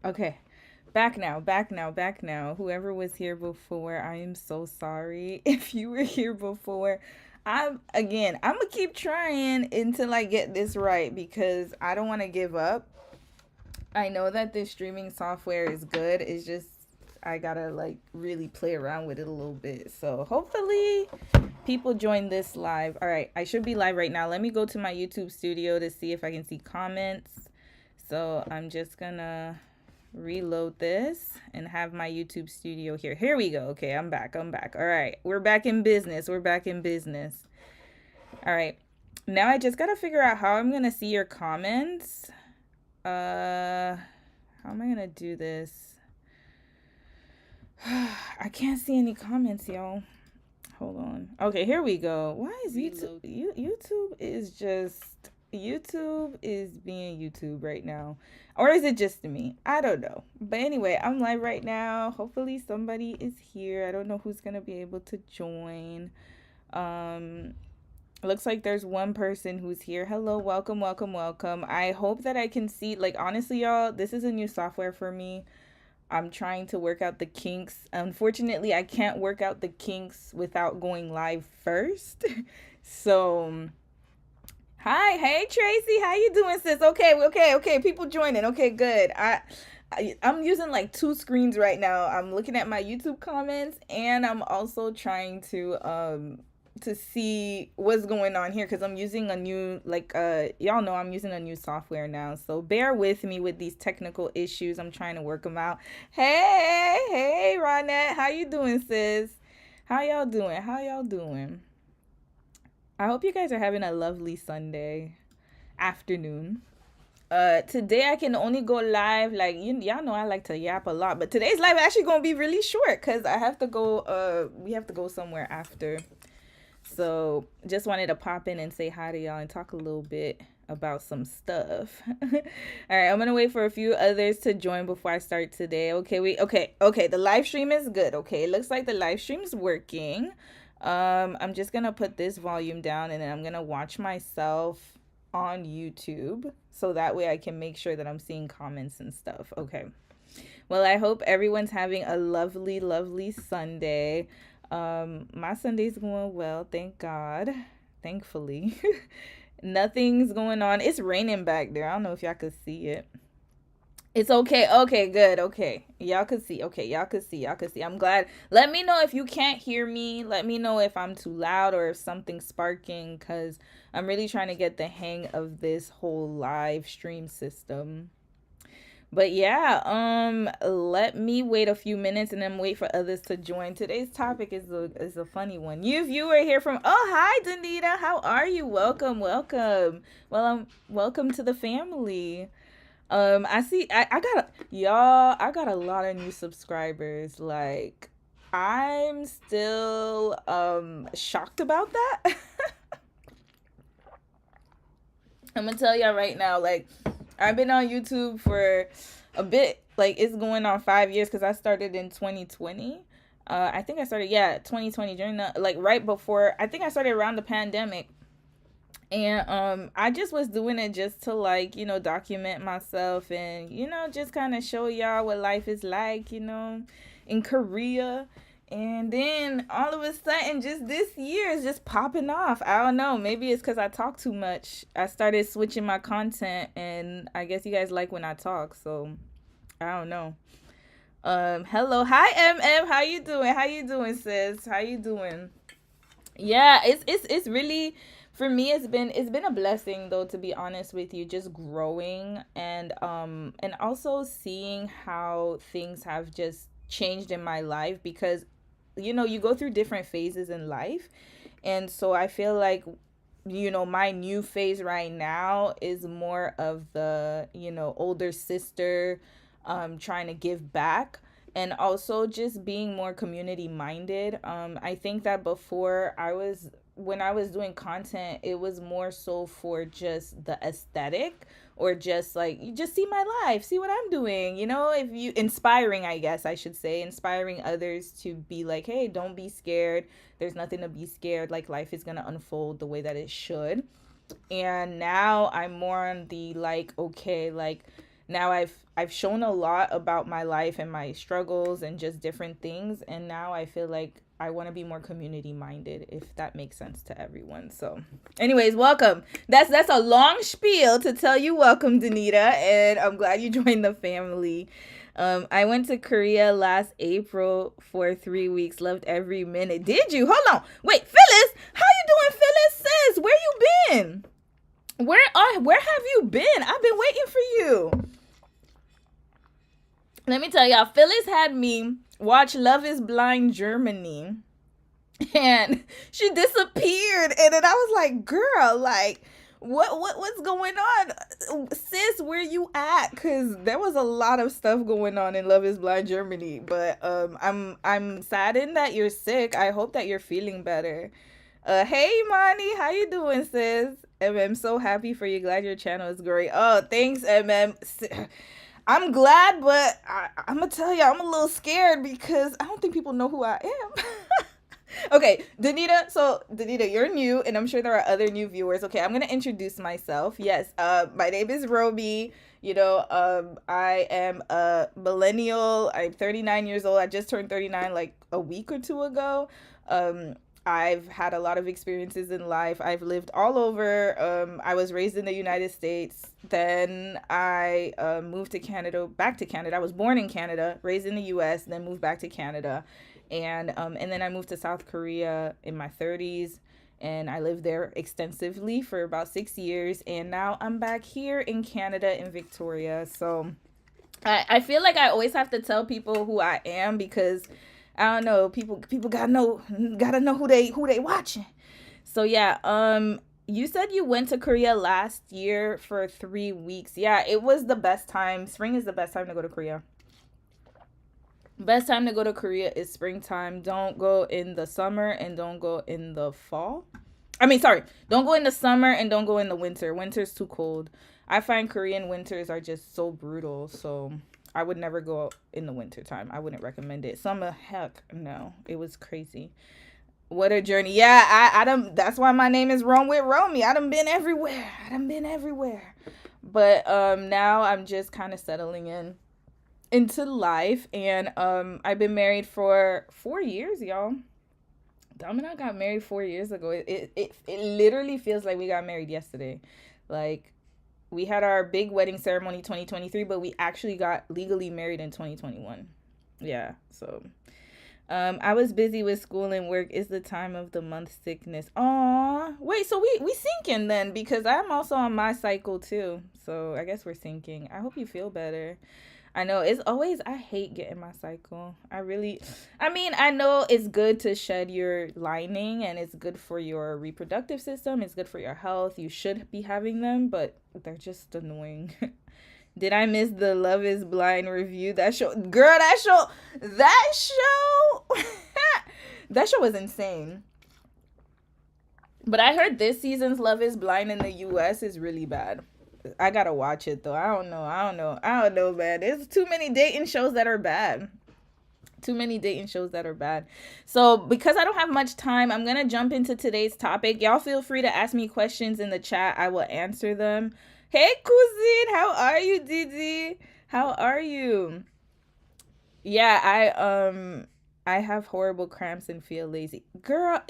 Okay. Back now. Whoever was here before, I am so sorry. If you were here before, I'm gonna keep trying until I get this right because I don't want to give up. I know that this streaming software is good. It's just I gotta like really play around with it a little bit. So hopefully people join this live. All right, I should be live right now. Let me go to my YouTube studio to see if I can see comments. So I'm just gonna reload this and have my YouTube studio here. Here we go. Okay, I'm back. I'm back. All right, we're back in business. We're back in business. All right. Now I just gotta figure out how I'm gonna see your comments. How am I gonna do this? I can't see any comments, y'all. Hold on. Okay, here we go. Why is YouTube? YouTube is being YouTube right now, or is it just me? I don't know. But anyway, I'm live right now. Hopefully, somebody is here. I don't know who's gonna be able to join. Um, Looks like there's one person who's here. Hello, welcome, welcome, welcome. I hope that I can see. Like honestly, y'all, this is a new software for me. I'm trying to work out the kinks. Unfortunately, I can't work out the kinks without going live first. So, hi, hey Tracy, how you doing, sis? Okay. People joining. Okay, good. I'm using like two screens right now. I'm looking at my YouTube comments and I'm also trying to see what's going on here because I'm using a new y'all know I'm using a new software now. So bear with me with these technical issues. I'm trying to work them out. Hey, Ronette, how you doing, sis? How y'all doing? How y'all doing? I hope you guys are having a lovely Sunday afternoon. Today I can only go live like y'all know I like to yap a lot, but today's live actually gonna be really short because I have to go we have to go somewhere after. So just wanted to pop in and say hi to y'all and talk a little bit about some stuff. All right, I'm gonna wait for a few others to join before I start today. Okay. The live stream is good. Okay, it looks like the live stream's working. I'm just gonna put this volume down and then I'm gonna watch myself on YouTube so that way I can make sure that I'm seeing comments and stuff. Okay. Well, I hope everyone's having a lovely, lovely Sunday. My Sunday's going well, thank God. Thankfully. Nothing's going on. It's raining back there. I don't know if y'all could see it. It's okay. Okay, good. Okay. Y'all could see. Okay, y'all could see. Y'all could see. I'm glad. Let me know if you can't hear me. Let me know if I'm too loud or if something's sparking cuz I'm really trying to get the hang of this whole live stream system. But yeah, let me wait a few minutes and then wait for others to join. Today's topic is a funny one. You viewer here from hi Danita, how are you? Welcome, welcome. Well, welcome to the family. I see I got y'all, I got a lot of new subscribers. Like I'm still shocked about that. I'm gonna tell y'all right now, like I've been on YouTube for a bit, like it's going on 5 years because I started in 2020. I think I started 2020 during the like right before. I think I started around the pandemic, and I just was doing it just to like document myself and just kind of show y'all what life is like in Korea. And then all of a sudden, just this year is just popping off. I don't know. Maybe it's because I talk too much. I started switching my content, and I guess you guys like when I talk. So I don't know. Hello, hi MM. How you doing? How you doing, sis? How you doing? Yeah, it's really for me. It's been a blessing though, to be honest with you. Just growing and also seeing how things have just changed in my life because you go through different phases in life. And so I feel like, my new phase right now is more of the, older sister, trying to give back and also just being more community minded. I think that before when I was doing content, it was more so for just the aesthetic or just like you just see my life, see what I'm doing, if you inspiring, I guess I should say, inspiring others to be like, hey, don't be scared. There's nothing to be scared. Like life is going to unfold the way that it should. And now I'm more on the like, okay, like now I've shown a lot about my life and my struggles and just different things, and now I feel like I want to be more community minded, if that makes sense to everyone. So anyways, welcome. That's a long spiel to tell you welcome, Danita, and I'm glad you joined the family. I went to Korea last April for 3 weeks. Loved every minute. Did you? Hold on. Wait, Phyllis, how you doing, Phyllis? Sis, where you been? Where have you been? I've been waiting for you. Let me tell y'all, Phyllis had me watch Love is Blind Germany, and she disappeared, and then I was like, girl, like, what's going on, sis? Where you at? Because there was a lot of stuff going on in Love is Blind Germany. But I'm saddened that you're sick. I hope that you're feeling better. Hey Imani, how you doing, sis? I'm so happy for you. Glad your channel is great. Oh, thanks, I'm glad, but I'm gonna tell you, I'm a little scared because I don't think people know who I am. Okay, Danita. So Danita, you're new, and I'm sure there are other new viewers. Okay, I'm gonna introduce myself. Yes, my name is Roby. I am a millennial. I'm 39 years old. I just turned 39 like a week or two ago. I've had a lot of experiences in life. I've lived all over. I was raised in the United States. Then I moved to Canada, back to Canada. I was born in Canada, raised in the U.S., then moved back to Canada. And then I moved to South Korea in my 30s. And I lived there extensively for about 6 years. And now I'm back here in Canada, in Victoria. So I feel like I always have to tell people who I am, because I don't know, people gotta know who they watching. So yeah, you said you went to Korea last year for 3 weeks. Yeah, it was the best time. Spring is the best time to go to Korea. Best time to go to Korea is springtime. Don't go in the summer and don't go in the fall. Don't go in the summer and don't go in the winter. Winter's too cold. I find Korean winters are just so brutal, so I would never go in the winter time. I wouldn't recommend it. Summer, heck no. It was crazy. What a journey. Yeah, I done, that's why my name is Rome with Romy. I done been everywhere. But now I'm just kind of settling into life, and I've been married for 4 years, y'all. Dom and I got married 4 years ago. It literally feels like we got married yesterday. Like, we had our big wedding ceremony 2023, but we actually got legally married in 2021. Yeah, so I was busy with school and work. Is the time of the month sickness. Aw, wait, so we syncing then, because I'm also on my cycle too. So I guess we're syncing. I hope you feel better. I know it's always, I hate getting my cycle. I know it's good to shed your lining, and it's good for your reproductive system. It's good for your health. You should be having them, but they're just annoying. Did I miss the Love is Blind review? That show, girl, that show, that show was insane. But I heard this season's Love is Blind in the US is really bad. I gotta watch it though. I don't know, man. There's too many dating shows that are bad. So because I don't have much time, I'm gonna jump into today's topic. Y'all feel free to ask me questions in the chat. I will answer them. Hey cousin, how are you, Didi? How are you? Yeah, I have horrible cramps and feel lazy. Girl,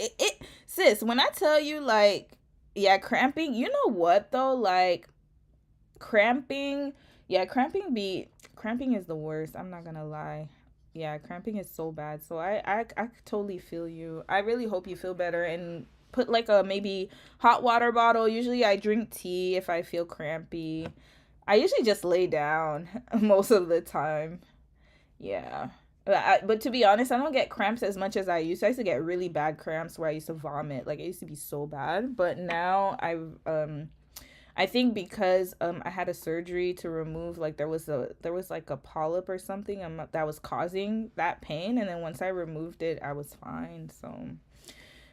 sis, when I tell you, like, yeah, cramping, you know what though? Like, cramping is the worst. I'm not gonna lie. Yeah, cramping is so bad. So I totally feel you. I really hope you feel better, and put like a maybe hot water bottle. Usually I drink tea if I feel crampy. I usually just lay down most of the time. Yeah. But to be honest, I don't get cramps as much as I used to. I used to get really bad cramps where I used to vomit. Like, it used to be so bad. But now I think because I had a surgery to remove, like, there was like a polyp or something that was causing that pain, and then once I removed it, I was fine. So,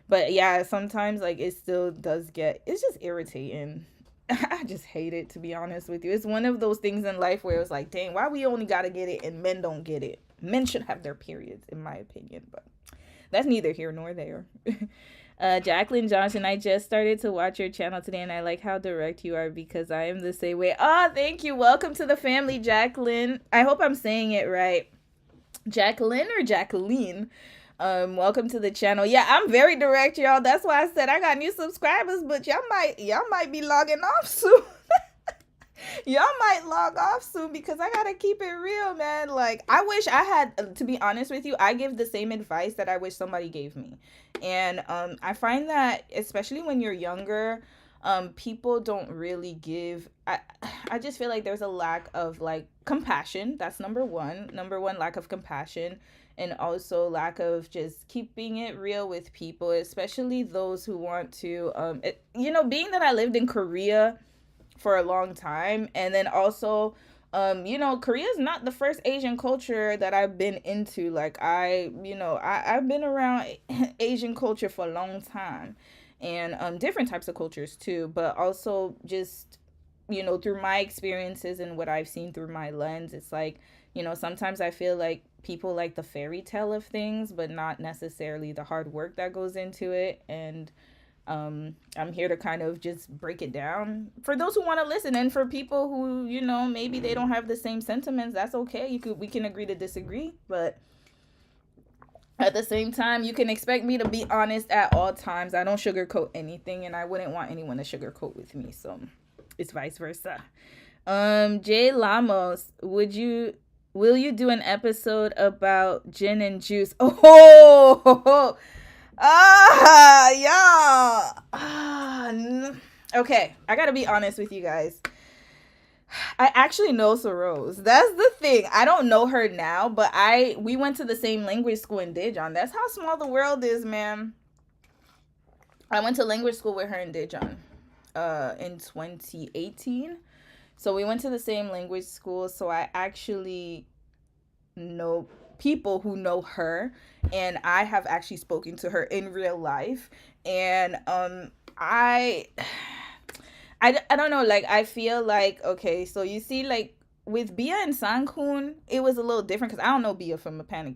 but yeah, sometimes, like, it still does it's just irritating. I just hate it, to be honest with you. It's one of those things in life where it's like, dang, why we only gotta get it and men don't get it? Men should have their periods, in my opinion, but that's neither here nor there. Jacqueline Johnson, I just started to watch your channel today and I like how direct you are because I am the same way. Oh, thank you. Welcome to the family, Jacqueline. I hope I'm saying it right. Jacqueline or Jacqueline? Welcome to the channel. Yeah, I'm very direct, y'all. That's why I said I got new subscribers, but y'all might be logging off soon. Y'all might log off soon because I gotta keep it real, man. Like, I wish I had, to be honest with you, I give the same advice that I wish somebody gave me. And I find that, especially when you're younger, people don't really give. I just feel like there's a lack of like compassion. That's number one. Number one, lack of compassion. And also lack of just keeping it real with people, especially those who want to, being that I lived in Korea for a long time, and then also Korea is not the first Asian culture that I've been into. Like, I've been around Asian culture for a long time, and different types of cultures too, but also just through my experiences and what I've seen through my lens, it's like, sometimes I feel like people like the fairy tale of things but not necessarily the hard work that goes into it. And I'm here to kind of just break it down for those who want to listen, and for people who, maybe they don't have the same sentiments. That's okay. We can agree to disagree, but at the same time, you can expect me to be honest at all times. I don't sugarcoat anything, and I wouldn't want anyone to sugarcoat with me. So it's vice versa. Jay Lamos, will you do an episode about gin and juice? Oh, okay, I gotta be honest with you guys. I actually know Sorose. That's the thing. I don't know her now, but we went to the same language school in Daejeon. That's how small the world is, man. I went to language school with her in Daejeon in 2018. So we went to the same language school, so I actually know people who know her, and I have actually spoken to her in real life. And I don't know, like, I feel like, okay, so you see, like, with Bia and Sanghoon, it was a little different because I don't know Bia from a can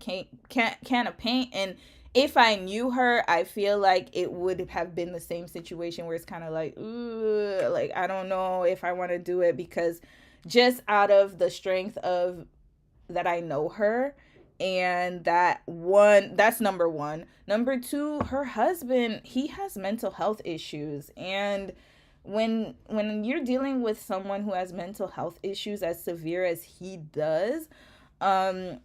of paint, and if I knew her, I feel like it would have been the same situation where it's kind of like, ooh, like, I don't know if I want to do it, because just out of the strength of that I know her. And that's number one. Number two, her husband, he has mental health issues. And when you're dealing with someone who has mental health issues as severe as he does, and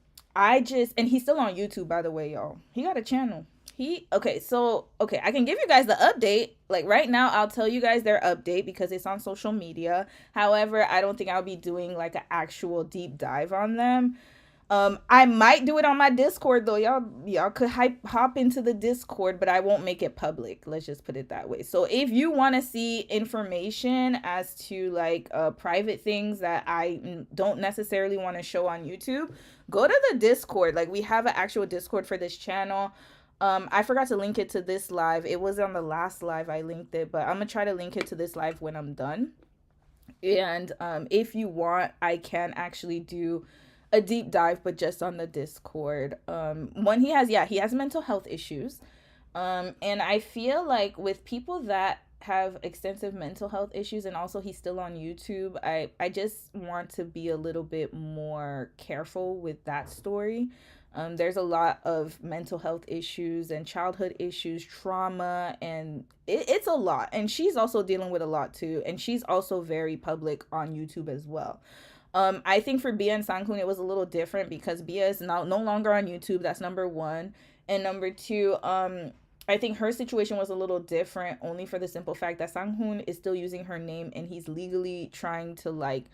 he's still on YouTube, by the way, y'all. He got a channel. I can give you guys the update. Like, right now, I'll tell you guys their update because it's on social media. However, I don't think I'll be doing like an actual deep dive on them. I might do it on my Discord though. Y'all could hop into the Discord, but I won't make it public. Let's just put it that way. So if you want to see information as to like private things that I don't necessarily want to show on YouTube, go to the Discord. Like, we have an actual Discord for this channel. I forgot to link it to this live. It was on the last live I linked it, but I'm gonna try to link it to this live when I'm done. And if you want, I can actually do a deep dive, but just on the Discord. He has mental health issues. And I feel like with people that have extensive mental health issues, and also he's still on YouTube, I just want to be a little bit more careful with that story. There's a lot of mental health issues and childhood issues, trauma, and it's a lot. And she's also dealing with a lot too. And she's also very public on YouTube as well. I think for Bia and Sanghoon, it was a little different because Bia is no longer on YouTube. That's number one. And number two, I think her situation was a little different only for the simple fact that Sanghoon is still using her name and he's legally trying to like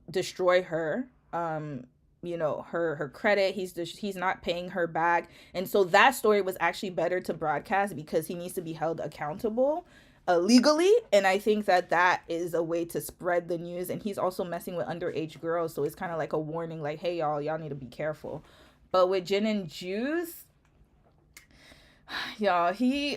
destroy her. Her credit. He's not paying her back. And so that story was actually better to broadcast because he needs to be held accountable legally. And I think that is a way to spread the news. And he's also messing with underage girls, so it's kind of like a warning, like, hey, y'all need to be careful. But with Gin and Juice, y'all, he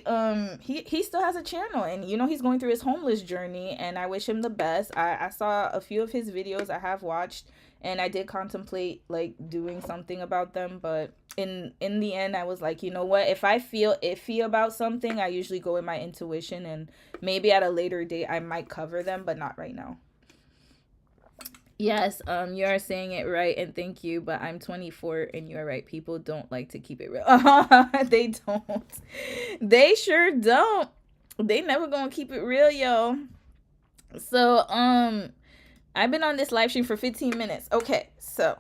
still has a channel, and he's going through his homeless journey, and I wish him the best. I saw a few of his videos I have watched, and I did contemplate like doing something about them, but in the end I was like, you know what, if I feel iffy about something, I usually go with my intuition, and maybe at a later date I might cover them, but not right now. Yes, you are saying it right, and thank you. But I'm 24, and you're right. People don't like to keep it real. They don't. They sure don't. They never gonna keep it real, yo. So, I've been on this live stream for 15 minutes. Okay, so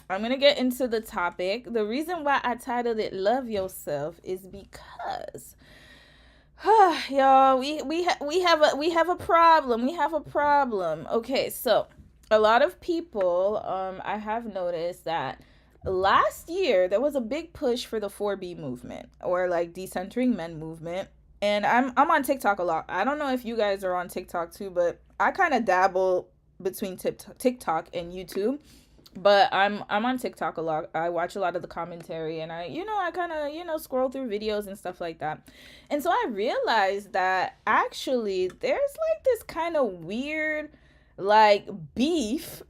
I'm gonna get into the topic. The reason why I titled it "Love Yourself" is because, y'all, we have a problem. We have a problem. Okay, so a lot of people, I have noticed that last year there was a big push for the 4B movement, or like decentering men movement. And I'm on TikTok a lot. I don't know if you guys are on TikTok too, but I kind of dabble between TikTok and YouTube. But I'm on TikTok a lot. I watch a lot of the commentary, and I kind of, scroll through videos and stuff like that. And so I realized that actually there's like this kind of weird like beef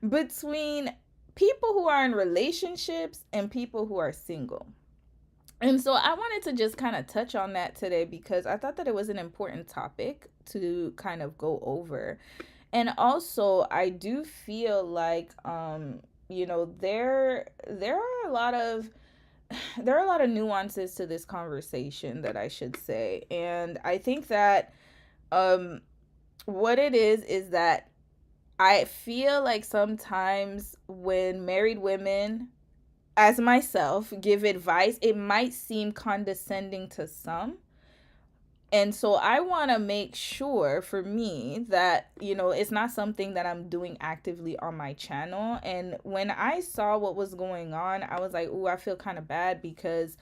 between people who are in relationships and people who are single. And so I wanted to just kind of touch on that today because I thought that it was an important topic to kind of go over. And also I do feel like there are a lot of nuances to this conversation, that I should say. And I think that um what it is that I feel like sometimes when married women, as myself, give advice, it might seem condescending to some. And so I want to make sure for me that, it's not something that I'm doing actively on my channel. And when I saw what was going on, I was like, "Ooh, I feel kind of bad," because,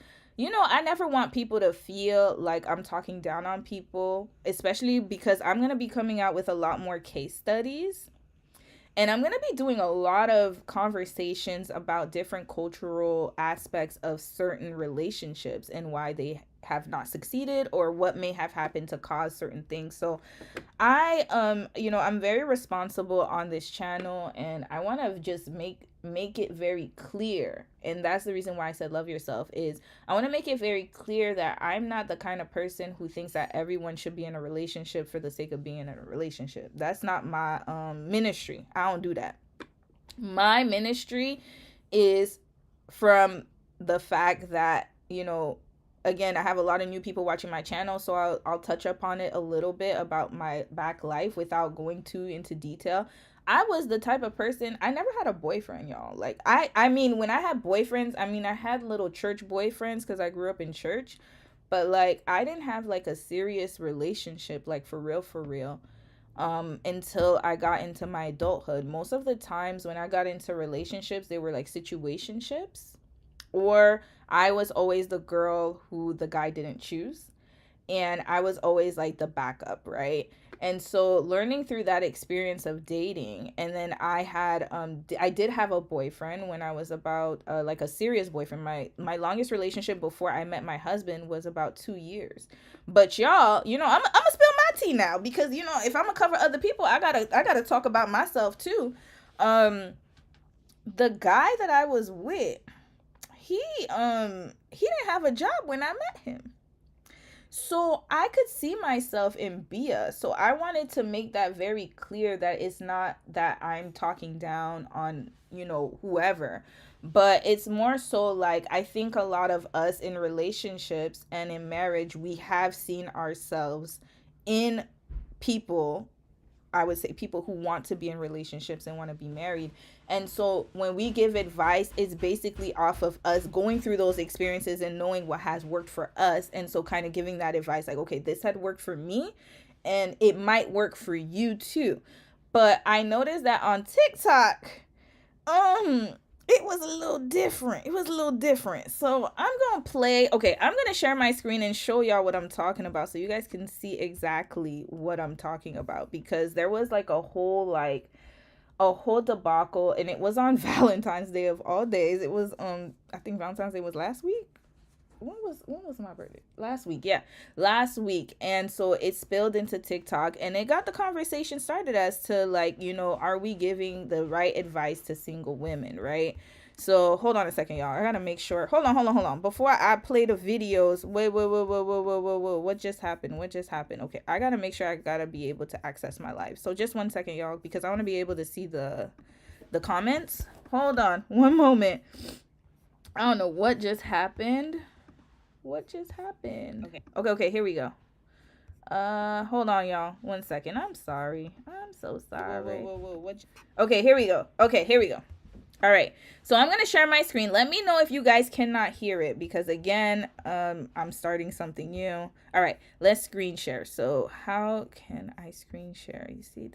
I never want people to feel like I'm talking down on people, especially because I'm going to be coming out with a lot more case studies. And I'm going to be doing a lot of conversations about different cultural aspects of certain relationships and why they have not succeeded, or what may have happened to cause certain things. So I'm very responsible on this channel, and I want to just make it very clear. And that's the reason why I said love yourself, is I want to make it very clear that I'm not the kind of person who thinks that everyone should be in a relationship for the sake of being in a relationship. That's not my ministry. I don't do that. My ministry is from the fact that, again, I have a lot of new people watching my channel, so I'll touch upon it a little bit about my back life without going too into detail. I was the type of person, I never had a boyfriend, y'all. Like, I mean, when I had boyfriends, I mean, I had little church boyfriends because I grew up in church. But, like, I didn't have, like, a serious relationship, like, for real, until I got into my adulthood. Most of the times when I got into relationships, they were, like, situationships. Or I was always the girl who the guy didn't choose. And I was always, like, the backup, right? And so learning through that experience of dating, and then I did have a boyfriend when I was about like a serious boyfriend. My longest relationship before I met my husband was about 2 years. But y'all, I'm gonna spill my tea now, because if I'm gonna cover other people, I gotta talk about myself too. The guy that I was with, he didn't have a job when I met him. So I could see myself in Bia. So I wanted to make that very clear, that it's not that I'm talking down on, whoever. But it's more so like, I think a lot of us in relationships and in marriage, we have seen ourselves in people, I would say people who want to be in relationships and want to be married. And so when we give advice, it's basically off of us going through those experiences and knowing what has worked for us. And so kind of giving that advice like, okay, this had worked for me and it might work for you too. But I noticed that on TikTok, it was a little different. So I'm going to I'm going to share my screen and show y'all what I'm talking about, so you guys can see exactly what I'm talking about, because there was like a whole debacle, and it was on Valentine's Day of all days. It was I think Valentine's Day was last week. when was my birthday? Last week, yeah, last week. And so it spilled into TikTok, and it got the conversation started as to, like, are we giving the right advice to single women, right? So hold on a second, y'all. I gotta make sure. Hold on. Before I play the videos, wait. What just happened? Okay, I gotta make sure I gotta be able to access my live. So just one second, y'all, because I want to be able to see the comments. Hold on, one moment. I don't know what just happened. Okay, here we go. Hold on, y'all. 1 second. I'm sorry. I'm so sorry. Whoa. Okay, here we go. All right. So I'm going to share my screen. Let me know if you guys cannot hear it, because again, I'm starting something new. All right, let's screen share. So how can I screen share? You see,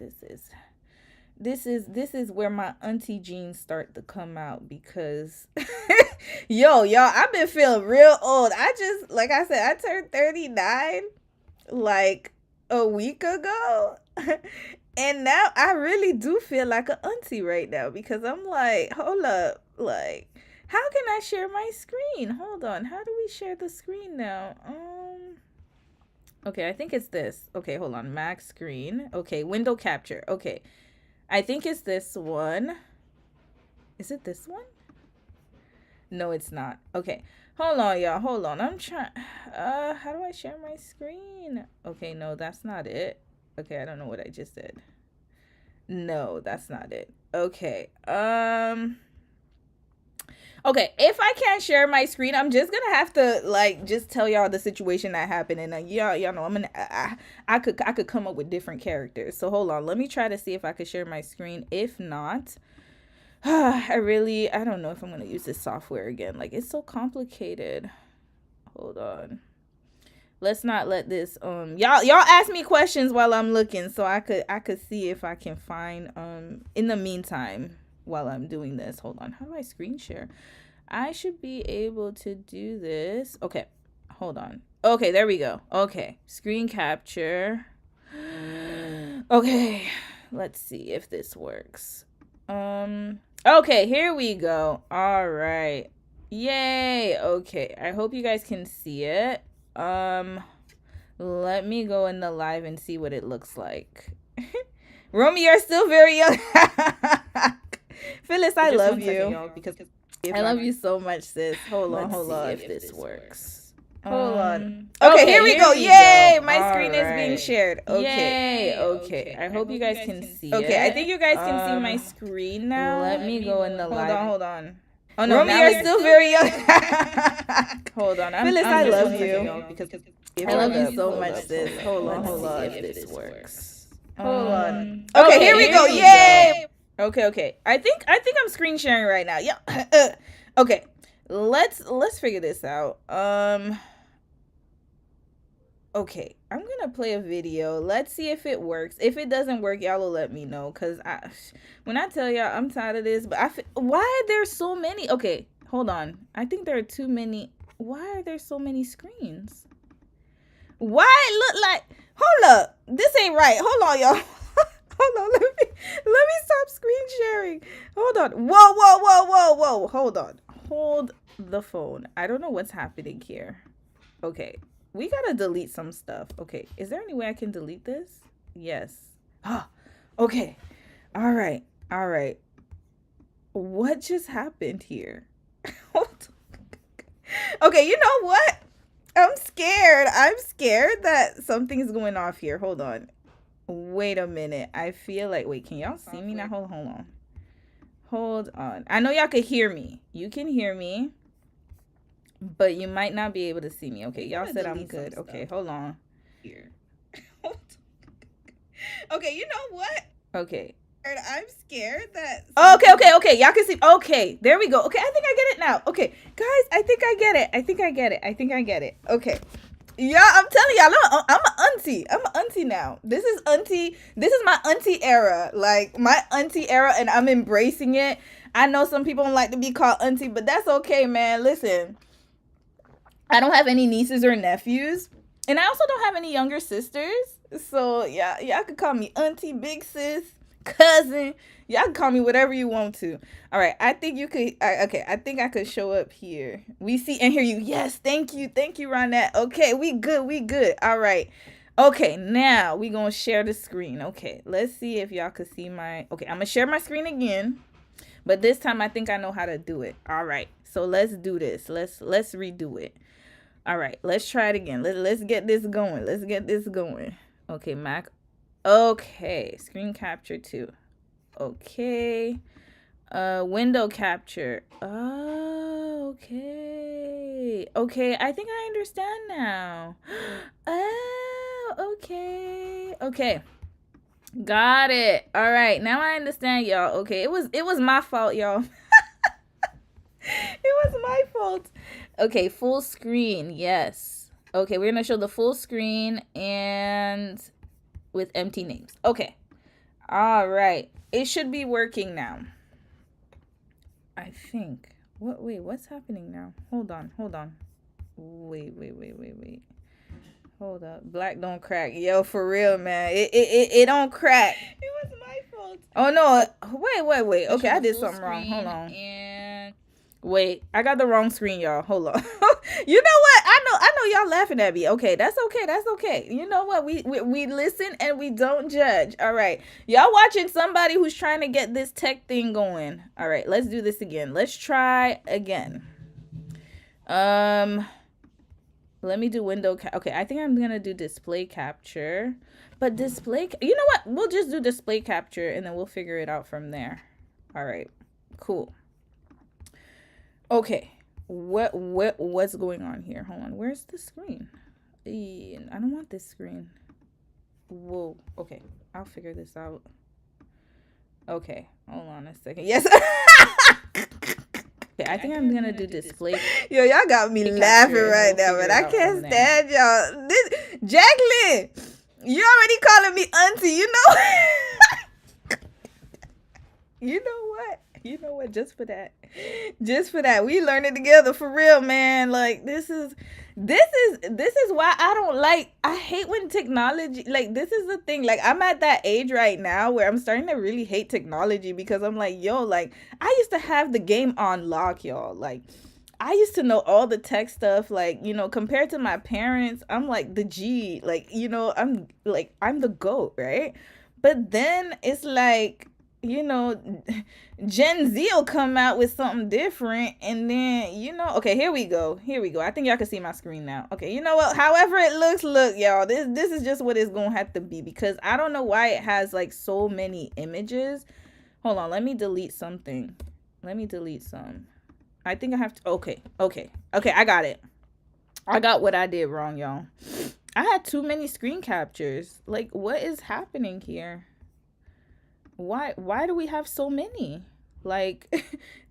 this is where my auntie jeans start to come out, because y'all, I've been feeling real old. Like I said, I turned 39 like a week ago. And now I really do feel like an auntie right now, because I'm like, hold up, like, how can I share my screen? Hold on, how do we share the screen now? Okay, I think it's this. Okay, hold on, max screen. Okay, window capture. Okay, I think it's this one. Is it this one? No, it's not. Okay, hold on, y'all. Hold on. I'm trying. How do I share my screen? Okay, no, that's not it. Okay, I don't know what I just did. No, that's not it. Okay. Okay, if I can't share my screen, I'm just gonna have to, like, just tell y'all the situation that happened, and y'all know I could come up with different characters. So hold on, let me try to see if I could share my screen. If not, I don't know if I'm gonna use this software again. Like, it's so complicated. Hold on. Let's not let this y'all ask me questions while I'm looking, so I could see if I can find in the meantime while I'm doing this. Hold on. How do I screen share? I should be able to do this. Okay. Hold on. Okay, there we go. Okay. Screen capture. Okay. Let's see if this works. Okay, here we go. All right. Yay. Okay. I hope you guys can see it. Let me go in the live and see what it looks like. Romy, you're still very young. Phyllis, I love you. Because I love you so much, sis. Hold on, if this works. Hold on. Okay, here we go. Yay! My screen is being shared. Okay. Yay. Okay. I hope you guys can see it. Okay, I think you guys can see my screen now. Let me go in the live. Hold on. Oh no, Romy, you're still very young. Hold on. Phyllis, I love you. Because I love you so much, sis. Hold on, if this works. Hold on. Okay, here we go. Yay! Okay. I think I'm screen sharing right now. Yeah. Okay. Let's figure this out. Okay, I'm gonna play a video. Let's see if it works. If it doesn't work, y'all will let me know. Cause when I tell y'all I'm tired of this, but why are there so many? Okay, hold on. I think there are too many. Why are there so many screens? Why it look like? Hold up, this ain't right. Hold on, y'all. Hold on, let me stop screen sharing. Hold on. Whoa. Hold on. Hold the phone. I don't know what's happening here. Okay. We gotta delete some stuff. Okay. Is there any way I can delete this? Yes. Okay. All right. What just happened here? Okay, you know what? I'm scared that something's going off here. Hold on. Wait a minute. I feel like, wait, can y'all see me now? Hold on. I know y'all can hear me. You can hear me, but you might not be able to see me. Okay, y'all said I'm good. Okay, hold on. Here. Okay, you know what? Okay. I'm scared that... Okay. Y'all can see... Okay, there we go. Okay, I think I get it now. Okay, guys, I think I get it. Okay. Yeah, I'm telling y'all, I'm an auntie now. This is my auntie era. Like, my auntie era, and I'm embracing it. I know some people don't like to be called auntie, but that's okay, man. Listen, I don't have any nieces or nephews, and I also don't have any younger sisters. So, yeah, y'all could call me auntie, big sis, cousin. Y'all can call me whatever you want to. All right, I think you could. Okay, I think I could show up here. We see and hear you. Yes, thank you, Ronette. Okay, we good, All right. Okay, now we gonna share the screen. Okay, let's see if y'all could see my. Okay, I'm gonna share my screen again, but this time I think I know how to do it. All right, so let's do this. Let's redo it. All right, let's try it again. Let's get this going. Okay, Mac. Okay, screen capture 2. Okay. Window capture. Oh, okay. Okay, I think I understand now. Oh, okay. Okay. Got it. All right, now I understand, y'all. Okay, it was my fault, y'all. It was my fault. Okay, full screen. Yes. Okay, we're gonna show the full screen and with empty names. Okay. All right. It should be working now. I think. Wait, what's happening now? Hold on. Wait. Hold up. Black don't crack. Yo, for real, man. It don't crack. It was my fault. Oh no. Wait. Okay, I did something wrong. Hold on. And wait, I got the wrong screen, y'all. Hold on. You know what? I know y'all laughing at me. Okay, that's okay. You know what? We listen and we don't judge. All right. Y'all watching somebody who's trying to get this tech thing going. All right, let's do this again. Let's try again. Let me do window okay, I think I'm going to do display capture. But you know what? We'll just do display capture and then we'll figure it out from there. All right. Cool. Okay, what's going on here? Hold on, where's the screen? I don't want this screen. Whoa, okay, I'll figure this out. Okay, hold on a second. Yes. Okay, I think I'm gonna do display. Yo, y'all got me laughing right now, but I can't stand y'all. Jacqueline, you already calling me auntie, you know? You know what? Just for that, we learn it together for real, man. Like this is why I hate when technology, like this is the thing. Like I'm at that age right now where I'm starting to really hate technology because I'm like, yo, like I used to have the game on lock, y'all. Like I used to know all the tech stuff, like, you know, compared to my parents, I'm like the G, like, you know, I'm the GOAT, right? But then it's like, you know, Gen Z will come out with something different and then, you know, okay, here we go. I think y'all can see my screen now. Okay, you know what? However it looks, look, y'all, this is just what it's going to have to be because I don't know why it has like so many images. Hold on, let me delete something. Let me delete some. I think I have to, okay, I got it. I got what I did wrong, y'all. I had too many screen captures. Like, what is happening here? Why do we have so many? Like,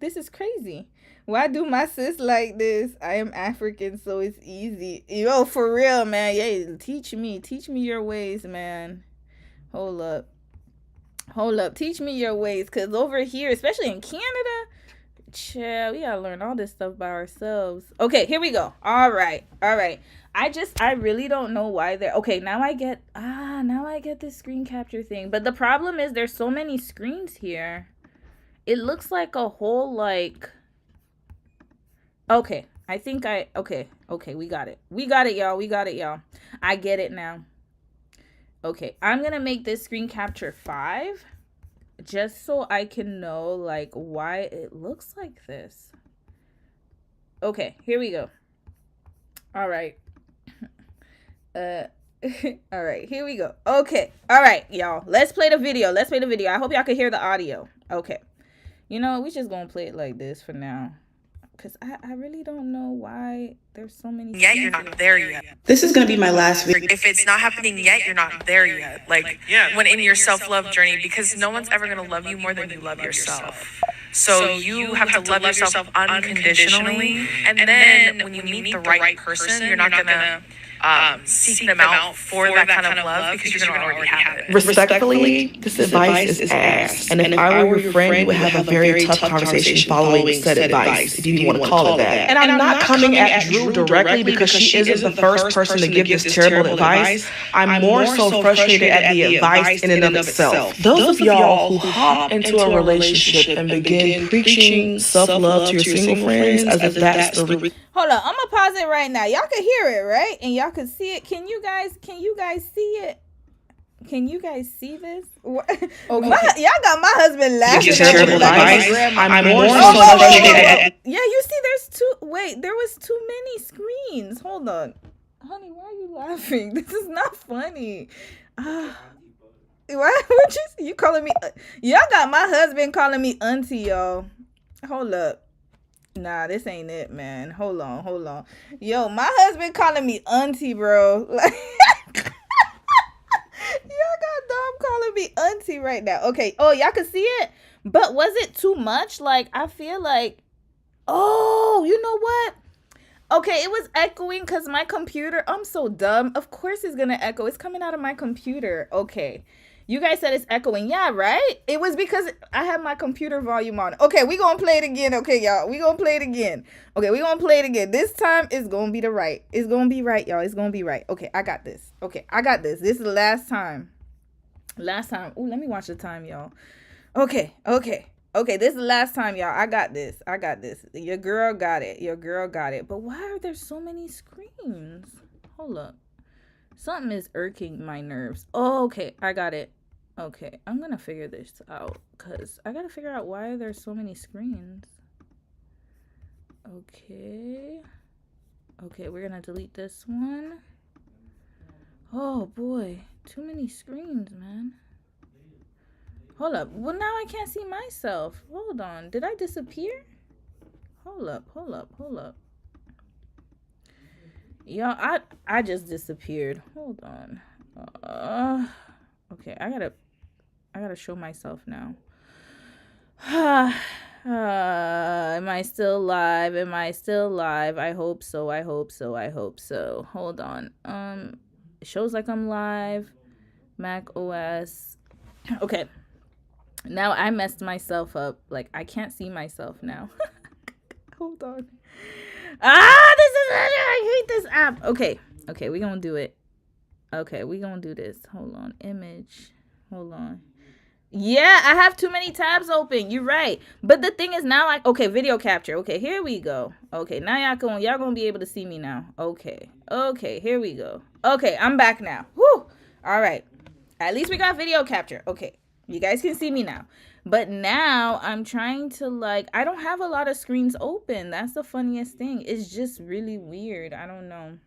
this is crazy. Why do my sis like this? I am African, so it's easy. Yo, for real, man. Yeah, teach me your ways, man. Hold up. Teach me your ways, because over here, especially in Canada, chill, we gotta learn all this stuff by ourselves. Okay, here we go. All right. I really don't know why they're okay. Now I get this screen capture thing. But the problem is there's so many screens here. It looks like a whole like. Okay, I think okay, we got it. We got it, y'all. I get it now. Okay, I'm gonna make this screen capture 5, just so I can know like why it looks like this. Okay, here we go. All right. All right, here we go. Okay. All right, y'all. Let's play the video. I hope y'all can hear the audio. Okay. You know, we just gonna play it like this for now. Because I really don't know why there's so many. Yet you're not there yet. This is gonna be my last video. If it's not happening yet, you're not there yet. Like, when in your self-love journey, because no one's ever gonna love you more than you love yourself. So you have to love yourself unconditionally. And then when you meet the right person, you're not gonna seek them out for that kind of love because you're going to already have it. Respectfully, this advice is ass. And if I were your friend, you would have a very tough conversation following said advice, if you want to call it that. And I'm not coming at Drew directly because she isn't the first person to give this terrible advice. I'm more so frustrated at the advice in and of itself. Those of y'all who hop into a relationship and begin preaching self-love to your single friends as if that's the Hold on, I'm gonna pause it right now. Y'all can hear it, right? And y'all can see it. Can you guys see it? Can you guys see this? Okay. Y'all got my husband laughing. I'm more so frustrated. Yeah, you see, there's two. Wait, there was too many screens. Hold on, honey, why are you laughing? This is not funny. What you calling me? Y'all got my husband calling me auntie, y'all. Hold up. Nah, this ain't it, man. Hold on. Yo, my husband calling me auntie, bro. Like, y'all got Dom calling me auntie right now. Okay. Oh, y'all can see it? But was it too much? Like, I feel like, oh, you know what? Okay, it was echoing because my computer, I'm so dumb. Of course it's going to echo. It's coming out of my computer. Okay. You guys said it's echoing. Yeah, right? It was because I have my computer volume on. Okay, we going to play it again. Okay, y'all. We going to play it again. Okay, we going to play it again. This time it's going to be the right. It's going to be right, y'all. It's going to be right. Okay, I got this. Okay, I got this. This is the last time. Ooh, let me watch the time, y'all. Okay, this is the last time, y'all. I got this. Your girl got it. But why are there so many screens? Hold up. Something is irking my nerves. Oh, okay. I got it. Okay. I'm going to figure this out because I got to figure out why there's so many screens. Okay. Okay, we're going to delete this one. Oh, boy. Too many screens, man. Hold up. Well, now I can't see myself. Hold on. Did I disappear? Hold up. Y'all, I just disappeared. Hold on. Okay, I gotta show myself now. Am I still live? I hope so. Hold on. It shows like I'm live. Mac OS. Okay. Now I messed myself up. Like, I can't see myself now. Hold on. I hate this app. Okay, we're gonna do it. Okay, we're gonna do this. Hold on. Image. Hold on. Yeah, I have too many tabs open. You're right. But the thing is now, okay, video capture. Okay, here we go. Okay, now y'all gonna be able to see me now. Okay, here we go. Okay, I'm back now. Whew. All right. At least we got video capture. Okay, you guys can see me now. But now I'm trying to, I don't have a lot of screens open. That's the funniest thing. It's just really weird. I don't know.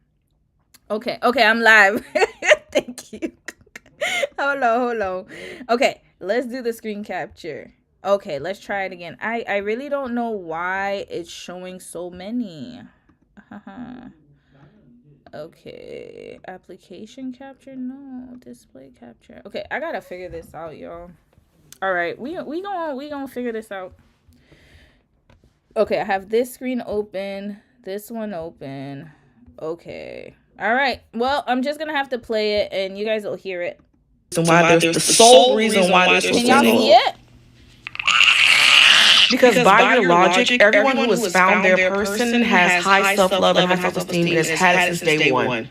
Okay, I'm live. Thank you. Hold on. Okay, let's do the screen capture. Okay, let's try it again. I really don't know why it's showing so many. Okay, application capture? No, display capture. Okay, I gotta figure this out, y'all. All right, we gonna figure this out. Okay, I have this screen open, this one open. Okay. All right. Well, I'm just gonna have to play it, and you guys will hear it. Why there's the sole reason why there's Can y'all see it? Because by your logic, everyone who has found their person has high self-love and high self-esteem and has had it since day one.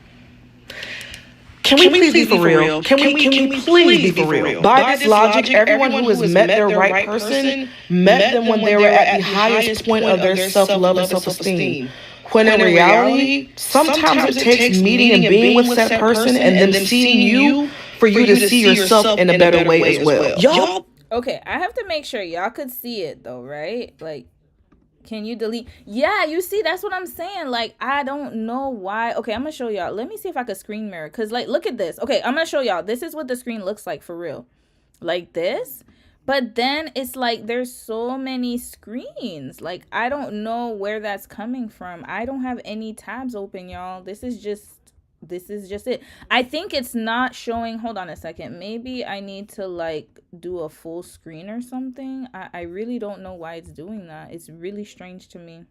Can we please be for real? Can we please be for real? By this logic, everyone who has met their right person met them when they were at the highest point of their self-love and self-esteem. When in reality, sometimes it takes meeting and being with that person and them seeing you for you to see yourself in a better way as well. Y'all. Okay, I have to make sure y'all could see it though, right? Like, can you delete? Yeah, you see, that's what I'm saying. Like, I don't know why. Okay, I'm gonna show y'all. Let me see if I could screen mirror. Cause look at this. Okay, I'm gonna show y'all. This is what the screen looks like for real. Like this. But then it's like there's so many screens. Like, I don't know where that's coming from. I don't have any tabs open, y'all. This is just it. I think it's not showing. Hold on a second. Maybe I need to do a full screen or something. I really don't know why it's doing that. It's really strange to me.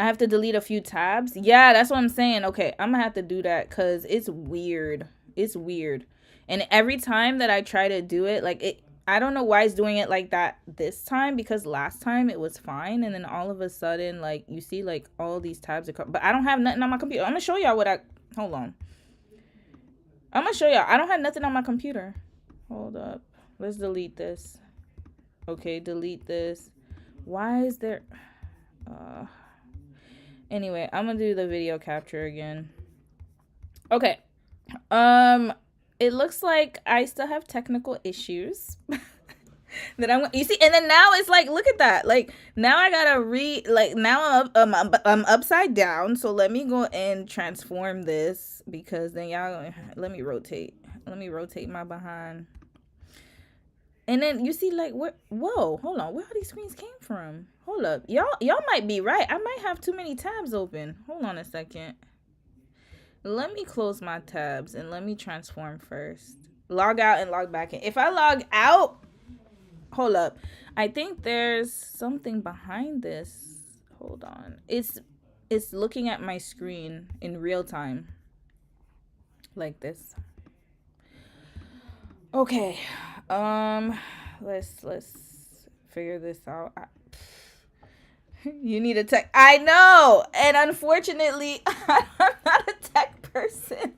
I have to delete a few tabs. Yeah, that's what I'm saying. Okay, I'm gonna have to do that because it's weird. It's weird. And every time that I try to do it, like I don't know why it's doing it like that this time, because last time it was fine, and then all of a sudden, like, you see like all these tabs are but I don't have nothing on my computer. I'm gonna show y'all hold on. I'm gonna show y'all. I don't have nothing on my computer. Hold up. Let's delete this. Okay, delete this. Why is there anyway, I'm gonna do the video capture again. Okay. It looks like I still have technical issues. That you see, and then now it's like, look at that. Like, now I gotta now I'm upside down. So let me go and transform this, because then y'all, let me rotate my behind. And then you see, like, whoa, hold on, where all these screens came from? Hold up, y'all might be right. I might have too many tabs open. Hold on a second. Let me close my tabs and let me transform first. Log out and log back in. If I log out, hold up, I think there's something behind this. Hold on. It's looking at my screen in real time, like this. Okay. Let's figure this out. You need a tech. I know, and unfortunately, I'm not a tech person.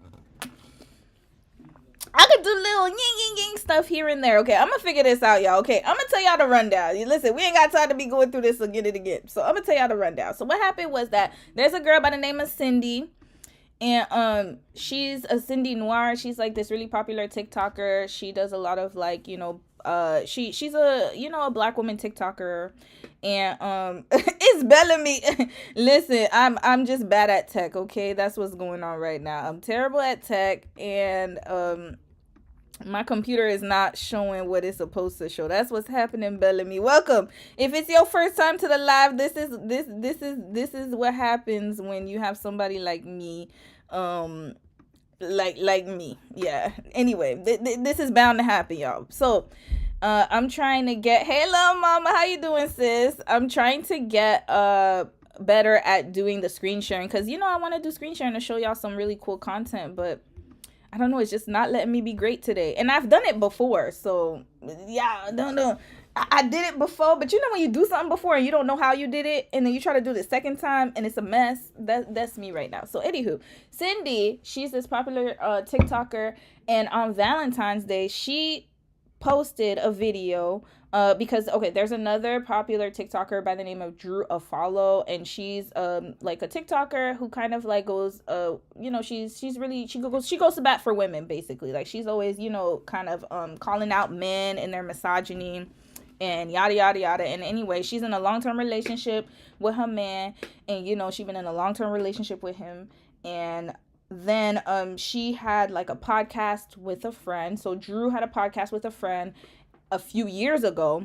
I could do little ying stuff here and there. Okay, I'm gonna figure this out, y'all. Okay, I'm gonna tell y'all the rundown. Listen, we ain't got time to be going through this again. So I'm gonna tell y'all the rundown. So what happened was that there's a girl by the name of Cindy, and she's a Cindy Noir. She's like this really popular TikToker. She does a lot of, like, she's a, a Black woman TikToker. And it's Bellamy. Listen, I'm just bad at tech, okay? That's what's going on right now. I'm terrible at tech, and my computer is not showing what it's supposed to show. That's what's happening, Bellamy. Welcome. If it's your first time to the live, this is what happens when you have somebody like me, like me. Yeah. Anyway, this is bound to happen, y'all. So I'm trying to get, hey, little mama, how you doing, sis? I'm trying to get better at doing the screen sharing, because I want to do screen sharing to show y'all some really cool content, but I don't know, it's just not letting me be great today. And I've done it before, so yeah, no, I did it before, but when you do something before and you don't know how you did it, and then you try to do it the second time and it's a mess. That's me right now. So anywho, Cindy, she's this popular TikToker, and on Valentine's Day she posted a video because, okay, there's another popular TikToker by the name of Drew a follow, and she's like a TikToker who kind of like goes she goes to bat for women, basically. Like, she's always kind of calling out men and their misogyny and yada yada yada. And anyway, she's in a long-term relationship with her man, and she's been in a long-term relationship with him, and then she had like a podcast with a friend. So Drew had a podcast with a friend a few years ago,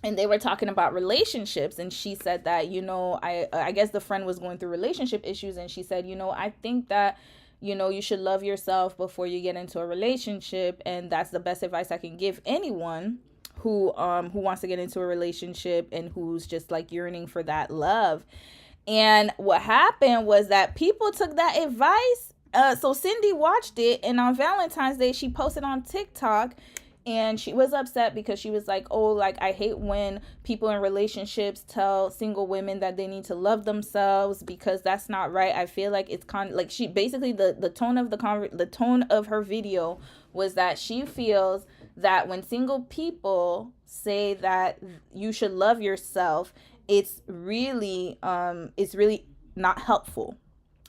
and they were talking about relationships, and she said that I guess the friend was going through relationship issues, and she said, I think that you should love yourself before you get into a relationship, and that's the best advice I can give anyone who wants to get into a relationship and who's just like yearning for that love. And what happened was that people took that advice. So Cindy watched it, and on Valentine's Day, she posted on TikTok, and she was upset because she was like, oh, like, I hate when people in relationships tell single women that they need to love themselves, because that's not right. I feel like it's like, she basically, the tone of her video was that she feels that when single people say that you should love yourself, it's really not helpful,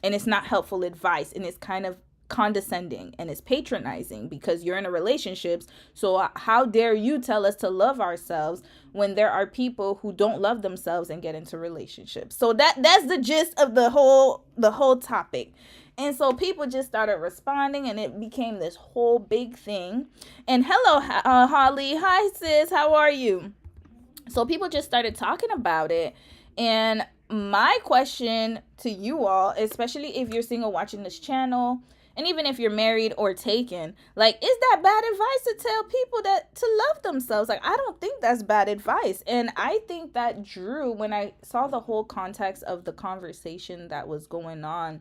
and it's not helpful advice, and it's kind of condescending, and it's patronizing, because you're in a relationships. So how dare you tell us to love ourselves when there are people who don't love themselves and get into relationships? So that's the gist of the whole topic. And so people just started responding, and it became this whole big thing. And hello, Holly. Hi, sis. How are you? So people just started talking about it. And my question to you all, especially if you're single watching this channel, And even if you're married or taken, like, is that bad advice to tell people that to love themselves? Like, I don't think that's bad advice. And I think that Drew, when I saw the whole context of the conversation that was going on,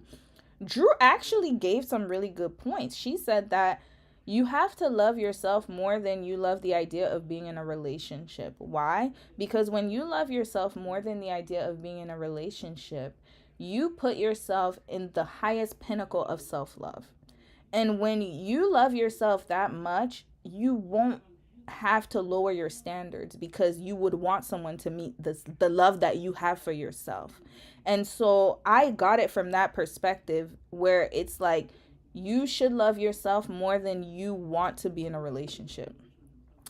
Drew actually gave some really good points. She said that you have to love yourself more than you love the idea of being in a relationship. Why? Because when you love yourself more than the idea of being in a relationship, you put yourself in the highest pinnacle of self love. And when you love yourself that much, you won't have to lower your standards because you would want someone to meet the love that you have for yourself. And so I got it from that perspective where it's like you should love yourself more than you want to be in a relationship.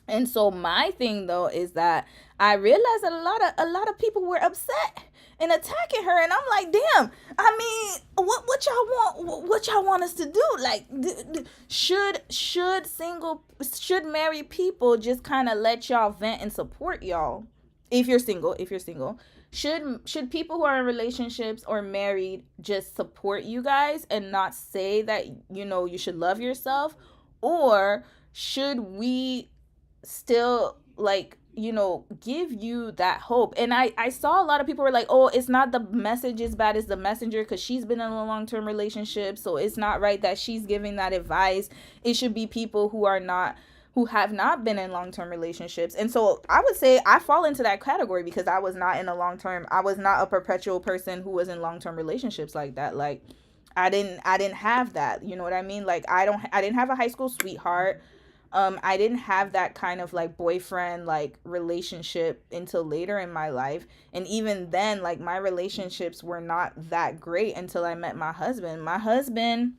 And so my thing though is that I realized that a lot of people were upset and attacking her, and I'm like, damn. I mean, what y'all want? What y'all want us to do? Like, should married people just kind of let y'all vent and support y'all? If you're single, should people who are in relationships or married just support you guys and not say that you should love yourself, or should we still, like, give you that hope? And I saw a lot of people were like, oh, it's not the message as bad as the messenger because she's been in a long-term relationship, so it's not right that she's giving that advice. It should be people who have not been in long-term relationships. And so I would say I fall into that category because I was not a perpetual person who was in long-term relationships like that. Like, I didn't have that, you know what I mean? Like, I didn't have a high school sweetheart. I didn't have that kind of like boyfriend like relationship until later in my life. And even then, like, my relationships were not that great until I met my husband. My husband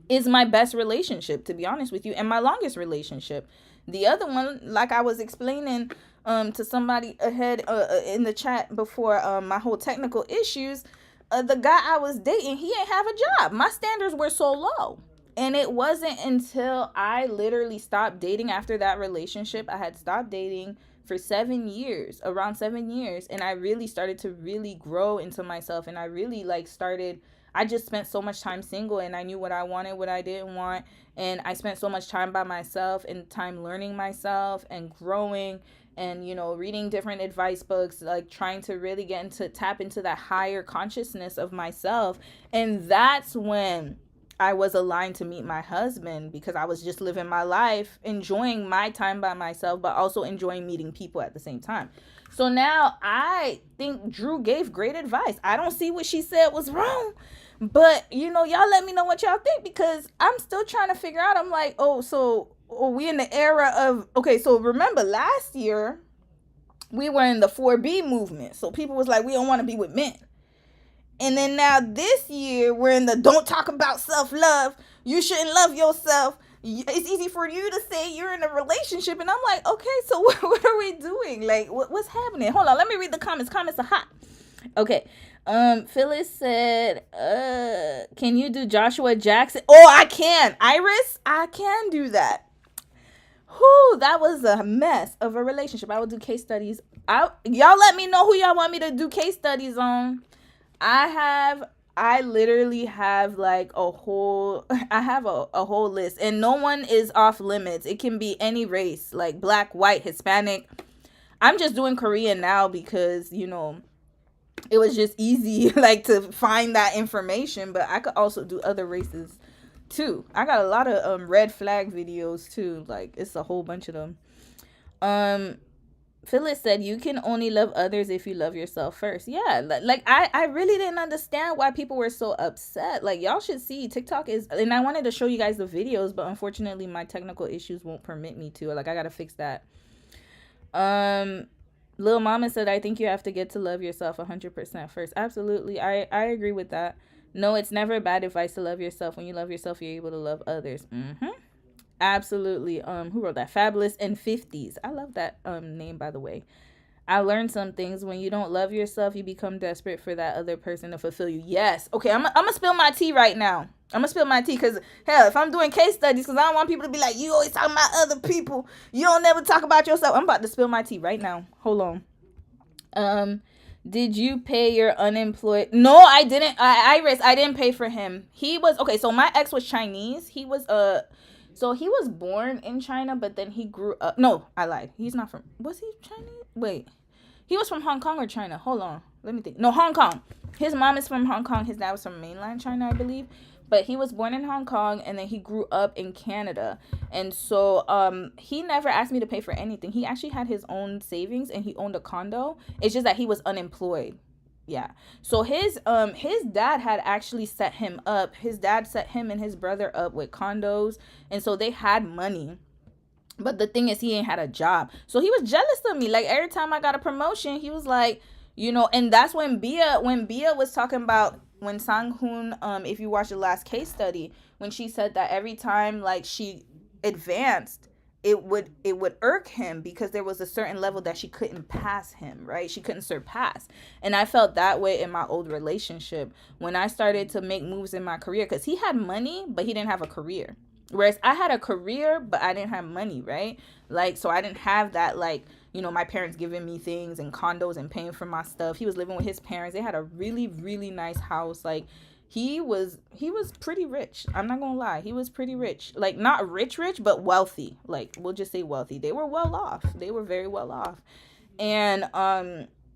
is my best relationship, to be honest with you, and my longest relationship. The other one, like I was explaining to somebody ahead in the chat before, my whole technical issues, the guy I was dating, he ain't have a job. My standards were so low. And it wasn't until I literally stopped dating after that relationship. I had stopped dating for 7 years, around 7 years. And I really started to really grow into myself. And I really I just spent so much time single, and I knew what I wanted, what I didn't want. And I spent so much time by myself and time learning myself and growing and, reading different advice books, like trying to really tap into that higher consciousness of myself. And that's when I was aligned to meet my husband, because I was just living my life, enjoying my time by myself, but also enjoying meeting people at the same time. So now I think Drew gave great advice. I don't see what she said was wrong, but y'all let me know what y'all think, because I'm still trying to figure out. I'm like, we in the era of, okay, so remember last year we were in the 4B movement. So people was like, we don't want to be with men. And then now this year, we're in the don't talk about self-love. You shouldn't love yourself. It's easy for you to say you're in a relationship. And I'm like, okay, so what are we doing? Like, what's happening? Hold on, let me read the comments. Comments are hot. Okay. Phyllis said, can you do Joshua Jackson? Oh, I can. Iris, I can do that. Whew, that was a mess of a relationship. I will do case studies. Y'all let me know who y'all want me to do case studies on. I literally have like a whole list, and no one is off limits. It can be any race, like black, white, Hispanic. I'm just doing Korean now because, it was just easy like to find that information, but I could also do other races too. I got a lot of red flag videos too. Like, it's a whole bunch of them. Phyllis said, you can only love others if you love yourself first. Yeah, like I really didn't understand why people were so upset. Like, y'all should see TikTok is, and I wanted to show you guys the videos, but unfortunately my technical issues won't permit me to. Like, I gotta fix that. Lil Mama said, I think you have to get to love yourself 100% first. Absolutely, I agree with that. No, it's never bad advice to love yourself. When you love yourself, you're able to love others. Absolutely. Who wrote that? Fabulous and 50s. I love that name, by the way. I learned some things. When you don't love yourself, you become desperate for that other person to fulfill you. Yes. Okay, I'm gonna spill my tea right now. I'm gonna spill my tea because, hell, if I'm doing case studies, because I don't want people to be like, you always talking about other people. You don't never talk about yourself. I'm about to spill my tea right now. Hold on. Did you pay your unemployed? No, I didn't. Iris, I didn't pay for him. He was okay. So my ex was Chinese. So he was born in China, but then he grew up. No, I lied. He's not from. Was he Chinese? Wait, he was from Hong Kong or China? Hold on, let me think. No, Hong Kong. His mom is from Hong Kong. His dad was from mainland China, I believe. But he was born in Hong Kong, and then he grew up in Canada. And so he never asked me to pay for anything. He actually had his own savings, and he owned a condo. It's just that he was unemployed. Yeah. So his dad had actually set him up. His dad set him and his brother up with condos, and so they had money. But the thing is, he ain't had a job. So he was jealous of me. Like, every time I got a promotion, he was like, and that's when Bia was talking about when Sang-hoon, if you watch the last case study, when she said that every time, like, she advanced, it would irk him because there was a certain level that she couldn't pass him, right? She couldn't surpass. And I felt that way in my old relationship when I started to make moves in my career, because he had money, but he didn't have a career. Whereas I had a career, but I didn't have money, right? Like, so I didn't have that, like, my parents giving me things and condos and paying for my stuff. He was living with his parents. They had a really, really nice house. Like, he was pretty rich. I'm not gonna lie. He was pretty rich. Like, not rich, but wealthy. Like, we'll just say wealthy. They were well off. They were very well off. And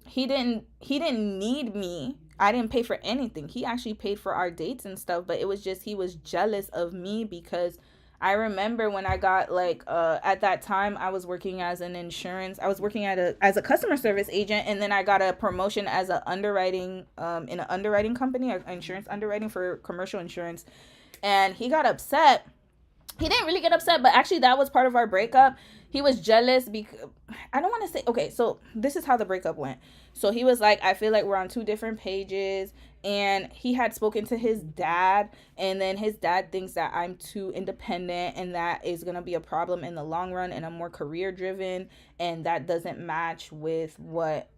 he didn't need me. I didn't pay for anything. He actually paid for our dates and stuff, but it was just he was jealous of me because I remember when I got, like, at that time I was working as an insurance. I was working as a customer service agent, and then I got a promotion as a underwriting in an underwriting company, insurance underwriting for commercial insurance. And he got upset. He didn't really get upset, but actually that was part of our breakup. He was jealous because I don't want to say, okay, so this is how the breakup went. So he was like, I feel like we're on two different pages, and he had spoken to his dad, and then his dad thinks that I'm too independent, and that is going to be a problem in the long run, and I'm more career driven, and that doesn't match with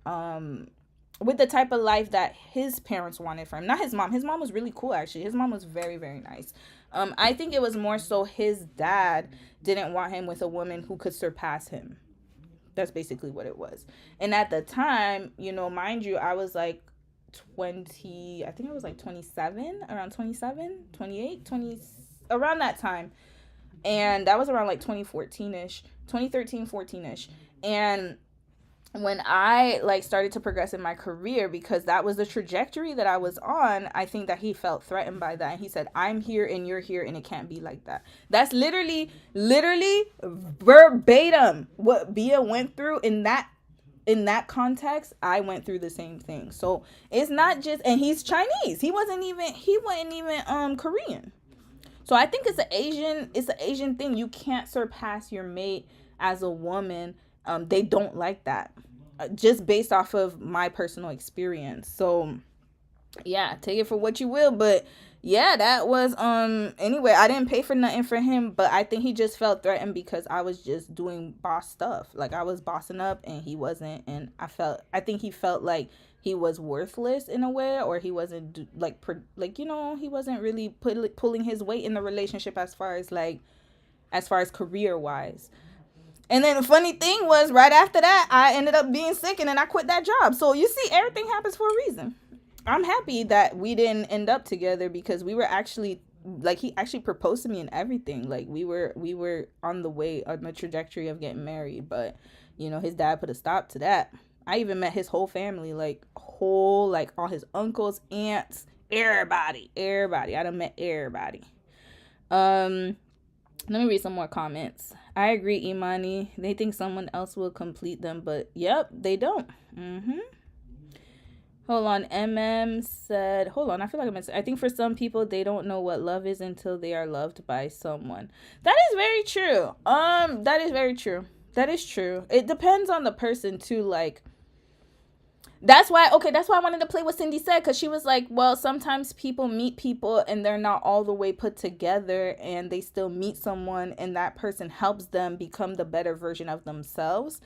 the type of life that his parents wanted for him. Not his mom. His mom was really cool, actually. His mom was very, very nice. I think it was more so his dad didn't want him with a woman who could surpass him. That's basically what it was. And at the time, mind you, I was like 20, I think I was like 27, around 27, 28, 20, around that time. And that was around like 2014-ish, 2013, 14-ish. And when I, like, started to progress in my career, because that was the trajectory that I was on, I think that he felt threatened by that. And he said, I'm here and you're here, and it can't be like that. That's literally verbatim what Bia went through in that context. I went through the same thing. So it's not just, and he's Chinese. He wasn't even Korean. So I think it's an Asian thing. You can't surpass your mate as a woman. They don't like that, just based off of my personal experience. So yeah, take it for what you will. But yeah, that was anyway, I didn't pay for nothing for him, but I think he just felt threatened because I was just doing boss stuff. Like, I was bossing up and he wasn't, and I think he felt like he was worthless in a way, or he wasn't he wasn't really pulling his weight in the relationship as far as career wise. And then the funny thing was, right after that, I ended up being sick, and then I quit that job. So you see, everything happens for a reason. I'm happy that we didn't end up together, because we were actually, like, he actually proposed to me and everything. Like, we were on the trajectory of getting married, but his dad put a stop to that. I even met his whole family, like all his uncles, aunts, everybody. I done met everybody. Let me read some more comments. I agree, Imani. They think someone else will complete them, but yep, they don't. Hold on. said, hold on, I feel like I think for some people, they don't know what love is until they are loved by someone. That is very true. That is very true. That is true. It depends on the person too. Like, that's why I wanted to play what Cindy said, because she was like, well, sometimes people meet people and they're not all the way put together, and they still meet someone, and that person helps them become the better version of themselves.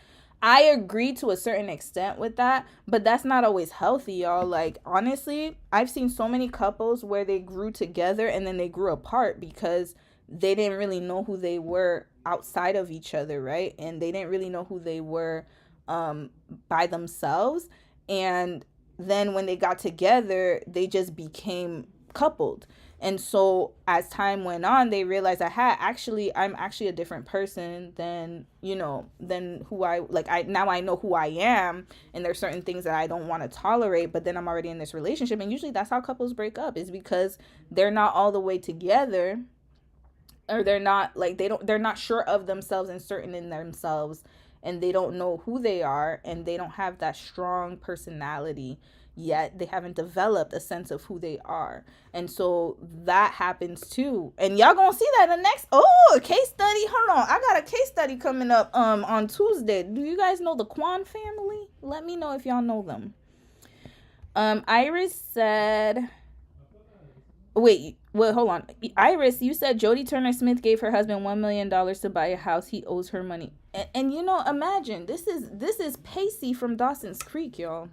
I agree to a certain extent with that, but that's not always healthy, y'all. Like, honestly, I've seen so many couples where they grew together and then they grew apart because they didn't really know who they were outside of each other, right? And they didn't really know who they were by themselves. And then when they got together, they just became coupled. And so as time went on, they realized I'm actually a different person than, than who I know who I am, and there's certain things that I don't want to tolerate, but then I'm already in this relationship. And usually that's how couples break up, is because they're not all the way together, or they're not sure of themselves and certain in themselves, and they don't know who they are, and they don't have that strong personality yet. They haven't developed a sense of who they are. And so that happens too. And y'all gonna see that in the next case study. Hold on, I got a case study coming up on Tuesday. Do you guys know the Kwan family? Let me know if y'all know them. Iris said, wait, hold on. Iris, you said Jodie Turner Smith gave her husband $1 million to buy a house. He owes her money. And imagine, this is Pacey from Dawson's Creek, y'all.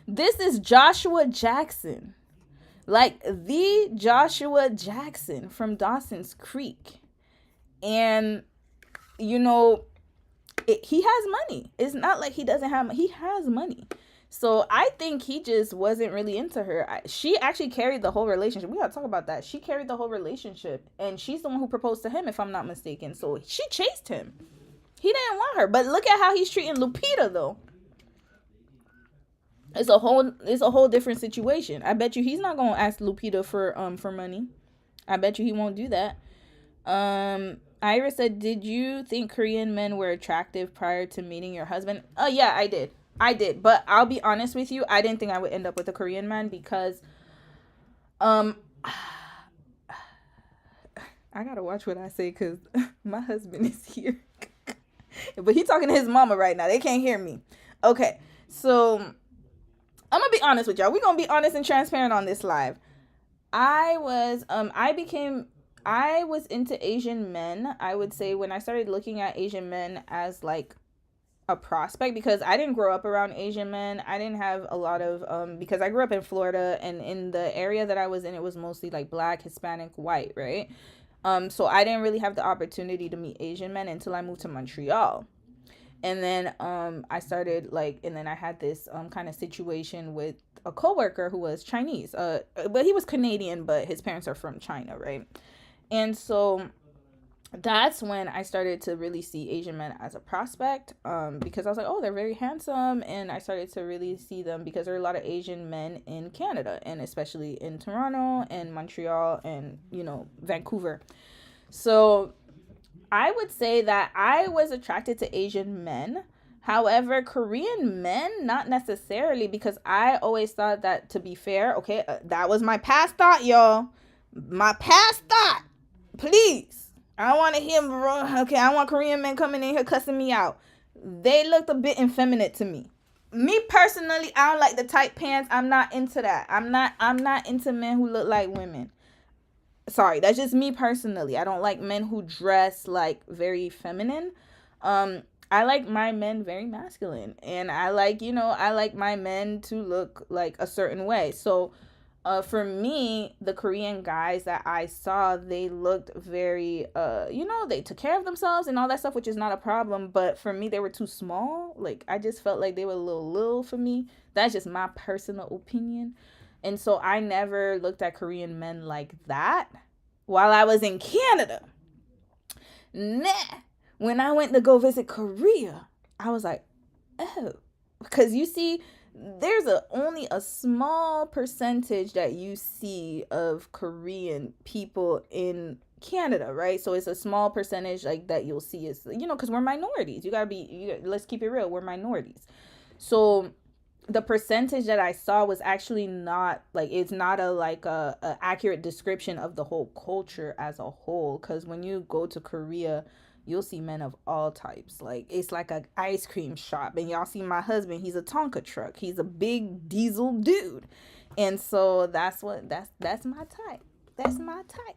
This is Joshua Jackson. Like the Joshua Jackson from Dawson's Creek. And, he has money. It's not like he doesn't have, he has money. So I think he just wasn't really into her. She actually carried the whole relationship. We gotta talk about that. She carried the whole relationship. And she's the one who proposed to him, if I'm not mistaken. So she chased him. He didn't want her. But look at how he's treating Lupita, though. It's a whole different situation. I bet you he's not gonna ask Lupita for money. I bet you he won't do that. Ira said, did you think Korean men were attractive prior to meeting your husband? Oh yeah, I did. But I'll be honest with you, I didn't think I would end up with a Korean man, because I gotta watch what I say, because my husband is here. But he's talking to his mama right now. They can't hear me. Okay, so I'm gonna be honest with y'all. We're gonna be honest and transparent on this live. I was into Asian men, I would say, when I started looking at Asian men as like a prospect, because I didn't grow up around Asian men. I didn't have a lot of because I grew up in Florida, and in the area that I was in, it was mostly like Black, Hispanic, white, right? So I didn't really have the opportunity to meet Asian men until I moved to Montreal. And then I started and then I had this kind of situation with a coworker who was Chinese, but he was Canadian, but his parents are from China, right? And so that's when I started to really see Asian men as a prospect, because I was like, oh, they're very handsome. And I started to really see them because there are a lot of Asian men in Canada, and especially in Toronto and Montreal and, Vancouver. So I would say that I was attracted to Asian men. However, Korean men, not necessarily, because I always thought that, to be fair, okay, that was my past thought, y'all. My past thought. Please. I want to hear, okay, I want Korean men coming in here cussing me out. They looked a bit effeminate to me. Me personally, I don't like the tight pants. I'm not into that. I'm not into men who look like women. Sorry, that's just me personally. I don't like men who dress like very feminine. I like my men very masculine, and I like my men to look like a certain way. So for me, the Korean guys that I saw, they looked very they took care of themselves and all that stuff, which is not a problem, but for me they were too small. Like, I just felt like they were a little for me. That's just my personal opinion. And so I never looked at Korean men like that while I was in Canada. Nah. When I went to go visit Korea, I was like, oh. Because you see, there's only a small percentage that you see of Korean people in Canada, right? So it's a small percentage like that you'll see is, because we're minorities. Let's keep it real. We're minorities. So the percentage that I saw was actually not it's not a accurate description of the whole culture as a whole, because when you go to Korea, you'll see men of all types. Like, it's like an ice cream shop. And y'all see my husband, he's a Tonka truck. He's a big diesel dude. And so that's my type. That's my type.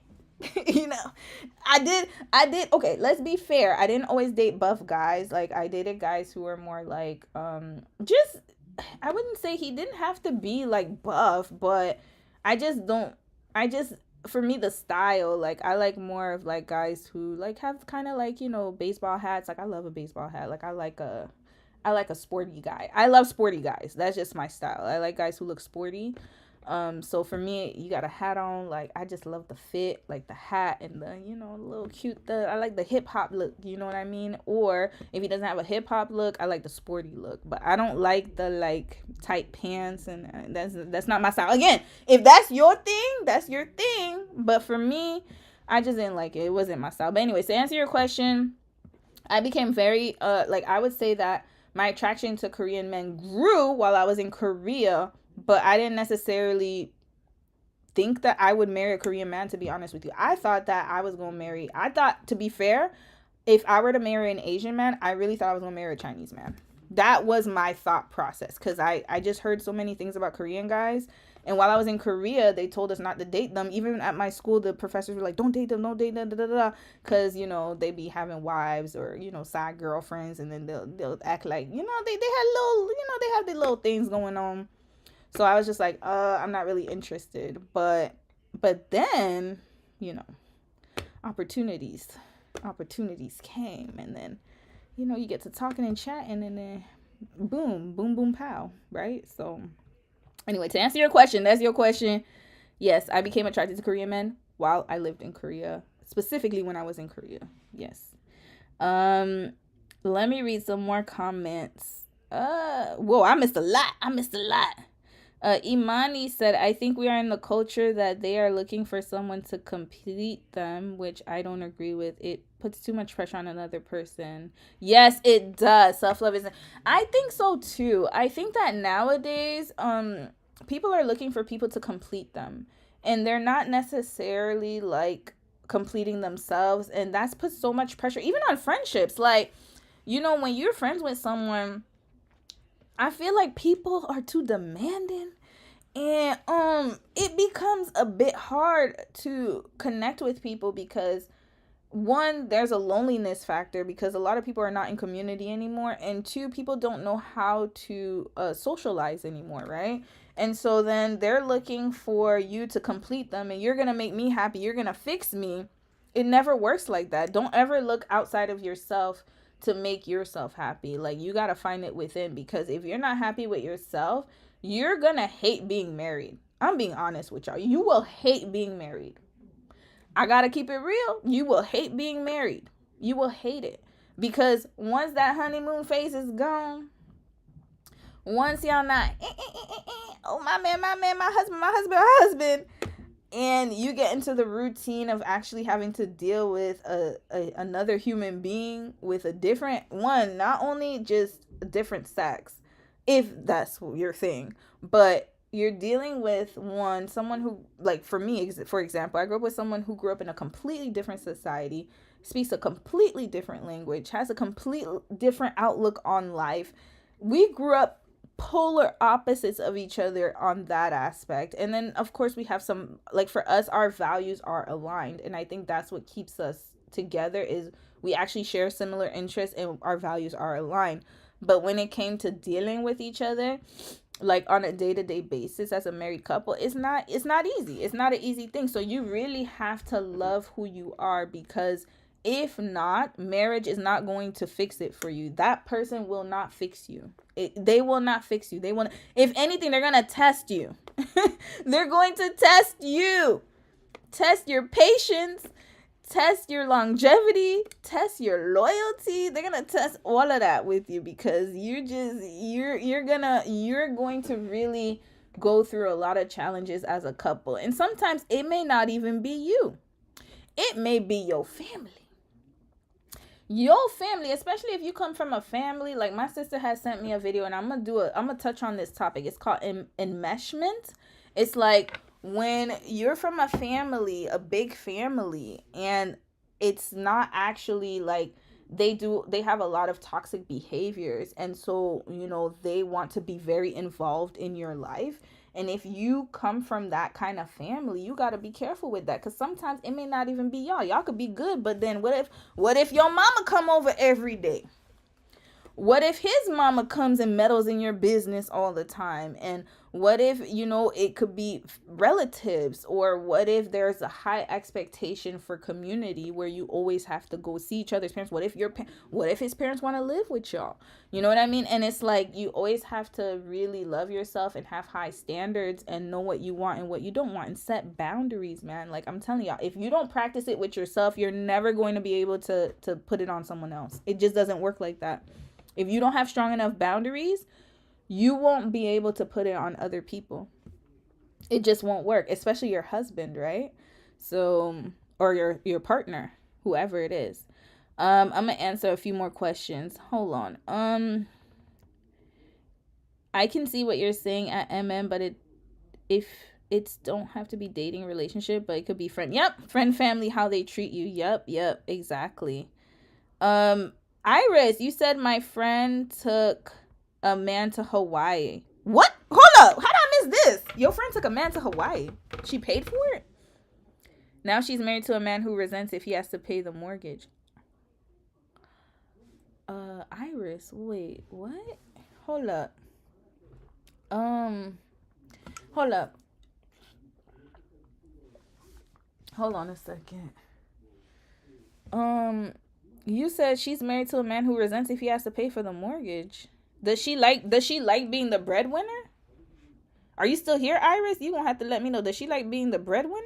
I did okay, let's be fair. I didn't always date buff guys. Like, I dated guys who were more like just, I wouldn't say he didn't have to be like buff, but for me, the style, like, I like more of like guys who like have kind of like, baseball hats. Like, I love a baseball hat. Like, I I like a sporty guy. I love sporty guys. That's just my style. I like guys who look sporty. So for me, you got a hat on. Like, I just love the fit, like the hat and the, little cute. I like the hip hop look. You know what I mean? Or if he doesn't have a hip hop look, I like the sporty look. But I don't like the like tight pants, and that's not my style. Again, if that's your thing, that's your thing. But for me, I just didn't like it. It wasn't my style. But anyway, to answer your question, I became very I would say that my attraction to Korean men grew while I was in Korea, but I didn't necessarily think that I would marry a Korean man, to be honest with you. I thought that I thought, to be fair, if I were to marry an Asian man, I really thought I was going to marry a Chinese man. That was my thought process, because I just heard so many things about Korean guys. And while I was in Korea, they told us not to date them. Even at my school, the professors were like, don't date them, because, they be having wives or, side girlfriends, and then they'll act like, they had little, they have their little things going on. So I was just like, I'm not really interested. But then, opportunities came, and then, you get to talking and chatting, and then boom, boom, boom, pow, right? So anyway, to answer your question, that's your question. Yes, I became attracted to Korean men while I lived in Korea, specifically when I was in Korea. Yes. Let me read some more comments. Whoa, I missed a lot. Imani said, I think we are in the culture that they are looking for someone to complete them, which I don't agree with. It puts too much pressure on another person. Yes, it does. Self-love isn't. I think so too. I think that nowadays, people are looking for people to complete them, and they're not necessarily like completing themselves, and that's put so much pressure, even on friendships. Like, when you're friends with someone, I feel like people are too demanding, and it becomes a bit hard to connect with people because, one, there's a loneliness factor because a lot of people are not in community anymore, and two, people don't know how to socialize anymore, right? And so then they're looking for you to complete them, and you're gonna make me happy, you're gonna fix me. It never works like that. Don't ever look outside of yourself to make yourself happy. Like, you gotta find it within, because if you're not happy with yourself, you're gonna hate being married. I'm being honest with y'all. You will hate being married. I gotta keep it real. You will hate being married. You will hate it, because once that honeymoon phase is gone, once y'all not oh, my man, my husband, and you get into the routine of actually having to deal with another human being with a different one, not only just a different sex, if that's your thing, but you're dealing with someone who, like, for me, for example, I grew up with someone who grew up in a completely different society, speaks a completely different language, has a completely different outlook on life. We grew up polar opposites of each other on that aspect. And then, of course, we have some, like, for us, our values are aligned, and I think that's what keeps us together, is we actually share similar interests and our values are aligned. But when it came to dealing with each other, like, on a day-to-day basis as a married couple, it's not easy. It's not an easy thing. So you really have to love who you are, because if not, marriage is not going to fix it for you. That person will not fix you. They will not fix you. If anything, they're going to test you. They're going to test you. Test your patience. Test your longevity. Test your loyalty. They're going to test all of that with you, because you're going to really go through a lot of challenges as a couple. And sometimes it may not even be you. It may be your family. Your family, especially if you come from a family, like my sister has sent me a video, and I'm gonna touch on this topic. It's called enmeshment. It's like when you're from a family, a big family, and it's not actually like they have a lot of toxic behaviors, and so they want to be very involved in your life. And if you come from that kind of family, you got to be careful with that, because sometimes it may not even be y'all. Y'all could be good, but then what if your mama come over every day? What if his mama comes and meddles in your business all the time? And what if, it could be relatives? Or what if there's a high expectation for community where you always have to go see each other's parents? What if his parents want to live with y'all? You know what I mean? And it's like you always have to really love yourself and have high standards and know what you want and what you don't want and set boundaries, man. Like I'm telling y'all, if you don't practice it with yourself, you're never going to be able to put it on someone else. It just doesn't work like that. If you don't have strong enough boundaries, you won't be able to put it on other people. It just won't work, especially your husband, right? So, or your partner, whoever it is. I'm gonna answer a few more questions. Hold on. I can see what you're saying at MM, but if it's don't have to be dating relationship, but it could be friend. Yep, friend, family, how they treat you. Yep, exactly. Iris, you said my friend took a man to Hawaii. What? Hold up. How did I miss this? Your friend took a man to Hawaii. She paid for it? Now she's married to a man who resents if he has to pay the mortgage. Iris, wait, what? Hold up. Hold up. Hold on a second. You said she's married to a man who resents if he has to pay for the mortgage. Does she like being the breadwinner? Are you still here, Iris? You gonna have to let me know. Does she like being the breadwinner?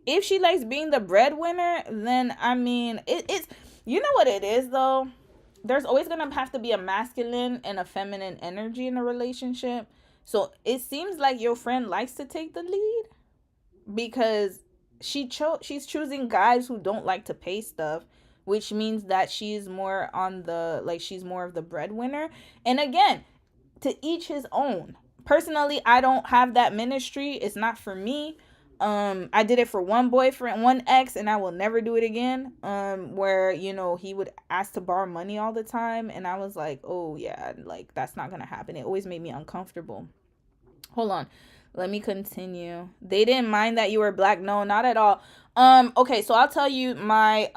If she likes being the breadwinner, then I mean it's you know what it is though? There's always gonna have to be a masculine and a feminine energy in a relationship. So it seems like your friend likes to take the lead because she's choosing guys who don't like to pay stuff, which means that she's more on she's more of the breadwinner. And again, to each his own. Personally, I don't have that ministry. It's not for me. I did it for one boyfriend, one ex, and I will never do it again. Where, he would ask to borrow money all the time, and I was like, oh yeah, like that's not gonna happen. It always made me uncomfortable. Hold on. Let me continue. They didn't mind that you were black. No, not at all. Okay, so I'll tell you my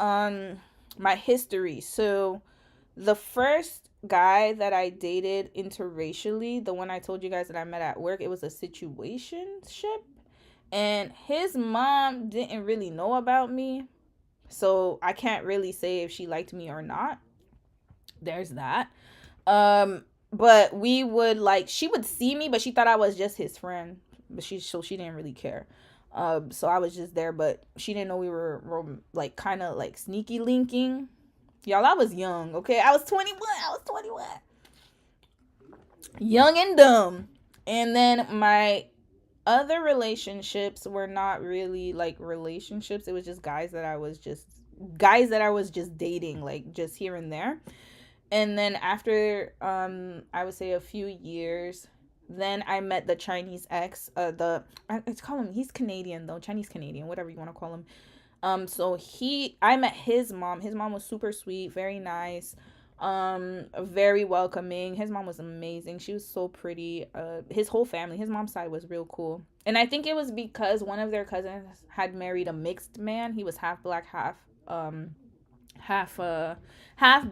history. So the first guy that I dated interracially, the one I told you guys that I met at work, it was a situationship. And his mom didn't really know about me. So I can't really say if she liked me or not. There's that. But we would she would see me, but she thought I was just his friend. But she didn't really care. So I was just there, but she didn't know we were kind of sneaky linking. Y'all, I was young, okay? I was 21. Young and dumb. And then my other relationships were not really relationships. It was just guys that I was just dating, just here and there. And then after I would say a few years, then I met the Chinese ex. Let's call him, he's Canadian though, Chinese Canadian, whatever you want to call him. So I met his mom. His mom was super sweet, very nice, very welcoming. His mom was amazing. She was so pretty. His whole family, his mom's side was real cool. And I think it was because one of their cousins had married a mixed man. He was half black, half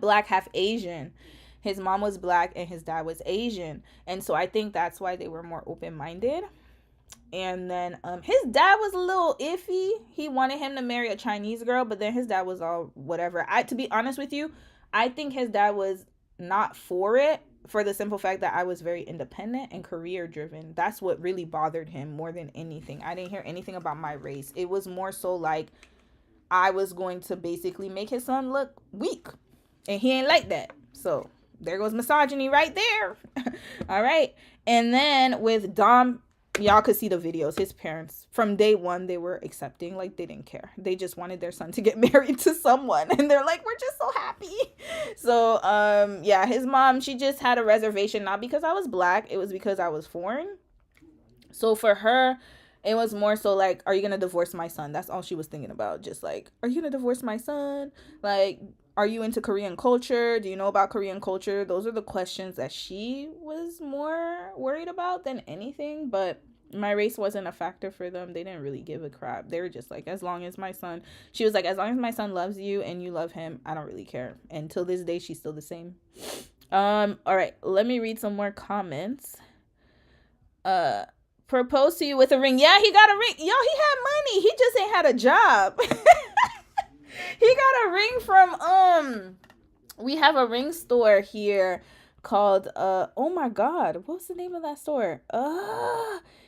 black, half Asian. His mom was black and his dad was Asian. And so I think that's why they were more open-minded. And then his dad was a little iffy. He wanted him to marry a Chinese girl, but then his dad was all whatever. To be honest with you, I think his dad was not for it, for the simple fact that I was very independent and career driven. That's what really bothered him more than anything. I didn't hear anything about my race. It was more so I was going to basically make his son look weak. And he ain't like that. So there goes misogyny right there. All right. And then with Dom, y'all could see the videos. His parents, from day one, they were accepting. They didn't care. They just wanted their son to get married to someone. And they're like, we're just so happy. So, yeah, his mom, she just had a reservation, not because I was black. It was because I was foreign. So for her, it was more so are you going to divorce my son? That's all she was thinking about. Just are you going to divorce my son? Are you into Korean culture? Do you know about Korean culture? Those are the questions that she was more worried about than anything. But my race wasn't a factor for them. They didn't really give a crap. They were just as long as my son, she was as long as my son loves you and you love him, I don't really care. And till this day, she's still the same. All right, let me read some more comments. Uh, Proposed to you with a ring. Yeah, he got a ring. Yo, he had money. He just ain't had a job. He got a ring from we have a ring store here called oh my god, what's the name of that store?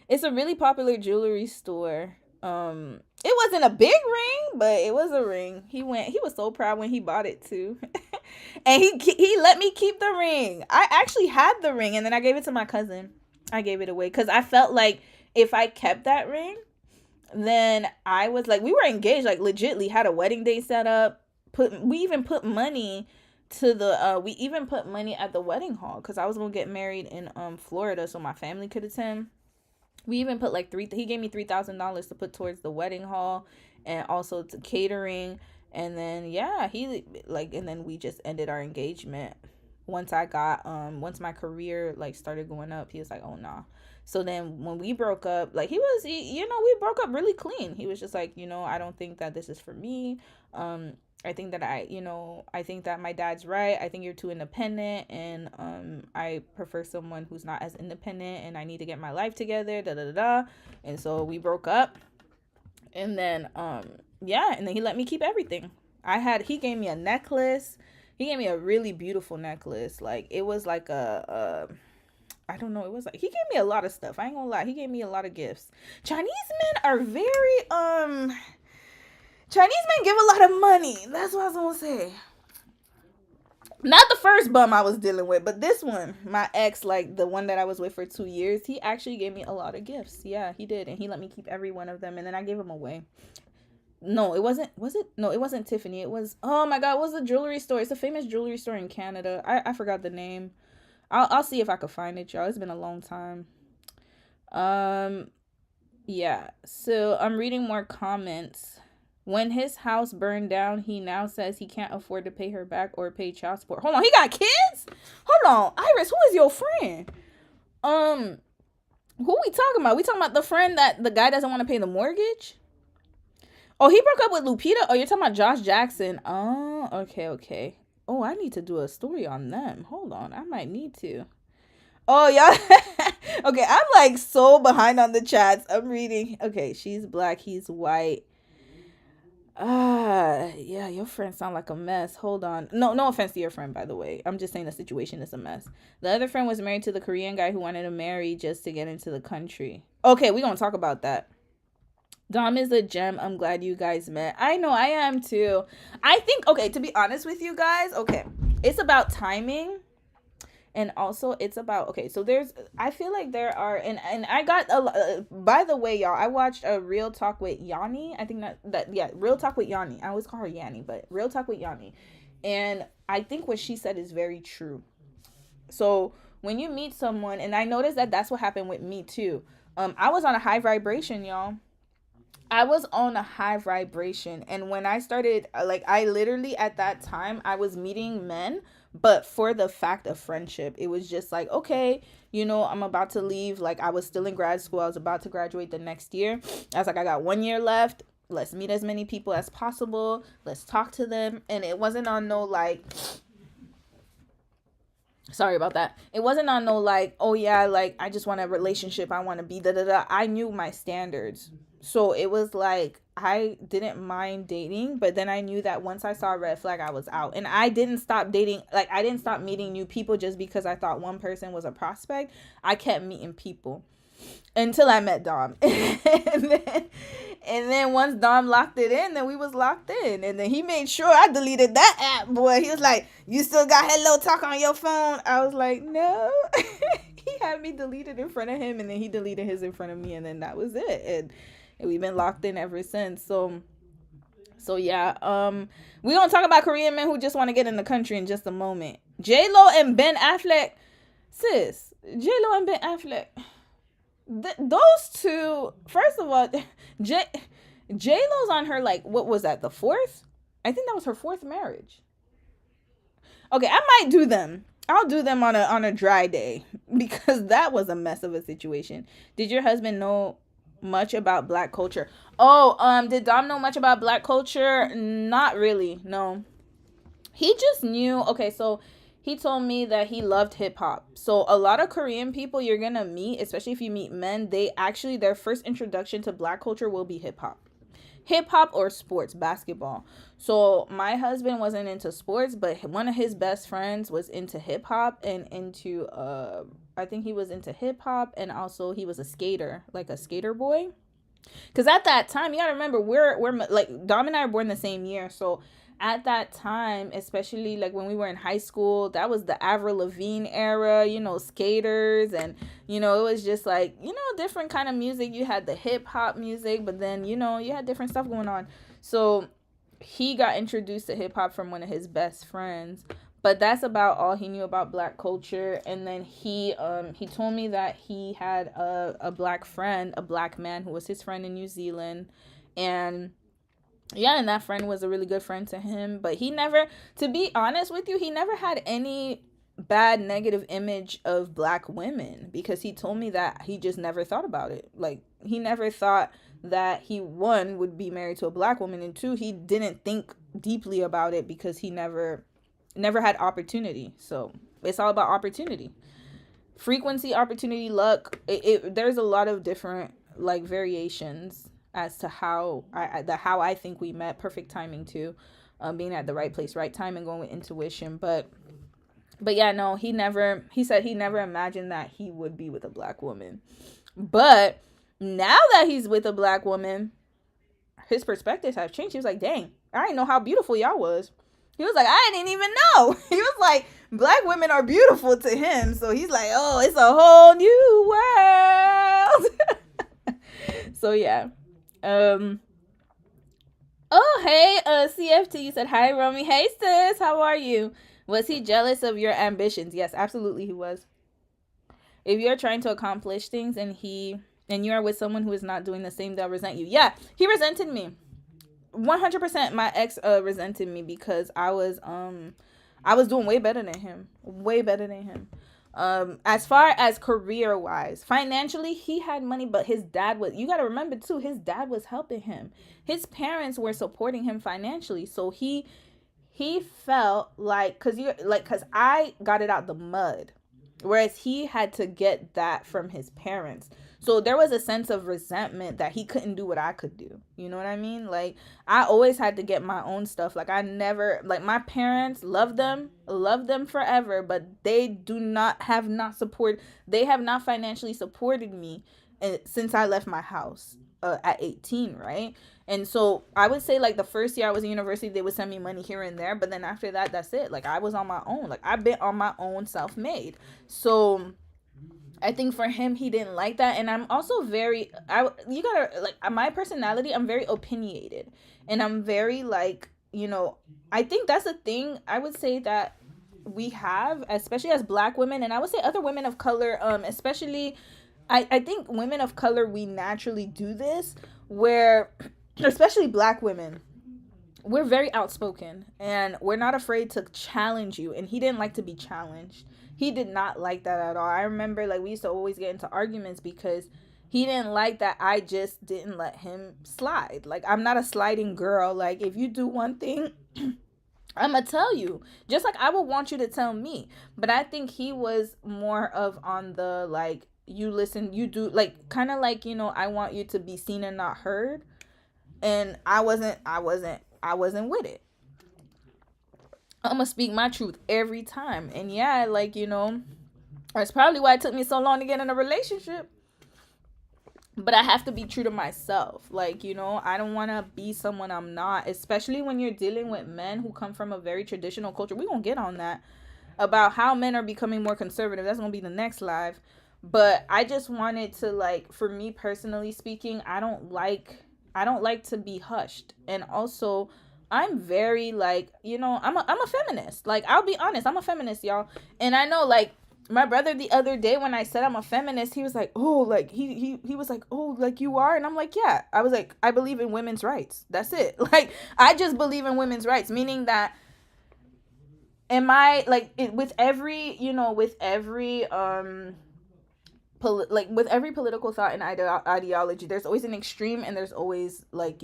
It's a really popular jewelry store. It wasn't a big ring, but it was a ring. He was so proud when he bought it too. And he let me keep the ring. I actually had the ring and then I gave it to my cousin. I gave it away cuz I felt like if I kept that ring, then I was like, we were engaged, like legitly had a wedding day set up. We even put money to the we even put money at the wedding hall because I was gonna get married in Florida so my family could attend. We even put like he gave me $3,000 to put towards the wedding hall and also to catering. And then yeah, he like, and then we just ended our engagement. Once once my career like started going up, he was like, oh nah. So then when we broke up, like we broke up really clean. He was just like, I don't think that this is for me. I think that I think that my dad's right. I think you're too independent, and I prefer someone who's not as independent, and I need to get my life together, da da da da. And so we broke up, and then yeah, and then he let me keep everything. He gave me a necklace. He gave me a really beautiful necklace. Like it was like I don't know. It was like he gave me a lot of stuff. I ain't gonna lie. He gave me a lot of gifts. Chinese men are very Chinese men give a lot of money. That's what I was gonna say. Not the first bum I was dealing with, but this one, my ex, like the one that I was with for 2 years, he actually gave me a lot of gifts. Yeah, he did, and he let me keep every one of them, and then I gave them away. No, it wasn't. Was it? No, it wasn't Tiffany. It was. Oh my God, it was a jewelry store. It's a famous jewelry store in Canada. I forgot the name. I'll see if I could find it, y'all. It's been a long time. Yeah. So I'm reading more comments. When his house burned down, he now says he can't afford to pay her back or pay child support. Hold on, he got kids? Hold on, Iris, who is your friend? Who we talking about? We talking about the friend that the guy doesn't want to pay the mortgage? Oh, he broke up with Lupita? Oh, you're talking about Josh Jackson. Oh, okay. Oh, I need to do a story on them. Hold on, I might need to. Oh, y'all. Okay, I'm like so behind on the chats. I'm reading. Okay, she's black, he's white. Yeah, your friend sound like a mess. Hold on. No offense to your friend, by the way. I'm just saying the situation is a mess. The other friend was married to the Korean guy who wanted to marry just to get into the country. Okay, we're gonna talk about that. Dom is a gem. I'm glad you guys met. I know, I am too. I think, okay, to be honest with you guys, okay, it's about timing. And also it's about, okay, so I feel like there are, and I got by the way, y'all, I watched a Real Talk with Yanni. I think yeah, Real Talk with Yanni. I always call her Yanni, but Real Talk with Yanni. And I think what she said is very true. So when you meet someone, and I noticed that that's what happened with me too. I was on a high vibration, y'all. I was on a high vibration. And when I started, like, I literally at that time, I was meeting men, but for the fact of friendship. It was just like, okay, I'm about to leave. Like, I was still in grad school. I was about to graduate the next year. I was like, I got 1 year left. Let's meet as many people as possible. Let's talk to them. And it wasn't on no, like, sorry about that. It wasn't on no, like, oh yeah, like, I just want a relationship. I want to be da-da-da. I knew my standards. So it was like, I didn't mind dating, but then I knew that once I saw a red flag, I was out. And I didn't stop dating. Like, I didn't stop meeting new people just because I thought one person was a prospect. I kept meeting people until I met Dom. And then once Dom locked it in, then we was locked in. And then he made sure I deleted that app, boy. He was like, you still got Hello Talk on your phone? I was like, no. He had me deleted in front of him, and then he deleted his in front of me, and then that was it. And we've been locked in ever since. So yeah, we're gonna talk about Korean men who just want to get in the country in just a moment. J-Lo and Ben Affleck. Sis, J-Lo and Ben Affleck, those two, first of all, J-Lo's on her, like, what was that, the fourth? I think that was her fourth marriage. Okay, I might do them. I'll do them on a dry day, because that was a mess of a situation. Did your husband know much about black culture? Did Dom know much about black culture? Not really, no. He just knew, okay, so he told me that he loved hip hop. So a lot of Korean people you're gonna meet, especially if you meet men, they actually their first introduction to black culture will be hip hop or sports, basketball. So my husband wasn't into sports, but one of his best friends was into hip hop and into I think he was into hip hop, and also he was a skater, like a skater boy. Cause at that time, you gotta remember we're like Dom and I are born the same year, so at that time, especially like when we were in high school, that was the Avril Lavigne era, skaters, and it was just like different kind of music. You had the hip hop music, but then you had different stuff going on. So he got introduced to hip hop from one of his best friends, but that's about all he knew about black culture. And then he told me that he had a black friend, a black man who was his friend in New Zealand, and yeah, and that friend was a really good friend to him. But he never, to be honest with you, he never had any bad negative image of black women, because he told me that he just never thought about it. Like, he never thought that he, one, would be married to a black woman, and two, he didn't think deeply about it because he never had opportunity. So it's all about opportunity, frequency, opportunity, luck. There's a lot of different like variations as to how I think we met. Perfect timing too, being at the right place, right time, and going with intuition. But yeah, no, he said he never imagined that he would be with a black woman. But now that he's with a black woman, his perspectives have changed. He was like, dang, I didn't know how beautiful y'all was. He was like, I didn't even know. He was like, black women are beautiful to him. So he's like, oh, it's a whole new world. So yeah. Oh, hey, CFT, you said, hi, Romy. Hey, sis, how are you? Was he jealous of your ambitions? Yes, absolutely he was. If you're trying to accomplish things and you are with someone who is not doing the same, they'll resent you. Yeah, he resented me. 100%. My ex resented me because I was doing way better than him. As far as career wise, financially, he had money, but his dad was, you got to remember too, his dad was helping him. His parents were supporting him financially. So he felt like, cause I got it out the mud, whereas he had to get that from his parents. So there was a sense of resentment that he couldn't do what I could do. You know what I mean? Like, I always had to get my own stuff. Like, I never, like, my parents love them forever, but they have not financially supported me since I left my house at 18, right? And so I would say, like, the first year I was in university, they would send me money here and there. But then after that, that's it. Like, I was on my own. Like, I've been on my own, self-made. So I think for him, he didn't like that. And I'm also my personality, I'm very opinionated. And I'm very, like, I think that's a thing I would say that we have, especially as black women. And I would say other women of color, especially, I think women of color, we naturally do this, where, especially black women, we're very outspoken and we're not afraid to challenge you. And he didn't like to be challenged. He did not like that at all. I remember, like, we used to always get into arguments because he didn't like that I just didn't let him slide. Like, I'm not a sliding girl. Like, if you do one thing, I'm going to tell you. Just like I would want you to tell me. But I think he was more of on the, like, you listen, you do, like, kind of like, I want you to be seen and not heard. And I wasn't with it. I'm gonna speak my truth every time. And yeah, like, that's probably why it took me so long to get in a relationship. But I have to be true to myself. Like, I don't want to be someone I'm not, especially when you're dealing with men who come from a very traditional culture. We're gonna get on that, about how men are becoming more conservative. That's gonna be the next live. But I just wanted to, like, for me personally speaking, I don't like to be hushed. And also, I'm very, like, I'm a feminist. Like, I'll be honest, I'm a feminist, y'all. And I know, like, my brother the other day, when I said I'm a feminist, he was like, oh, like, he was like, oh, like, you are? And I'm like, yeah. I was like, I believe in women's rights. That's it. Like, I just believe in women's rights, meaning that, with every like with every political thought and ideology, there's always an extreme, and there's always like,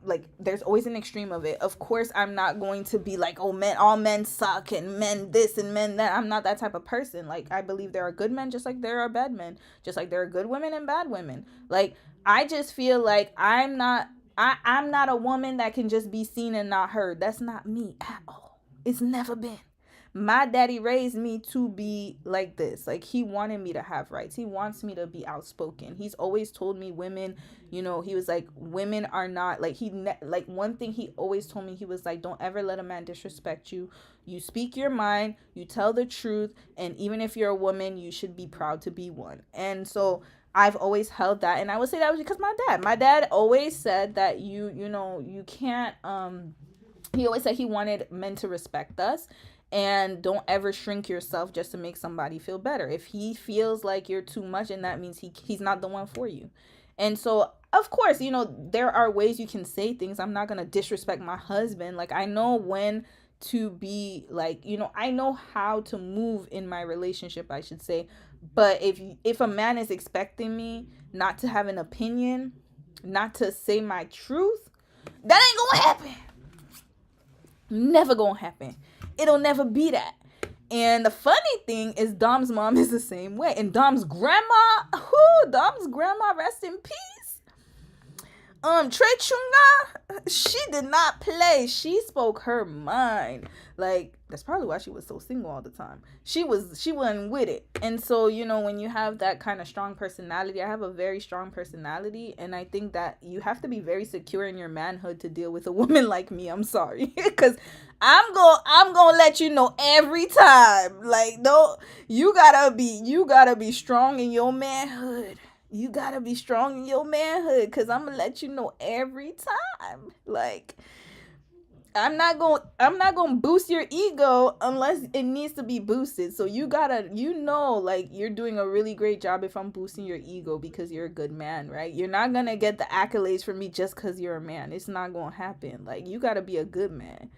like there's always an extreme of it. Of course, I'm not going to be like, oh, men, all men suck and men this and men that. I'm not that type of person. Like, I believe there are good men just like there are bad men, just like there are good women and bad women. Like, I just feel like I'm not a woman that can just be seen and not heard. That's not me at all. It's never been. My daddy raised me to be like this. Like, he wanted me to have rights. He wants me to be outspoken. He's always told me women, he was like, women are not like, like one thing he always told me, he was like, don't ever let a man disrespect you. You speak your mind, you tell the truth, and even if you're a woman, you should be proud to be one. And so I've always held that, and I would say that was because my dad always said that you can't he always said he wanted men to respect us, and don't ever shrink yourself just to make somebody feel better. If he feels like you're too much, and that means he's not the one for you. And so, of course, there are ways you can say things. I'm not going to disrespect my husband. Like, I know when to be like, I know how to move in my relationship, I should say. But if a man is expecting me not to have an opinion, not to say my truth, that ain't gonna happen. Never gonna happen. It'll never be that. And the funny thing is, Dom's mom is the same way. And Dom's grandma, rest in peace. Trey Chunga, she did not play. She spoke her mind. Like, that's probably why she was so single all the time. She wasn't with it. And so, when you have that kind of strong personality, I have a very strong personality, and I think that you have to be very secure in your manhood to deal with a woman like me. I'm sorry. Because I'm gonna let you know every time. Like, no, you gotta be strong in your manhood. You gotta be strong in your manhood, because I'm gonna let you know every time. Like, I'm not gonna boost your ego unless it needs to be boosted. So you gotta, like, you're doing a really great job if I'm boosting your ego because you're a good man, right? You're not gonna get the accolades from me just because you're a man. It's not gonna happen. Like, you gotta be a good man.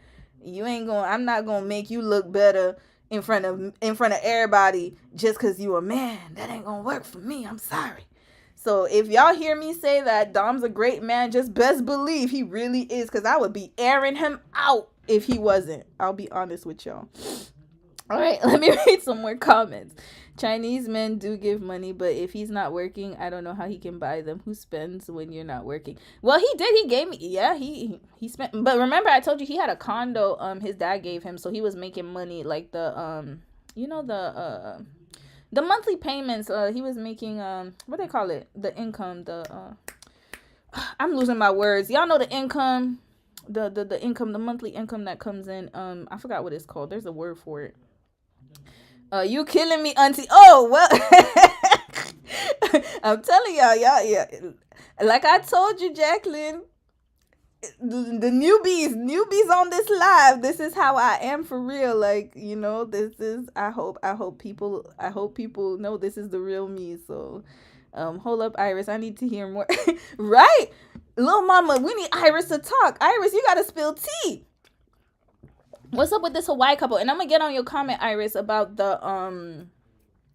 I'm not gonna make you look better in front of everybody just because you a man. That ain't gonna work for me. I'm sorry. So if y'all hear me say that Dom's a great man, just best believe he really is, because I would be airing him out if he wasn't. I'll be honest with y'all. All right, let me read some more comments. Chinese men do give money, but if he's not working, I don't know how he can buy them. Who spends when you're not working? Well, he did. He gave me, yeah, he spent. But remember, I told you he had a condo his dad gave him, so he was making money, like the monthly payments. He was making what they call it, the income, I'm losing my words. Y'all know the income, the income, the monthly income that comes in. I forgot what it's called. There's a word for it. You killing me, auntie. Oh, well. I'm telling y'all, yeah. Like I told you, Jacqueline, the newbies on this live, this is how I am for real. Like, this is, I hope people know this is the real me. So hold up, Iris, I need to hear more. Right, little mama, we need Iris to talk. Iris, you gotta spill tea. What's up with this Hawaii couple? And I'm gonna get on your comment, Iris, about the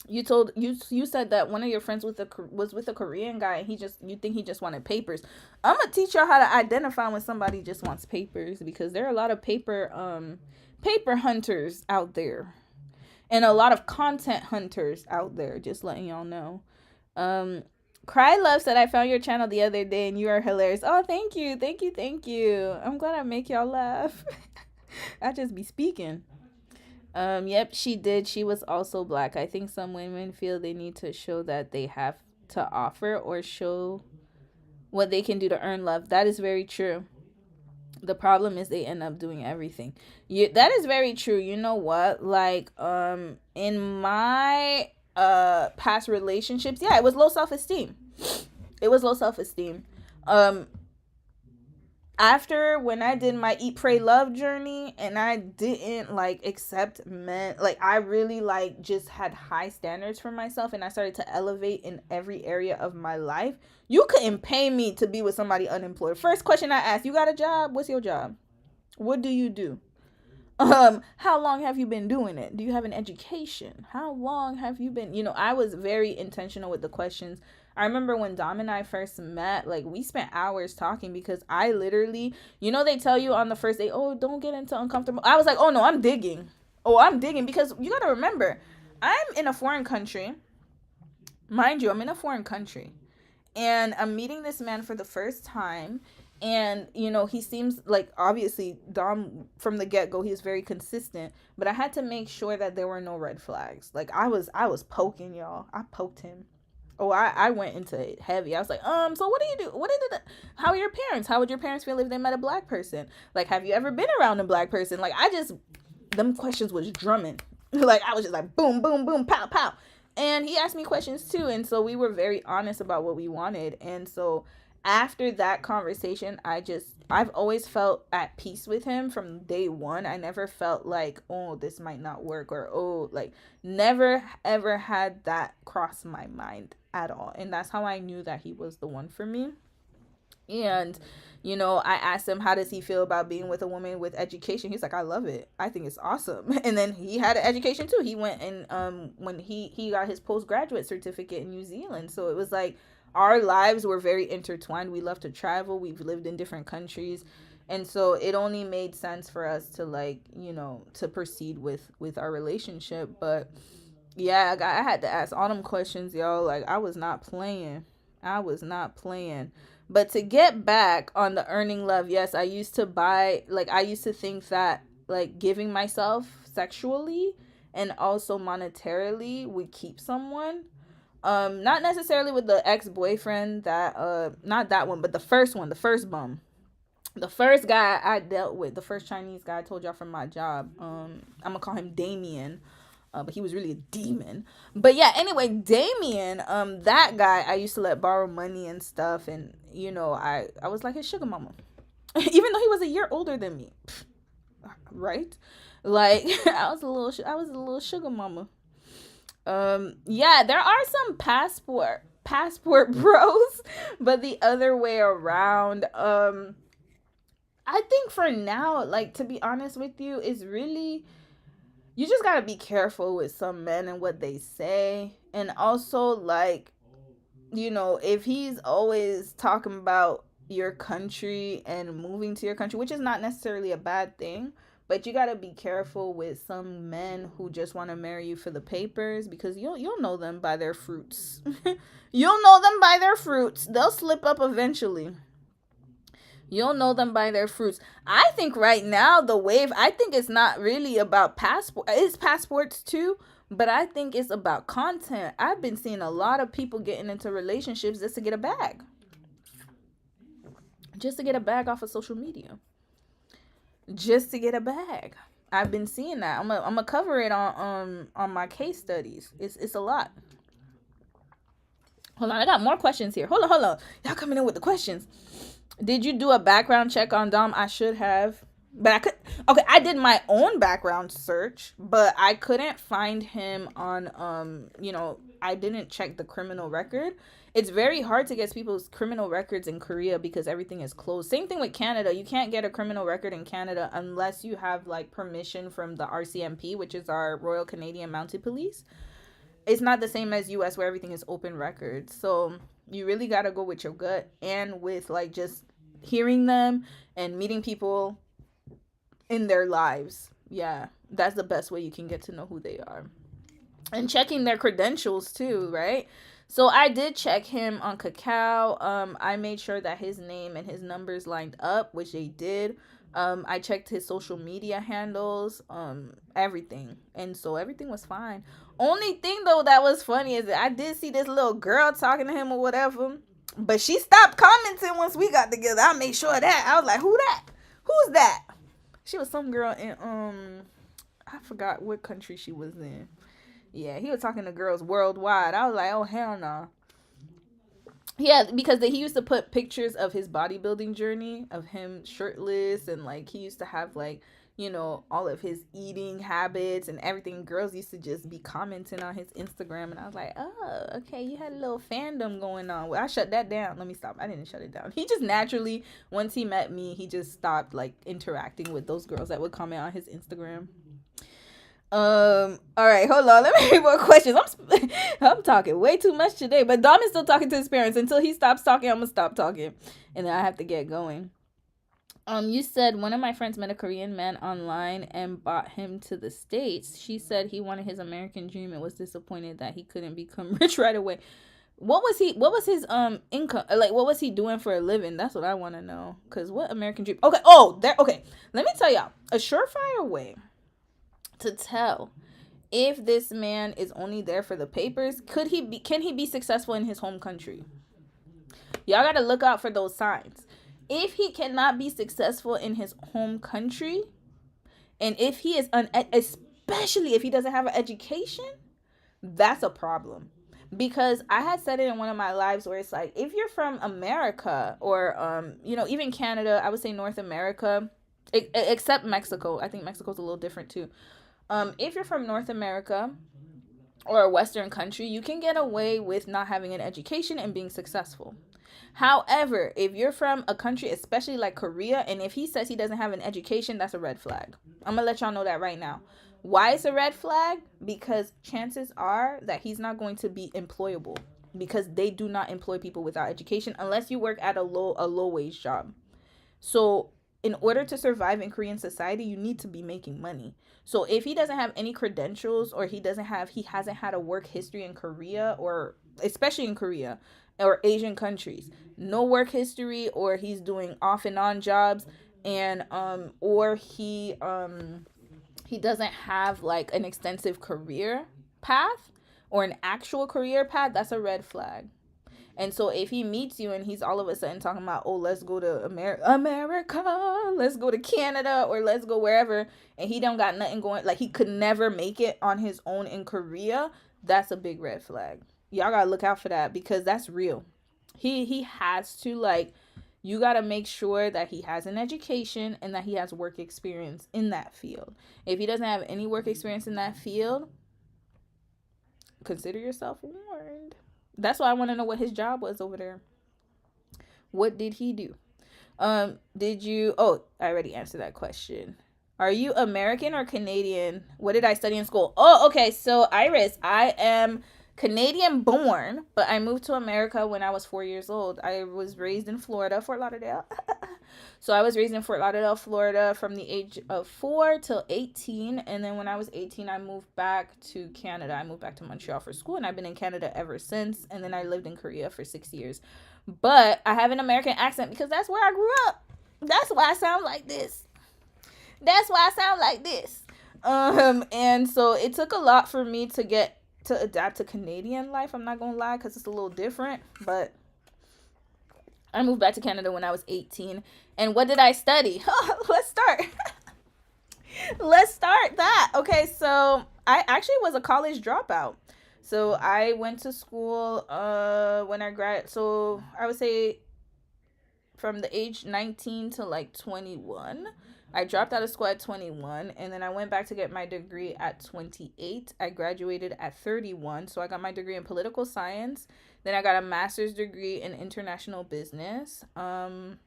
you said that one of your friends was with a Korean guy, and you think he just wanted papers. I'm gonna teach y'all how to identify when somebody just wants papers, because there are a lot of paper hunters out there, and a lot of content hunters out there. Just letting y'all know. Cry Love said, I found your channel the other day and you are hilarious. Oh, thank you. I'm glad I make y'all laugh. I just be speaking. Yep, she did. She was also black. I think some women feel they need to show that they have to offer or show what they can do to earn love. That is very true. The problem is they end up doing everything. That is very true. You know what? Like, in my past relationships, yeah, it was low self-esteem. After when I did my Eat, Pray, Love journey, and I didn't like accept men, like I really like just had high standards for myself, and I started to elevate in every area of my life. You couldn't pay me to be with somebody unemployed. First question I asked, you got a job? What's your job? What do you do? How long have you been doing it? Do you have an education? How long have you been, I was very intentional with the questions. I remember when Dom and I first met, like we spent hours talking because I literally, they tell you on the first day, oh, don't get into uncomfortable. I was like, oh no, I'm digging. Oh, I'm digging because you got to remember, I'm in a foreign country. Mind you, I'm in a foreign country and I'm meeting this man for the first time. And he seems like, obviously Dom from the get-go, he's very consistent, but I had to make sure that there were no red flags. Like I was poking, y'all. I poked him. Oh, I went into it heavy. I was like, so what do you do? How are your parents? How would your parents feel if they met a black person? Like, have you ever been around a black person? Like, them questions was drumming. Like, I was just like, boom, boom, boom, pow, pow. And he asked me questions too. And so we were very honest about what we wanted. And so after that conversation, I've always felt at peace with him from day one. I never felt like, oh, this might not work, or oh, like, never ever had that cross my mind at all. And that's how I knew that he was the one for me. And I asked him, how does he feel about being with a woman with education? He's like, I love it. I think it's awesome. And then he had an education too. He went and when he got his postgraduate certificate in New Zealand. So it was like our lives were very intertwined. We love to travel. We've lived in different countries. And so it only made sense for us to, like, to proceed with our relationship. But yeah, I had to ask all them questions, y'all. Like, I was not playing. I was not playing. But to get back on the earning love, yes, I used to think that, like, giving myself sexually and also monetarily would keep someone. Not necessarily with the ex-boyfriend that, not that one, but the first one, the first bum. The first guy I dealt with, the first Chinese guy I told y'all from my job, I'm gonna call him Damien. But he was really a demon. But yeah, anyway, Damien, that guy, I used to let borrow money and stuff, and I was like his sugar mama, even though he was a year older than me, right? Like I was a little sugar mama. Yeah, there are some passport bros, but the other way around. I think for now, like, to be honest with you, is really, you just gotta be careful with some men and what they say. And also, like, if he's always talking about your country and moving to your country, which is not necessarily a bad thing, but you gotta be careful with some men who just want to marry you for the papers, because you'll know them by their fruits. You'll know them by their fruits. They'll slip up eventually. You'll know them by their fruits. I think right now the wave, I think it's not really about passport. It's passports too, but I think it's about content. I've been seeing a lot of people getting into relationships just to get a bag. Just to get a bag off of social media. Just to get a bag. I've been seeing that. I'm gonna cover it on my case studies. It's a lot. Hold on, I got more questions here. Hold on. Y'all coming in with the questions. Did you do a background check on Dom? I should have, but I could. Okay, I did my own background search, but I couldn't find him on. I didn't check the criminal record. It's very hard to get people's criminal records in Korea because everything is closed. Same thing with Canada. You can't get a criminal record in Canada unless you have, like, permission from the RCMP, which is our Royal Canadian Mounted Police. It's not the same as US where everything is open records. So you really got to go with your gut and with, like, just hearing them and meeting people in their lives. Yeah, that's the best way you can get to know who they are. And checking their credentials too, right? So I did check him on Kakao. I made sure that his name and his numbers lined up, which they did. I checked his social media handles, everything. And so everything was fine. Only thing though that was funny is that I did see this little girl talking to him or whatever, but she stopped commenting once we got together. I made sure of that. I was like, who that? Who's that? She was some girl in I forgot what country she was in. Yeah, he was talking to girls worldwide. I was like, oh hell no. Yeah, because he used to put pictures of his bodybuilding journey of him shirtless, and like he used to have like all of his eating habits and everything. Girls used to just be commenting on his Instagram, and I was like, oh, okay, you had a little fandom going on. Well, I shut that down. Let me stop. I didn't shut it down. He just naturally, once he met me, he just stopped like interacting with those girls that would comment on his Instagram. All right, hold on. Let me read more questions. I'm talking way too much today, but Dom is still talking to his parents. Until he stops talking, I'm gonna stop talking, and then I have to get going. You said one of my friends met a Korean man online and brought him to the States. She said he wanted his American dream and was disappointed that he couldn't become rich right away. What was his income? Like, what was he doing for a living? That's what I want to know. Cause what American dream? Okay. Oh, there. Okay. Let me tell y'all a surefire way to tell if this man is only there for the papers. Can he be successful in his home country? Y'all gotta look out for those signs. If he cannot be successful in his home country, and if he is especially if he doesn't have an education, that's a problem. Because I had said it in one of my lives where it's like, if you're from America or even Canada, I would say North America, except Mexico. I think Mexico's a little different too. If you're from North America or a Western country, you can get away with not having an education and being successful. However, if you're from a country, especially like Korea, and if he says he doesn't have an education, that's a red flag. I'm gonna let y'all know that right now. Why it's a red flag? Because chances are that he's not going to be employable, because they do not employ people without education unless you work at a low wage job. So in order to survive in Korean society, you need to be making money. So if he doesn't have any credentials, or he hasn't had a work history in Korea, or especially in Korea or Asian countries, no work history, or he's doing off and on jobs, and or he doesn't have like an extensive career path or an actual career path, that's a red flag. And so if he meets you and he's all of a sudden talking about, oh, let's go to America, let's go to Canada, or let's go wherever, and he don't got nothing going, like he could never make it on his own in Korea, that's a big red flag. Y'all gotta look out for that, because that's real. He has to, like, you gotta make sure that he has an education and that he has work experience in that field. If he doesn't have any work experience in that field, consider yourself warned. That's why I want to know what his job was over there. What did he do? I already answered that question. Are you American or Canadian? What did I study in school? Oh, okay. So Iris, I am Canadian born, but I moved to America when I was 4 years old. I was raised in Florida, Fort Lauderdale. So I was raised in Fort Lauderdale, Florida from the age of 4 till 18. And then when I was 18, I moved back to Canada. I moved back to Montreal for school, and I've been in Canada ever since. And then I lived in Korea for 6 years. But I have an American accent because that's where I grew up. That's why I sound like this. And so it took a lot for me to adapt to Canadian life. I'm not gonna lie, because it's a little different. But I moved back to Canada when I was 18. And what did I study? Let's start. Let's start that. Okay, so I actually was a college dropout. So I went to school when I graduated. So I would say from the age 19 to like 21. I dropped out of school at 21, and then I went back to get my degree at 28. I graduated at 31, so I got my degree in political science. Then I got a master's degree in international business, and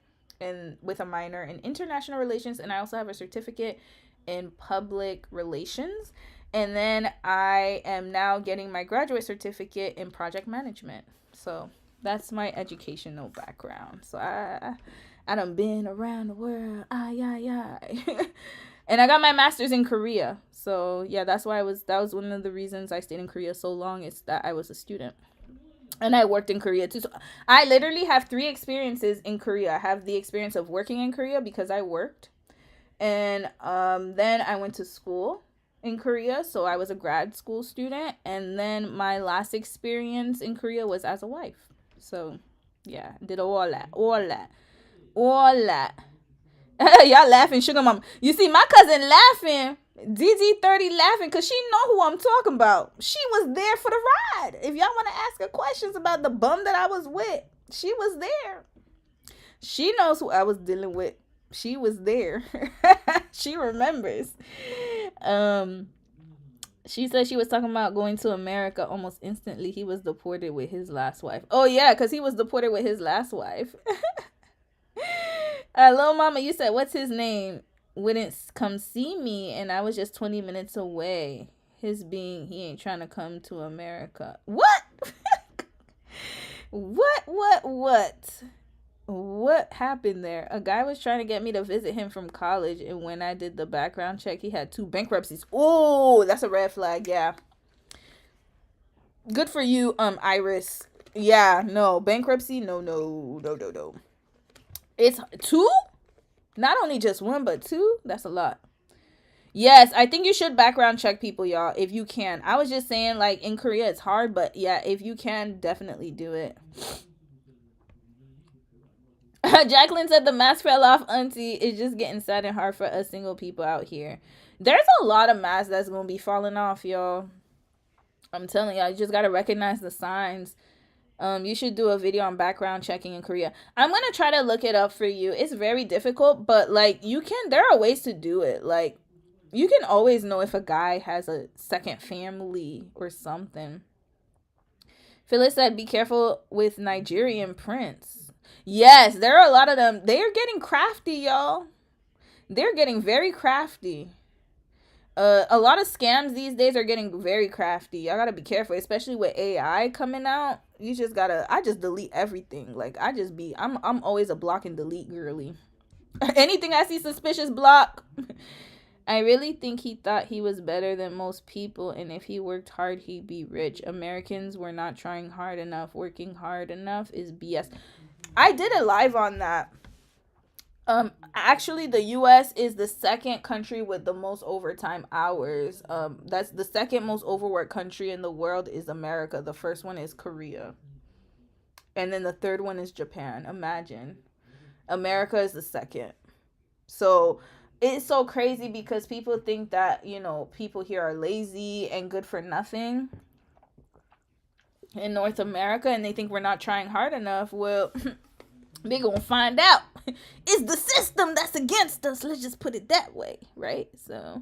with a minor in international relations, and I also have a certificate in public relations. And then I am now getting my graduate certificate in project management. So that's my educational background. So I done been around the world. And I got my master's in Korea. So yeah, that was one of the reasons I stayed in Korea so long, is that I was a student. And I worked in Korea too. So I literally have 3 experiences in Korea. I have the experience of working in Korea because I worked. And then I went to school in Korea. So I was a grad school student. And then my last experience in Korea was as a wife. So yeah, did all that. Y'all laughing, sugar mama. You see my cousin laughing, DD30 laughing, because she know who I'm talking about. She was there for the ride. If y'all want to ask her questions about the bum that I was with, she was there. She knows who I was dealing with. She was there. She remembers. Um, she said she was talking about going to America almost instantly. He was deported with his last wife. Oh yeah, because he was deported with his last wife. Little mama, you said what's his name? Wouldn't come see me, and I was just 20 minutes away. His being he ain't trying to come to America. What? What happened there? A guy was trying to get me to visit him from college, and when I did the background check, he had 2 bankruptcies. Oh, that's a red flag. Yeah. Good for you, Iris. Yeah, no bankruptcy. No. It's 2. Not only just 1, but 2. That's a lot. Yes, I think you should background check people, y'all, if you can. I was just saying, like, in Korea, it's hard, but yeah, if you can, definitely do it. Jacqueline said the mask fell off, auntie. It's just getting sad and hard for us single people out here. There's a lot of masks that's going to be falling off, y'all. I'm telling y'all, you just got to recognize the signs. You should do a video on background checking in Korea. I'm going to try to look it up for you. It's very difficult, but, like, there are ways to do it. Like, you can always know if a guy has a second family or something. Phyllis said, be careful with Nigerian prince. Yes, there are a lot of them. They are getting crafty, y'all. They're getting very crafty. A lot of scams these days are getting very crafty. Y'all gotta be careful, especially with AI coming out. You just gotta. I just delete everything. Like I'm always a block and delete girly. Anything I see suspicious, block. I really think he thought he was better than most people, and if he worked hard, he'd be rich. Americans were not trying hard enough. Working hard enough is BS. I did a live on that. Actually, the U.S. is the second country with the most overtime hours. That's the second most overworked country in the world is America. The first one is Korea. And then the third one is Japan. Imagine. America is the second. So it's so crazy because people think that, people here are lazy and good for nothing in North America, and they think we're not trying hard enough. Well, they gonna find out. It's the system that's against us. Let's just put it that way, right? So,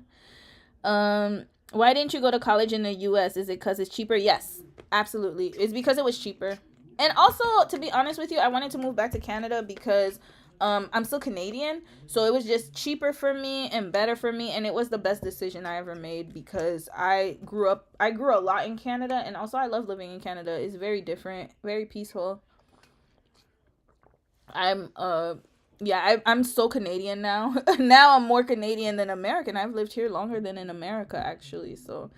why didn't you go to college in the U.S.? Is it because it's cheaper? Yes, absolutely. It's because it was cheaper. And also, to be honest with you, I wanted to move back to Canada because I'm still Canadian, so it was just cheaper for me and better for me, and it was the best decision I ever made because I grew a lot in Canada, and also I love living in Canada. It's very different, very peaceful. I'm so Canadian now. Now I'm more Canadian than American. I've lived here longer than in America, actually. So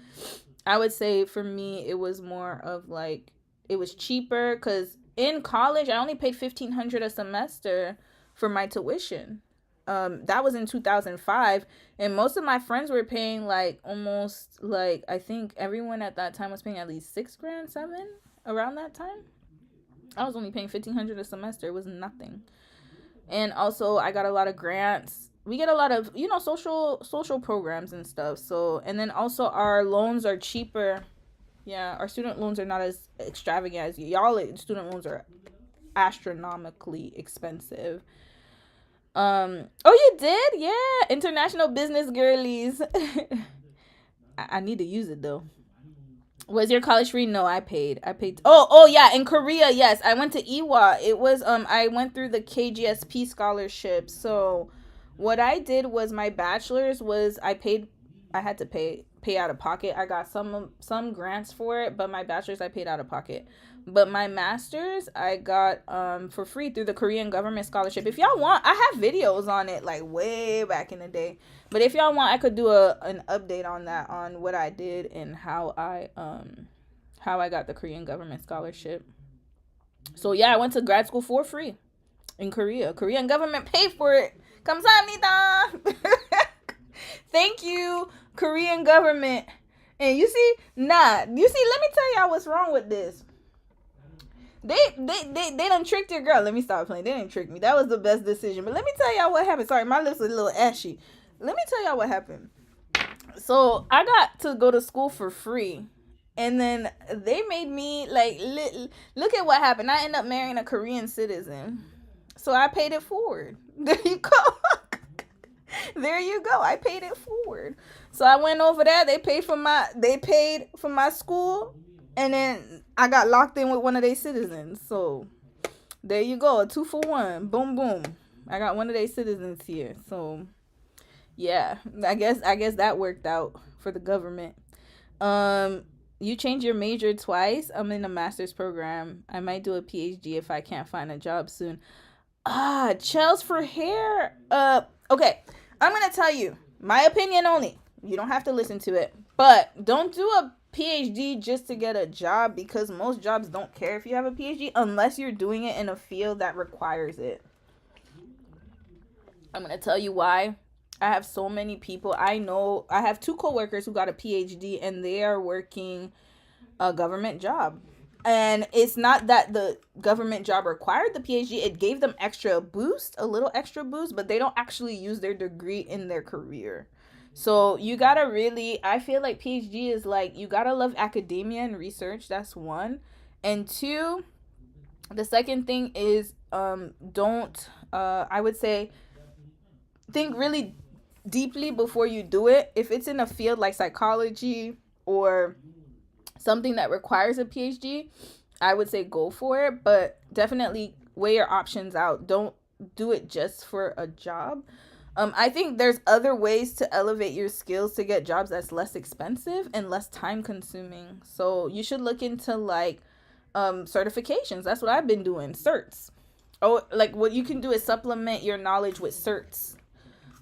I would say for me, it was more of like, it was cheaper because in college, I only paid $1,500 a semester for my tuition. That was in 2005. And most of my friends were paying like almost like, I think everyone at that time was paying at least $6,000, $7,000 around that time. I was only paying $1,500 a semester. It was nothing. And also I got a lot of grants. We get a lot of, social programs and stuff. So, and then also our loans are cheaper. Yeah, our student loans are not as extravagant as y'all. Student loans are astronomically expensive. Oh, you did? Yeah, international business girlies. I need to use it though. Was your college free? No, I paid. Oh yeah, in Korea, yes. I went to Iwa. It was I went through the KGSP scholarship. So what I did was my bachelor's was I had to pay out of pocket. I got some grants for it, but my bachelor's I paid out of pocket. But my master's I got for free through the Korean government scholarship. If y'all want, I have videos on it like way back in the day. But if y'all want, I could do an update on that, on what I did and how I got the Korean government scholarship. So yeah, I went to grad school for free in Korea. Korean government paid for it. 감사합니다. Thank you, Korean government. And you see, let me tell y'all what's wrong with this. They done tricked your girl. Let me stop playing. They didn't trick me. That was the best decision. But let me tell y'all what happened. Sorry, my lips are a little ashy. Let me tell y'all what happened. So I got to go to school for free. And then they made me, like, look at what happened. I ended up marrying a Korean citizen. So I paid it forward. There you go. There you go. I paid it forward. So I went over there. They paid for my school, and then I got locked in with one of their citizens. So there you go. A 2 for 1. Boom boom. I got one of their citizens here. So yeah, I guess that worked out for the government. Um, you change your major twice. I'm in a master's program. I might do a PhD if I can't find a job soon. Gels for hair. Okay. I'm gonna tell you my opinion only. You don't have to listen to it. But don't do a PhD just to get a job, because most jobs don't care if you have a PhD unless you're doing it in a field that requires it. I'm gonna tell you why. I have so many people I know. I have two coworkers who got a PhD and they are working a government job. And it's not that the government job required the PhD, it gave them extra boost, a little extra boost, but they don't actually use their degree in their career. So you gotta really, I feel like PhD is like, you gotta love academia and research. That's one. And two, the second thing is, don't, I would say, think really deeply before you do it. If it's in a field like psychology or something that requires a PhD, I would say go for it, but definitely weigh your options out. Don't do it just for a job. I think there's other ways to elevate your skills to get jobs that's less expensive and less time consuming. So you should look into like certifications. That's what I've been doing. Certs. Oh, like what you can do is supplement your knowledge with certs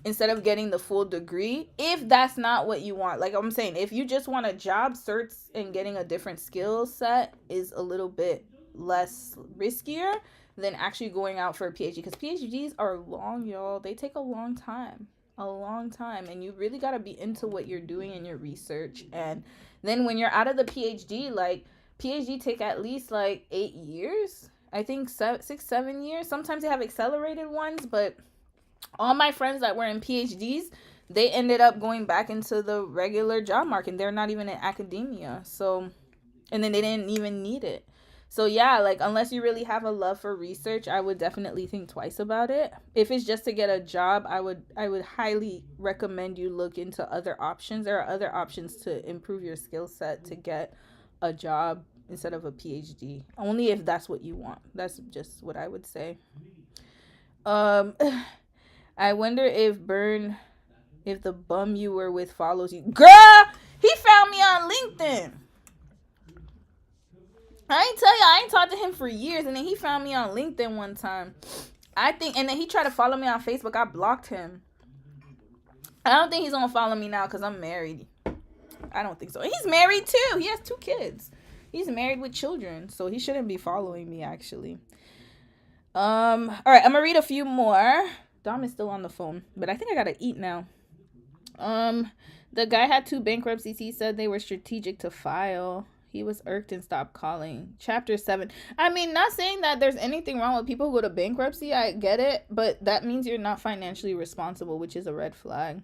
instead of getting the full degree, if that's not what you want. Like I'm saying, if you just want a job, certs and getting a different skill set is a little bit less riskier than actually going out for a PhD, because PhDs are long, y'all. They take a long time. A long time. And you really got to be into what you're doing in your research. And then when you're out of the PhD, like PhD take at least like 8 years. I think 6-7 years. Sometimes they have accelerated ones, but all my friends that were in PhDs, they ended up going back into the regular job market. They're not even in academia. So, and then they didn't even need it. So yeah, like unless you really have a love for research, I would definitely think twice about it. If it's just to get a job, I would highly recommend you look into other options. There are other options to improve your skill set to get a job instead of a PhD. Only if that's what you want. That's just what I would say. Um I wonder if the bum you were with follows you. Girl, he found me on LinkedIn. I ain't tell you, I ain't talked to him for years, and then he found me on LinkedIn one time. And then he tried to follow me on Facebook. I blocked him. I don't think he's gonna follow me now because I'm married. I don't think so. And he's married too. He has 2 kids. He's married with children, so he shouldn't be following me actually. All right, I'm gonna read a few more. Dom is still on the phone, but I think I gotta eat now. The guy had 2 bankruptcies. He said they were strategic to file. He was irked and stopped calling. Chapter 7. I mean, not saying that there's anything wrong with people who go to bankruptcy. I get it, but that means you're not financially responsible, which is a red flag.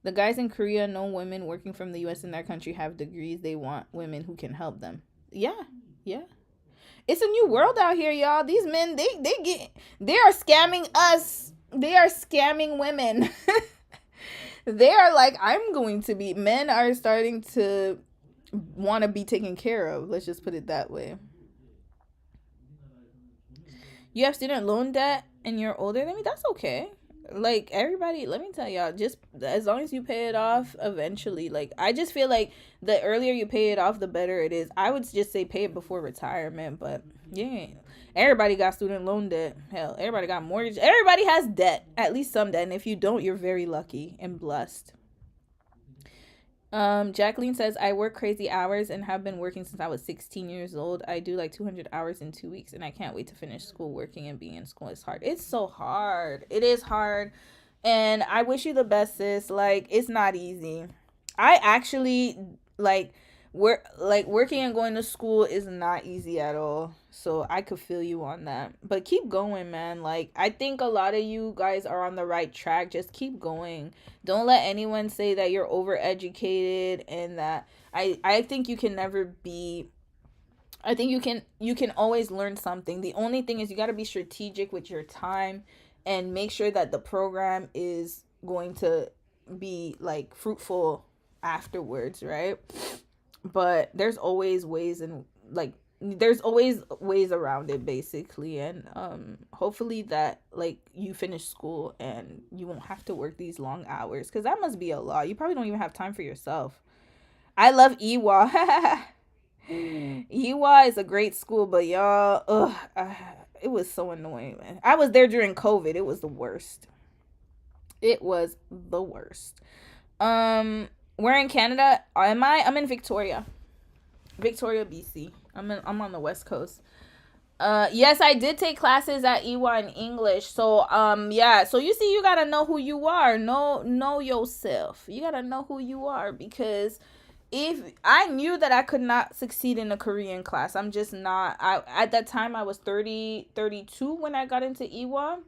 The guys in Korea know women working from the U.S. in their country have degrees. They want women who can help them. Yeah, yeah. It's a new world out here, y'all. These men, they are scamming us. They are scamming women. They are like, men are starting to want to be taken care of. Let's just put it that way. You have student loan debt and you're older than me? That's okay. Like everybody, let me tell y'all, just as long as you pay it off eventually. Like I just feel like the earlier you pay it off, the better it is. I would just say pay it before retirement, but yeah, everybody got student loan debt. Hell, everybody got mortgage. Everybody has debt, at least some debt. And if you don't, you're very lucky and blessed. Jacqueline says, I work crazy hours and have been working since I was 16 years old. I do like 200 hours in 2 weeks and I can't wait to finish school. Working and being in school is hard. It's so hard. It is hard. And I wish you the best, sis. Like, it's not easy. I actually, working and going to school is not easy at all. So I could feel you on that. But keep going, man. Like, I think a lot of you guys are on the right track. Just keep going. Don't let anyone say that you're overeducated and that I think you can never be. I think you can always learn something. The only thing is you got to be strategic with your time and make sure that the program is going to be like fruitful afterwards, right? But there's always ways, and like there's always ways around it, basically. And hopefully that like you finish school and you won't have to work these long hours, because that must be a lot. You probably don't even have time for yourself. I love EWA. EWA is a great school, but y'all, it was so annoying, man. I was there during COVID. It was the worst. It was the worst. Where in Canada am I? I'm in Victoria, BC. I'm on the West Coast. Yes, I did take classes at EWA in English. So yeah. So you see, you gotta know who you are. Know yourself. You gotta know who you are, because if I knew that I could not succeed in a Korean class, I'm just not. I at that time I was 32 when I got into EWA.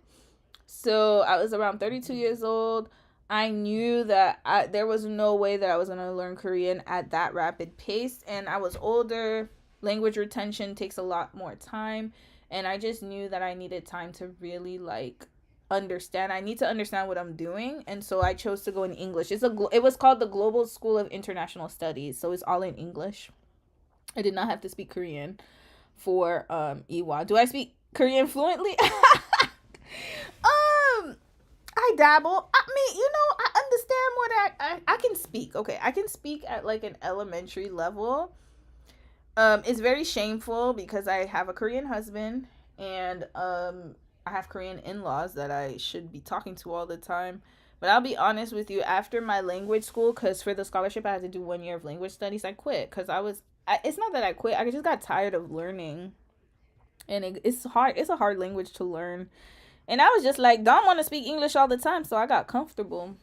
So I was around 32 years old. I knew that there was no way that I was going to learn Korean at that rapid pace. And I was older. Language retention takes a lot more time. And I just knew that I needed time to really like understand. I need to understand what I'm doing. And so I chose to go in English. It was called the Global School of International Studies. So it's all in English. I did not have to speak Korean for EWA. Do I speak Korean fluently? I dabble. I mean, I understand what I can speak. Okay, I can speak at like an elementary level. It's very shameful because I have a Korean husband, and I have Korean in-laws that I should be talking to all the time. But I'll be honest with you, after my language school, because for the scholarship I had to do 1 year of language studies, I quit because it's not that I quit. I just got tired of learning, and it's hard. It's a hard language to learn. And I was just like, don't want to speak English all the time, so I got comfortable.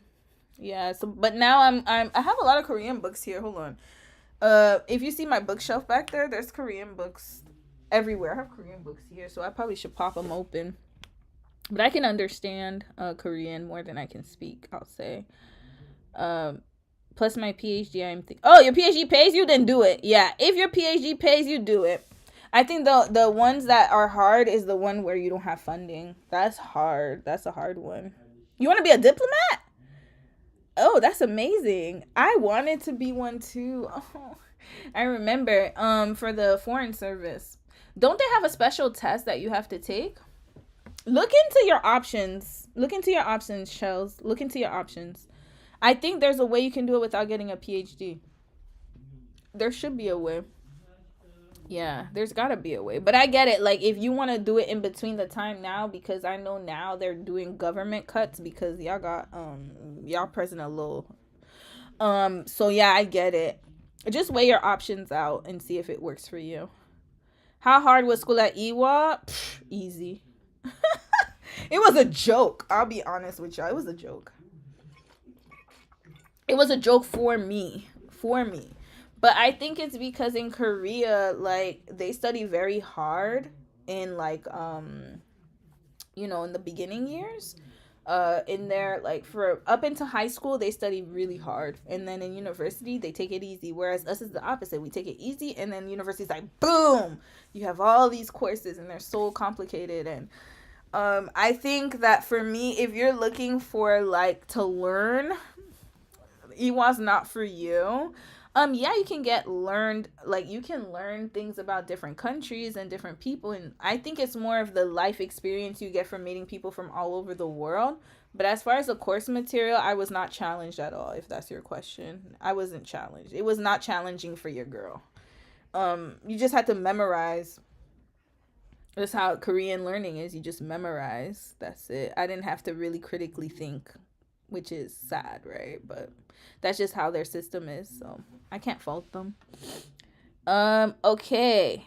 Yeah. So, but now I have a lot of Korean books here. Hold on. If you see my bookshelf back there, there's Korean books everywhere. I have Korean books here, so I probably should pop them open. But I can understand Korean more than I can speak, I'll say. Plus my PhD, oh, your PhD pays you? Then do it. Yeah, if your PhD pays you, do it. I think the ones that are hard is the one where you don't have funding. That's hard. That's a hard one. You want to be a diplomat? Oh, that's amazing. I wanted to be one too. Oh, I remember for the foreign service. Don't they have a special test that you have to take? Look into your options. Shells. Look into your options. I think there's a way you can do it without getting a PhD. There should be a way. Yeah, there's gotta be a way. But I get it. Like, if you want to do it in between the time now, because I know now they're doing government cuts because y'all got y'all president low. So yeah, I get it. Just weigh your options out and see if it works for you. How hard was school at EWA? Easy. It was a joke. I'll be honest with y'all. It was a joke. It was a joke for me. But I think it's because in Korea, like, they study very hard in like in the beginning years. In their, like, for up into high school, they study really hard, and then in university they take it easy, whereas us is the opposite. We take it easy, and then university's like, boom, you have all these courses and they're so complicated. And I think that for me, if you're looking for like to learn, EWA's not for you. Yeah, you can you can learn things about different countries and different people, and I think it's more of the life experience you get from meeting people from all over the world. But as far as the course material, I was not challenged at all, if that's your question. I wasn't challenged. It was not challenging for your girl. You just had to memorize. That's how Korean learning is. You just memorize. That's it. I didn't have to really critically think, which is sad, right? But that's just how their system is, so I can't fault them. Okay.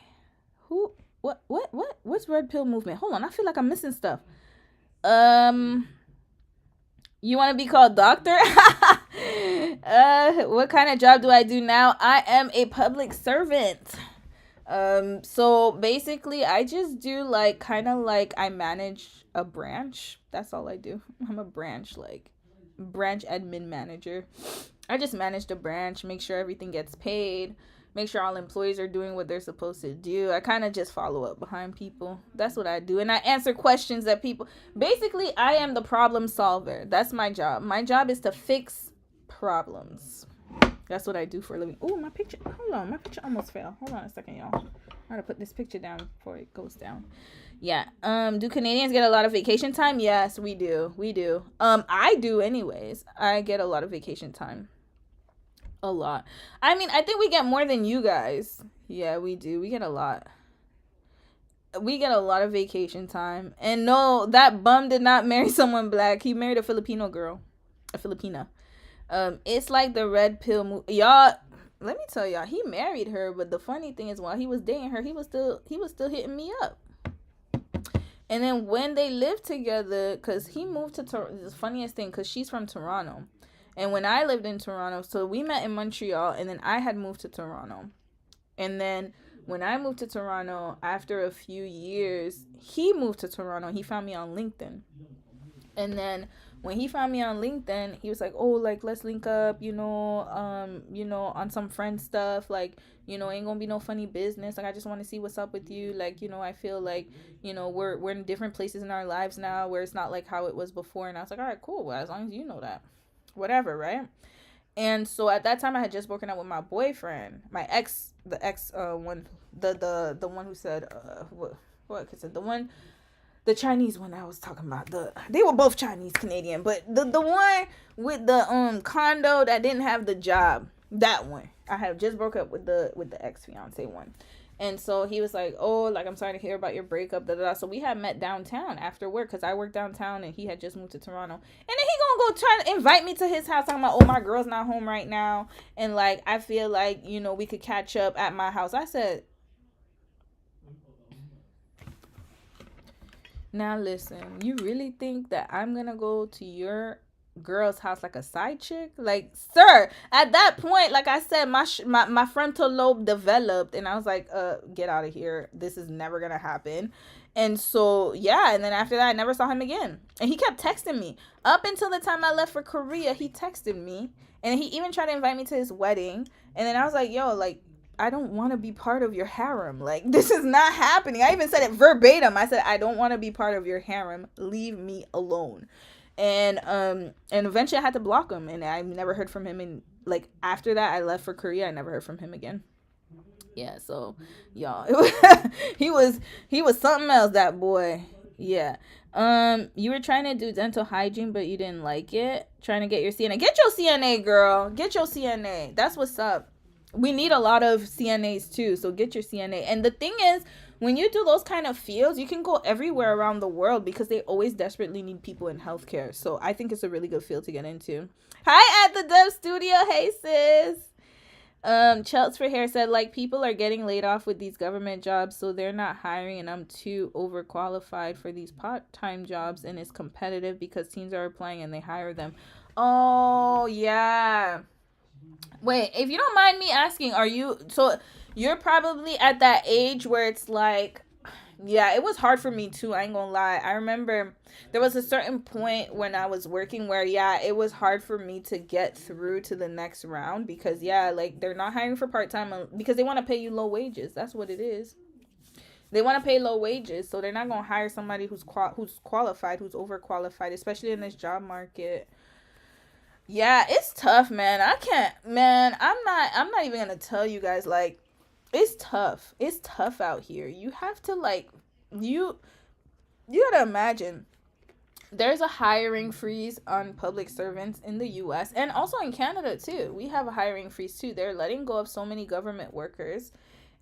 What's red pill movement? Hold on, I feel like I'm missing stuff. You want to be called doctor? What kind of job do I do now? I am a public servant. So basically I just do like kind of like I manage a branch. That's all I do. I'm a branch admin manager. I just manage the branch, make sure everything gets paid, make sure all employees are doing what they're supposed to do. I kind of just follow up behind people. That's what I do. And I answer questions that people, basically, I am the problem solver. That's my job. My job is to fix problems. That's what I do for a living. Oh, my picture. Hold on. My picture almost fell. Hold on a second, y'all. I'm going to put this picture down before it goes down. Yeah. Do Canadians get a lot of vacation time? Yes, we do. We do. I do anyways. I get a lot of vacation time. A lot. I mean, I think we get more than you guys. Yeah, we do. We get a lot. We get a lot of vacation time. And no, that bum did not marry someone black. He married a Filipino girl. A Filipina. It's like the red pill movie. Y'all, let me tell y'all, he married her, but the funny thing is while he was dating her, he was still hitting me up. And then when they lived together, because he moved to Toronto, the funniest thing, because she's from Toronto. And when I lived in Toronto, so we met in Montreal, and then I had moved to Toronto. And then when I moved to Toronto, after a few years, he moved to Toronto. He found me on LinkedIn. And then when he found me on LinkedIn, he was like, oh, like, let's link up, on some friend stuff. Like, ain't gonna be no funny business. Like, I just want to see what's up with you. Like, I feel like, we're in different places in our lives now where it's not like how it was before. And I was like, all right, cool. Well, as long as you know that. Whatever, right? And so at that time, I had just broken up with my boyfriend, my ex, the one, the one who said, what could say, the Chinese one I was talking about. They were both Chinese Canadian, but the one with the condo that didn't have the job, that one. I had just broke up with the ex fiance one. And so he was like, oh, like, I'm sorry to hear about your breakup, da da da. So we had met downtown after work, because I worked downtown and he had just moved to Toronto. And then he gonna go try to invite me to his house, talking about, oh, my girl's not home right now, and like, I feel like, we could catch up at my house. I said, now listen, you really think that I'm gonna go to your girl's house like a side chick? Like, sir, at that point, like I said, my frontal lobe developed, and I was like, get out of here, this is never gonna happen. And so yeah, and then after that I never saw him again, and he kept texting me up until the time I left for Korea. He texted me, and he even tried to invite me to his wedding, and then I was like, yo, like, I don't want to be part of your harem. Like, this is not happening. I even said it verbatim. I said, I don't want to be part of your harem. Leave me alone. And eventually I had to block him, and I never heard from him. And like, after that, I left for Korea. I never heard from him again. Yeah, so y'all, he was something else, that boy. Yeah. You were trying to do dental hygiene, but you didn't like it. Trying to get your CNA. Get your CNA, girl. Get your CNA. That's what's up. We need a lot of CNAs too, so get your CNA. And the thing is, when you do those kind of fields, you can go everywhere around the world, because they always desperately need people in healthcare. So I think it's a really good field to get into. Hi at the Dove Studio. Hey sis. Chelts for Hair said, like, people are getting laid off with these government jobs, so they're not hiring, and I'm too overqualified for these part-time jobs, and it's competitive because teams are applying and they hire them. Oh yeah. Wait, if you don't mind me asking, you're probably at that age where it's like, yeah, it was hard for me too, I ain't gonna lie. I remember there was a certain point when I was working where, yeah, it was hard for me to get through to the next round, because, yeah, like, they're not hiring for part-time because they want to pay you low wages. That's what it is. They want to pay low wages, so they're not gonna hire somebody who's qualified, who's overqualified, especially in this job market. Yeah, it's tough, man. I'm not even gonna tell you guys, like, it's tough. It's tough out here. You have to, like, you gotta imagine, there's a hiring freeze on public servants in the US and also in Canada too. We have a hiring freeze too. They're letting go of so many government workers.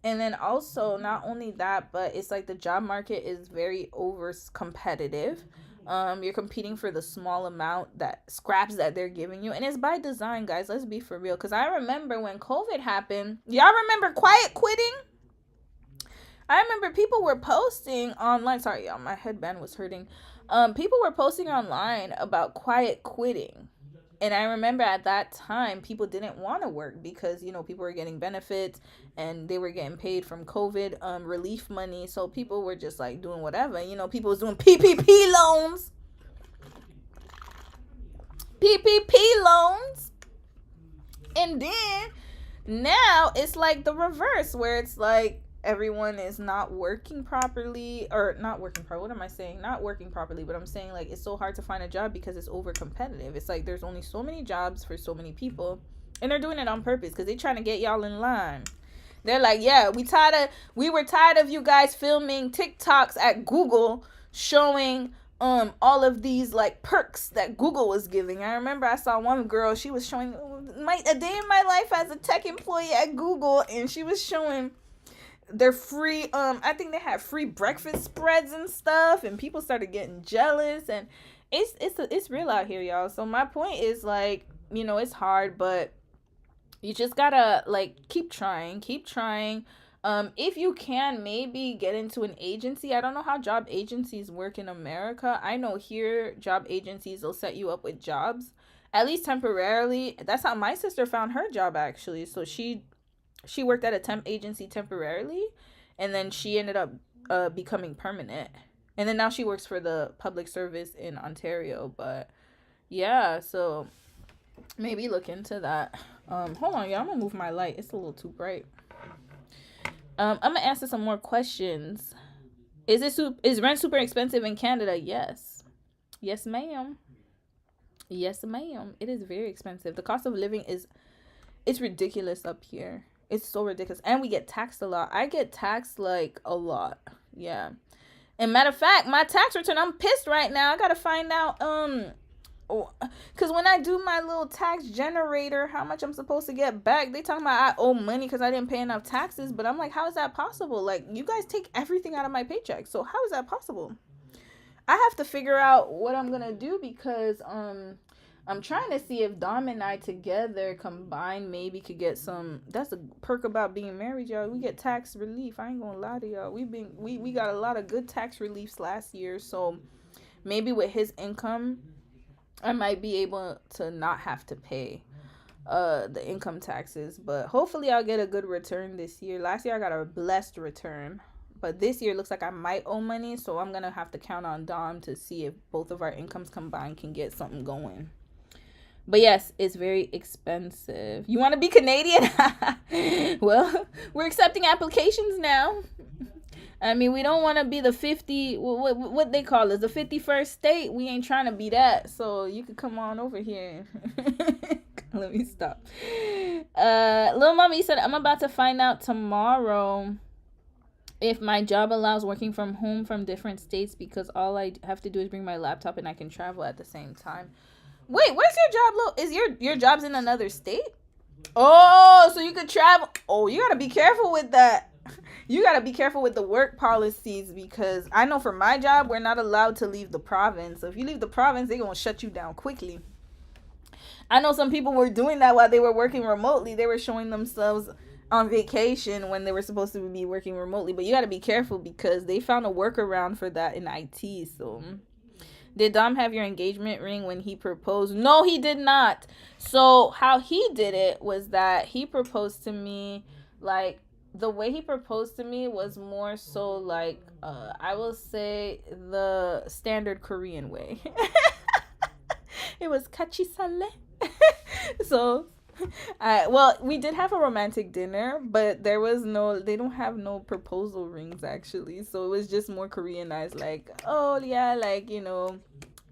And then also, not only that, but it's like the job market is very over competitive. You're competing for the small amount that scraps that they're giving you, and it's by design, guys. Let's be for real, because I remember when COVID happened. Y'all remember quiet quitting? I remember people were posting online. Sorry, y'all, my headband was hurting. People were posting online about quiet quitting. And I remember at that time, people didn't want to work because, people were getting benefits and they were getting paid from COVID relief money. So people were just like doing whatever. People was doing PPP loans. PPP loans. And then Now it's like the reverse, where it's like everyone is not working properly, or not working properly. What am I saying? Not working properly, but I'm saying like it's so hard to find a job because it's over competitive. It's like there's only so many jobs for so many people, and they're doing it on purpose because they're trying to get y'all in line. They're like, yeah, we were tired of you guys filming TikToks at Google showing all of these like perks that Google was giving. I remember I saw one girl, she was showing a day in my life as a tech employee at Google, and she was showing their free I think they had free breakfast spreads and stuff, and people started getting jealous, and it's real out here, y'all. So my point is like, it's hard, but you just gotta like keep trying. If you can, maybe get into an agency. I don't know how job agencies work in America. I know here job agencies will set you up with jobs, at least temporarily. That's how my sister found her job, actually. So she worked at a temp agency temporarily, and then she ended up becoming permanent, and then now she works for the public service in Ontario. But yeah, so maybe look into that. Hold on, y'all. I'm gonna move my light. It's a little too bright. I'm gonna answer some more questions. Is rent super expensive in Canada? Yes. Yes, ma'am. Yes, ma'am. It is very expensive. The cost of living it's ridiculous up here. It's so ridiculous. And we get taxed a lot. I get taxed like a lot. Yeah. And matter of fact, my tax return, I'm pissed right now. I gotta find out because when I do my little tax generator, how much I'm supposed to get back, they talking about I owe money because I didn't pay enough taxes. But I'm like, how is that possible? Like, you guys take everything out of my paycheck, so how is that possible? I have to figure out what I'm gonna do, because I'm trying to see if Dom and I together combined maybe could get some. That's a perk about being married, y'all. We get tax relief. I ain't gonna lie to y'all. We got a lot of good tax reliefs last year, so maybe with his income I might be able to not have to pay the income taxes. But hopefully I'll get a good return this year. Last year I got a blessed return, but this year it looks like I might owe money, so I'm gonna have to count on Dom to see if both of our incomes combined can get something going. But yes, it's very expensive. You want to be Canadian? Well, we're accepting applications now. I mean, we don't want to be the 50, what they call it, the 51st state. We ain't trying to be that. So you could come on over here. Let me stop. Little mommy said, I'm about to find out tomorrow if my job allows working from home from different states, because all I have to do is bring my laptop and I can travel at the same time. Wait, where's your job? Is your job's in another state? Oh, so you could travel. Oh, you got to be careful with that. You got to be careful with the work policies, because I know for my job, we're not allowed to leave the province. So if you leave the province, they're going to shut you down quickly. I know some people were doing that while they were working remotely. They were showing themselves on vacation when they were supposed to be working remotely. But you got to be careful, because they found a workaround for that in IT. So did Dom have your engagement ring when he proposed? No, he did not. So how he did it was that he proposed to me, like, the way he proposed to me was more so like, I will say the standard Korean way. It was kachisale. So, well, we did have a romantic dinner, but they don't have no proposal rings, actually. So it was just more Koreanized, like, oh yeah, like,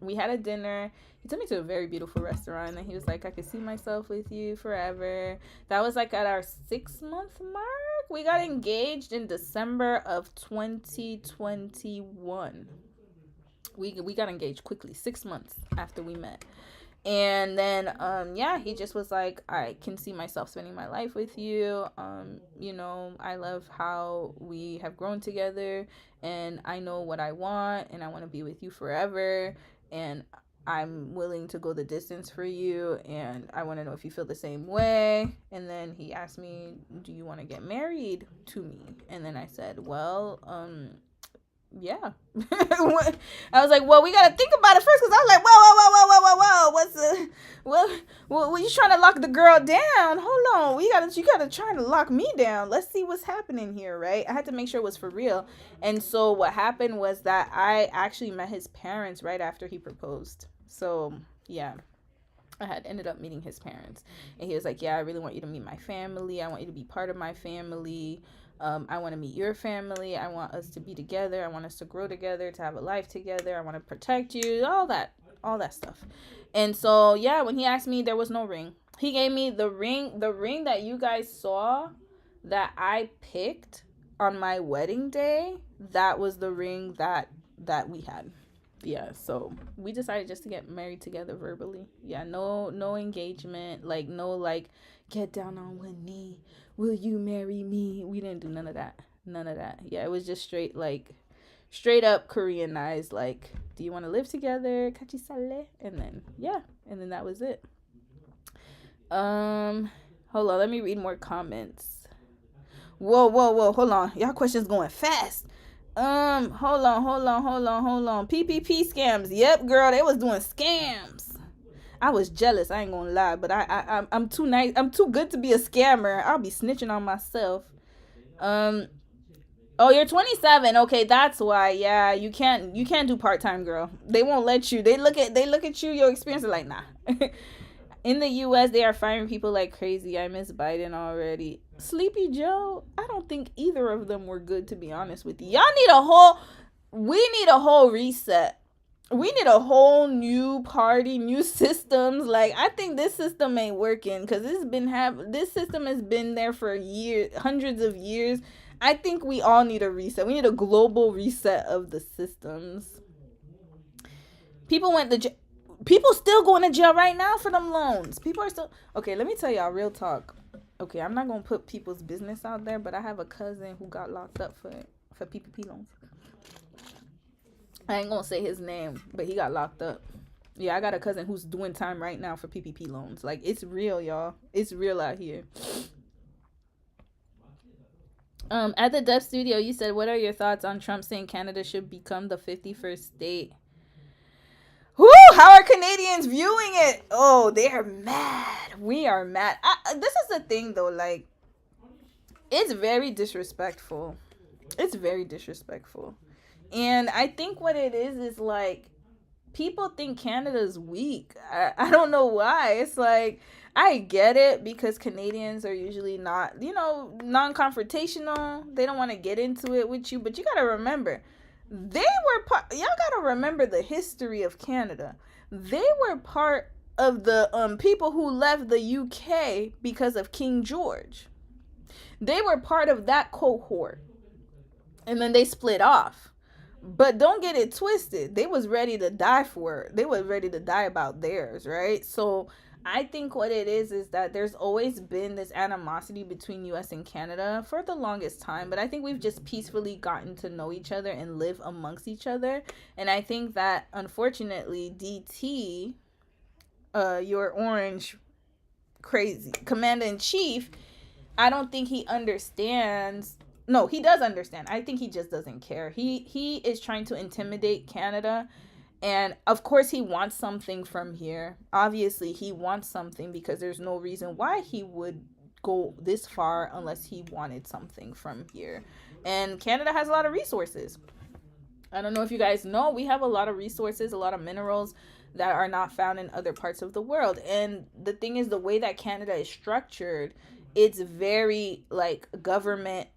we had a dinner. He took me to a very beautiful restaurant, and he was like, I could see myself with you forever. That was like at our 6-month mark. We got engaged in December of 2021. We got engaged quickly, 6 months after we met. And then he just was like, I can see myself spending my life with you. I love how we have grown together, and I know what I want, and I want to be with you forever, and I'm willing to go the distance for you, and I want to know if you feel the same way. And then he asked me, do you want to get married to me? And then I said, well, yeah. I was like, well, we got to think about it first, because I was like, whoa, what's you trying to lock the girl down? Hold on, you got to try to lock me down. Let's see what's happening here, right? I had to make sure it was for real. And so what happened was that I actually met his parents right after he proposed. So, yeah. I had ended up meeting his parents, and he was like, "Yeah, I really want you to meet my family. I want you to be part of my family. I want to meet your family. I want us to be together. I want us to grow together, to have a life together. I want to protect you. All that stuff." And so, yeah, when he asked me, there was no ring. He gave me the ring that you guys saw that I picked on my wedding day. That was the ring that we had. Yeah, so we decided just to get married together verbally. Yeah, no engagement, like no like get down on one knee, will you marry me? We didn't do none of that. None of that. Yeah, it was just straight up Koreanized, like, do you want to live together? Kachisale? And then yeah, and then that was it. Um Hold on, let me read more comments. Whoa, hold on. Y'all questions going fast. Hold on. PPP scams. Yep, girl, they was doing scams. I was jealous. I ain't gonna lie, but I'm too nice. I'm too good to be a scammer. I'll be snitching on myself. Um. Oh, you're 27. Okay, that's why. Yeah, you can't do part time, girl. They won't let you. They look at you. Your experience is like nah. In the U.S., they are firing people like crazy. I miss Biden already. Sleepy Joe, I don't think either of them were good, to be honest with you. We need a whole reset. We need a whole new party, new systems. Like, I think this system ain't working because this system has been there for years, hundreds of years. I think we all need a reset. We need a global reset of the systems. People went to people still going to jail right now for them loans. People are still okay. Let me tell y'all real talk. Okay, I'm not gonna put people's business out there, but I have a cousin who got locked up for PPP loans. I ain't gonna say his name, but he got locked up. Yeah, I got a cousin who's doing time right now for PPP loans. Like, it's real, y'all. It's real out here. At the Deaf Studio, you said, "What are your thoughts on Trump saying Canada should become the 51st state?" Whoo! How are Canadians viewing it? Oh, they are mad. We are mad. This is the thing, though. Like, it's very disrespectful. It's very disrespectful. And I think what it is like, people think Canada's weak. I don't know why. It's like, I get it because Canadians are usually not, non-confrontational. They don't want to get into it with you. But you got to remember, y'all got to remember the history of Canada. They were part of the people who left the UK because of King George. They were part of that cohort. And then they split off. But don't get it twisted. They was ready to die for it. They was ready to die about theirs, right? So I think what it is that there's always been this animosity between US and Canada for the longest time. But I think we've just peacefully gotten to know each other and live amongst each other. And I think that, unfortunately, DT, your orange crazy commander-in-chief, I don't think he understands. No, he does understand. I think he just doesn't care. He is trying to intimidate Canada. And of course he wants something from here. Obviously he wants something because there's no reason why he would go this far unless he wanted something from here. And Canada has a lot of resources. I don't know if you guys know, we have a lot of resources, a lot of minerals that are not found in other parts of the world. And the thing is, the way that Canada is structured, it's very like government.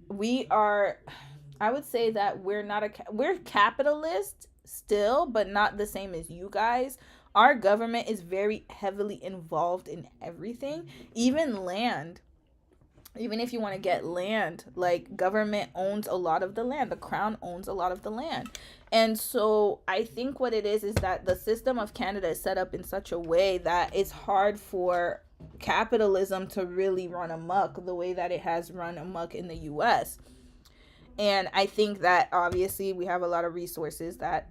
I would say that we're capitalist still, but not the same as you guys. Our government is very heavily involved in everything, even land. Even if you want to get land, like, government owns a lot of the land. The crown owns a lot of the land. And so I think what it is that the system of Canada is set up in such a way that it's hard for capitalism to really run amok the way that it has run amok in the US. And I think that obviously we have a lot of resources that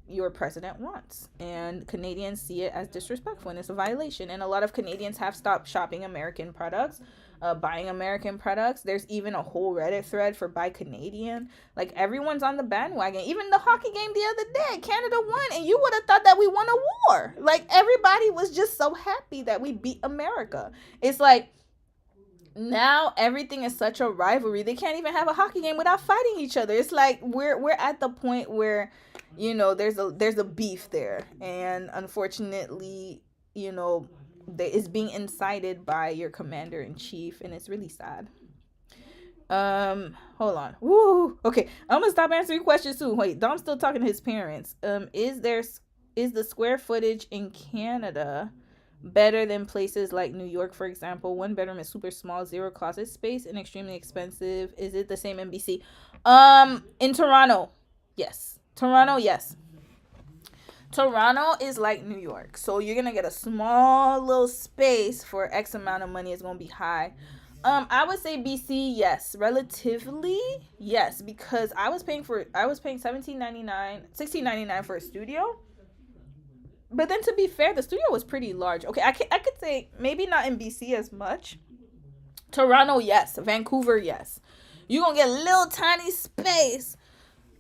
your president wants, and Canadians see it as disrespectful, and it's a violation. And a lot of Canadians have stopped shopping American products, buying American products. There's even a whole Reddit thread for Buy Canadian. Like, everyone's on the bandwagon. Even the hockey game the other day, Canada won, and you would have thought that we won a war. Like, everybody was just so happy that we beat America. It's like, now everything is such a rivalry. They can't even have a hockey game without fighting each other. It's like we're at the point where, there's a beef there. And unfortunately, you know, is being incited by your commander in chief, and it's really sad. Hold on. Woo. Okay, I'm gonna stop answering questions soon. Wait, Dom's still talking to his parents. Is the square footage in Canada better than places like New York, for example? One bedroom is super small, zero closet space, and extremely expensive. Is it the same in BC? In Toronto, yes. Toronto, yes. Toronto is like New York. So you're gonna get a small little space for X amount of money. It's gonna be high. I would say BC, yes. Relatively, yes, because I was paying 17.99, 16.99 for a studio. But then to be fair, the studio was pretty large. Okay, I could say maybe not in BC as much. Toronto, yes. Vancouver, yes. You're gonna get a little tiny space,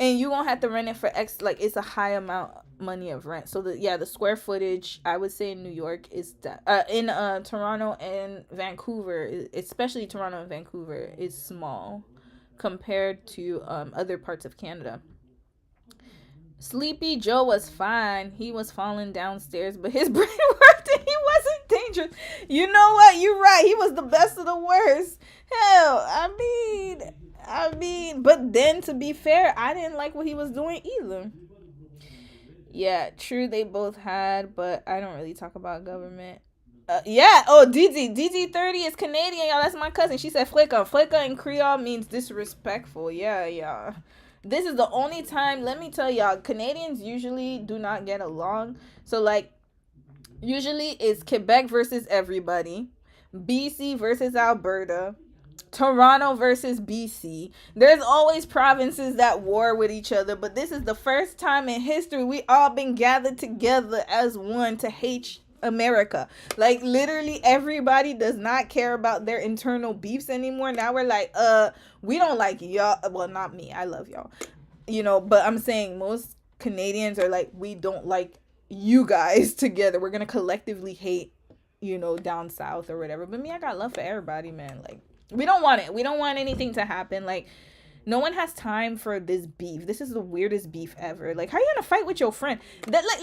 and you won't have to rent it for X. Like, it's a high amount money of rent. So the square footage, I would say in New York is in Toronto and Vancouver, especially Toronto and Vancouver, is small compared to other parts of Canada. Sleepy Joe was fine. He was falling downstairs, but his brain worked and he wasn't dangerous. You know what? You're right. He was the best of the worst. Hell, but then to be fair, I didn't like what he was doing either. Yeah, true. They both had, but I don't really talk about government. Yeah. Oh, DZ 30 is Canadian, y'all. That's my cousin. She said flicka. Flicka in Creole means disrespectful. Yeah, yeah. This is the only time. Let me tell y'all, Canadians usually do not get along. So like, usually it's Quebec versus everybody, BC versus Alberta, Toronto versus BC. There's always provinces that war with each other, but this is the first time in history we all been gathered together as one to hate America. Like, literally everybody does not care about their internal beefs anymore. Now we're like, we don't like y'all. Well, not me. I love y'all. But I'm saying most Canadians are like, we don't like you guys together. We're gonna collectively hate, down south or whatever. But me, I got love for everybody, man. Like, we don't want it. We don't want anything to happen. Like, no one has time for this beef. This is the weirdest beef ever. Like, how you gonna fight with your friend? That, like,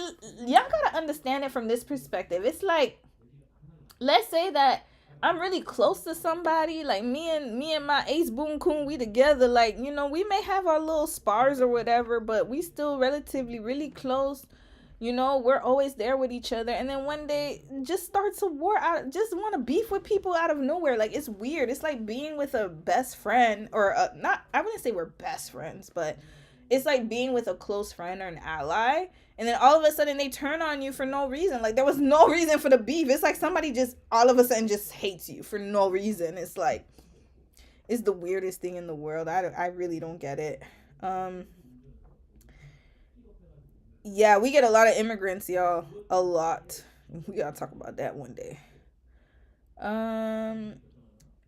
y'all gotta understand it from this perspective. It's like, let's say that I'm really close to somebody. Like, me and my ace boom coon, we together. Like, we may have our little spars or whatever, but we still relatively really close. We're always there with each other, and then one day just starts a war out, just want to beef with people out of nowhere. Like, it's weird. It's like being with a best friend, or not, I wouldn't say we're best friends, but it's like being with a close friend or an ally, and then all of a sudden they turn on you for no reason. Like, there was no reason for the beef. It's like somebody just all of a sudden just hates you for no reason. It's like, it's the weirdest thing in the world. I really don't get it. Yeah, we get a lot of immigrants, y'all. A lot. We gotta talk about that one day. Um,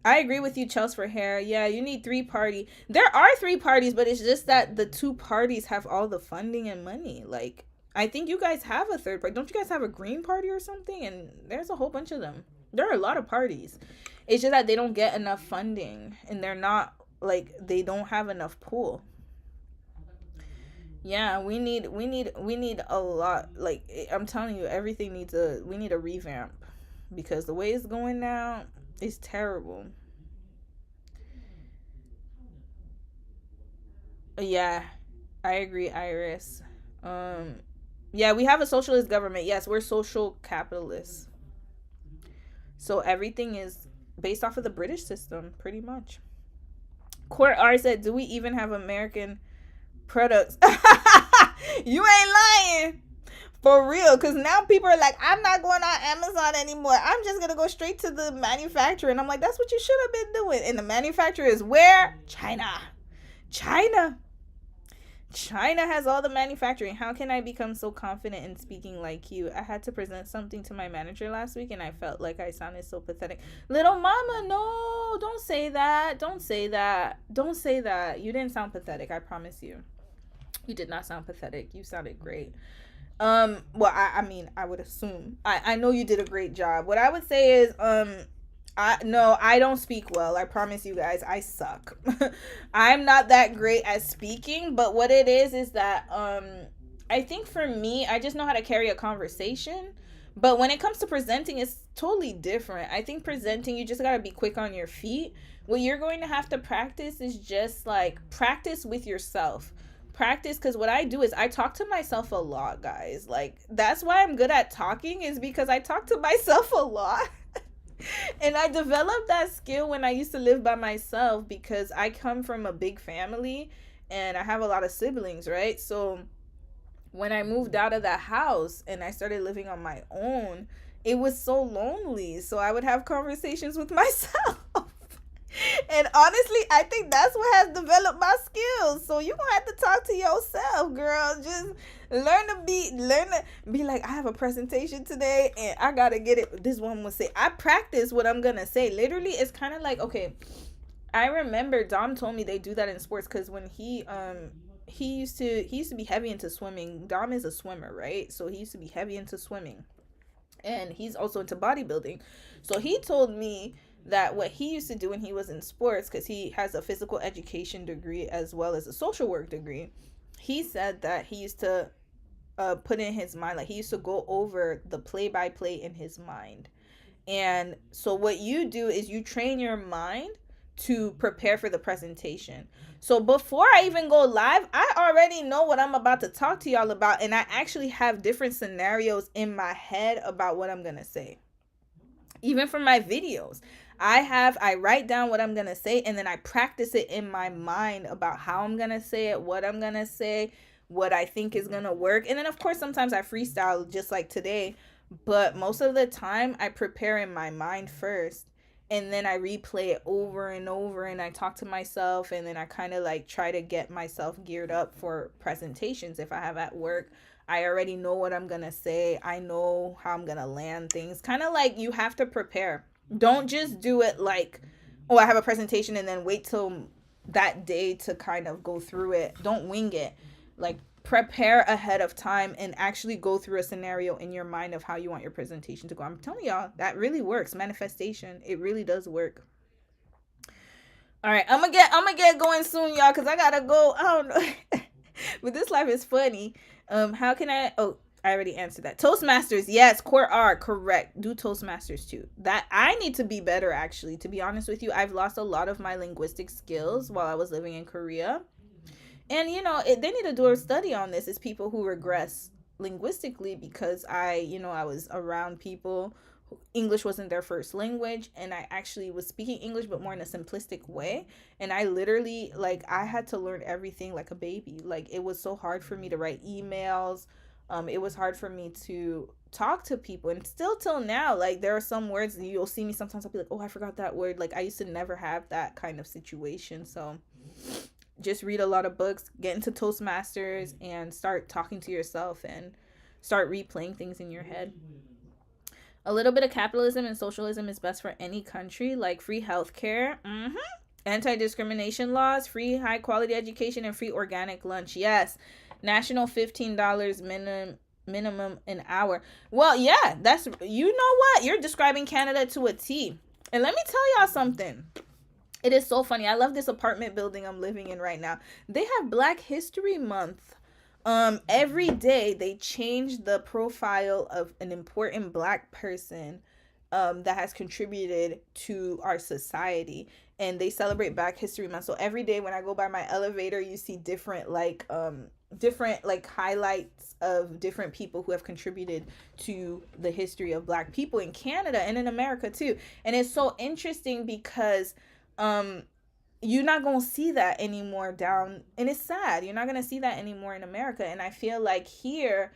I agree with you, Chelsea, for hair. Yeah, you need three party. There are three parties, but it's just that the two parties have all the funding and money. Like, I think you guys have a third party. Don't you guys have a green party or something? And there's a whole bunch of them. There are a lot of parties. It's just that they don't get enough funding, and they're not, like, they don't have enough pool. Yeah, we need a lot. Like, I'm telling you, everything we need a revamp, because the way it's going now is terrible. Yeah, I agree, Iris. Um yeah, we have a socialist government. Yes, we're social capitalists. So everything is based off of the British system, pretty much. Court R said, "Do we even have American products?" You ain't lying. For real, because now people are like, I'm not going on Amazon anymore. I'm just going to go straight to the manufacturer. And I'm like, that's what you should have been doing. And the manufacturer is where? China. China. China has all the manufacturing. How can I become so confident in speaking like you? I had to present something to my manager last week, and I felt like I sounded so pathetic. Little mama, no, don't say that. Don't say that. Don't say that. You didn't sound pathetic. I promise you. You did not sound pathetic. You sounded great. Well, I mean, I would assume. I know you did a great job. What I would say is, I don't speak well. I promise you guys, I suck. I'm not that great at speaking, but what it is that, I think for me, I just know how to carry a conversation. But when it comes to presenting, it's totally different. I think presenting, you just got to be quick on your feet. What you're going to have to practice is just like practice with yourself. Practice, because what I do is I talk to myself a lot, guys. Like, that's why I'm good at talking, is because I talk to myself a lot. And I developed that skill when I used to live by myself, because I come from a big family and I have a lot of siblings, right? So when I moved out of that house and I started living on my own, it was so lonely. So I would have conversations with myself. And honestly, I think that's what has developed my skills. So you're gonna have to talk to yourself, girl. Just learn to be like, I have a presentation today and I gotta get it. This one will say, I practice what I'm gonna say. Literally, it's kind of like, okay, I remember Dom told me they do that in sports, because when he used to be heavy into swimming. Dom is a swimmer, right? So he used to be heavy into swimming, and he's also into bodybuilding. So he told me that what he used to do when he was in sports, because he has a physical education degree as well as a social work degree, he said that he used to put in his mind, like he used to go over the play by play in his mind. And so what you do is you train your mind to prepare for the presentation. So before I even go live, I already know what I'm about to talk to y'all about, and I actually have different scenarios in my head about what I'm going to say. Even for my videos, I write down what I'm going to say, and then I practice it in my mind about how I'm going to say it, what I'm going to say, what I think is going to work. And then of course sometimes I freestyle, just like today, but most of the time I prepare in my mind first, and then I replay it over and over, and I talk to myself, and then I kind of like try to get myself geared up for presentations. If I have at work, I already know what I'm going to say. I know how I'm going to land things. Kind of like you have to prepare. Don't just do it like, oh, I have a presentation and then wait till that day to kind of go through it. Don't wing it. Like, prepare ahead of time and actually go through a scenario in your mind of how you want your presentation to go. I'm telling y'all, that really works. Manifestation, it really does work. All right, I'm gonna get going soon, y'all, because I gotta go. I don't know. But this life is funny. How can I? Oh, I already answered that. Toastmasters, yes. Core R, correct. Do Toastmasters too. That I need to be better, actually. To be honest with you, I've lost a lot of my linguistic skills while I was living in Korea. And they need to do a study on this. Is people who regress linguistically, because I was around people who English wasn't their first language, and I actually was speaking English but more in a simplistic way, and I literally, like, I had to learn everything like a baby. Like, it was so hard for me to write emails. It was hard for me to talk to people, and still till now, like, there are some words you'll see me sometimes, I'll be like, oh, I forgot that word. Like, I used to never have that kind of situation. So just read a lot of books, get into Toastmasters, and start talking to yourself and start replaying things in your head. A little bit of capitalism and socialism is best for any country, like free healthcare, anti-discrimination laws, free high-quality education, and free organic lunch. Yes, national $15 minimum an hour. Well, yeah, that's, you know what? You're describing Canada to a T. And let me tell y'all something. It is so funny. I love this apartment building I'm living in right now. They have Black History Month. Every day they change the profile of an important Black person that has contributed to our society, and they celebrate Black History Month. So every day when I go by my elevator, you see different highlights of different people who have contributed to the history of Black people in Canada and in America too. And it's so interesting because you're not gonna see that anymore down, and it's sad, you're not gonna see that anymore in America. And I feel like here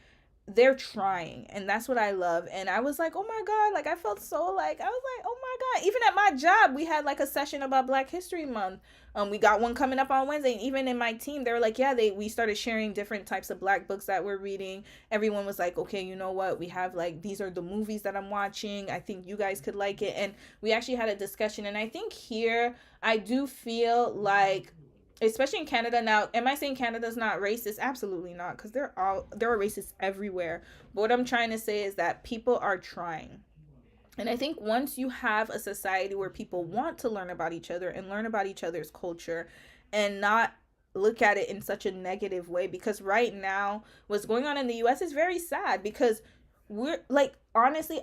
they're trying, and that's what I love. And I was like, oh my god, like, I felt so, like, I was like, oh my god. Even at my job, we had like a session about Black History Month. We got one coming up on Wednesday, and even in my team, they were like, yeah, we started sharing different types of Black books that we're reading. Everyone was like, okay, you know what, we have, like, these are the movies that I'm watching, I think you guys could like it. And we actually had a discussion. And I think here I do feel like, especially in Canada now, am I saying Canada's not racist? Absolutely not, because there are racists everywhere. But what I'm trying to say is that people are trying. And I think once you have a society where people want to learn about each other and learn about each other's culture and not look at it in such a negative way, because right now what's going on in the US is very sad, because we're like, honestly,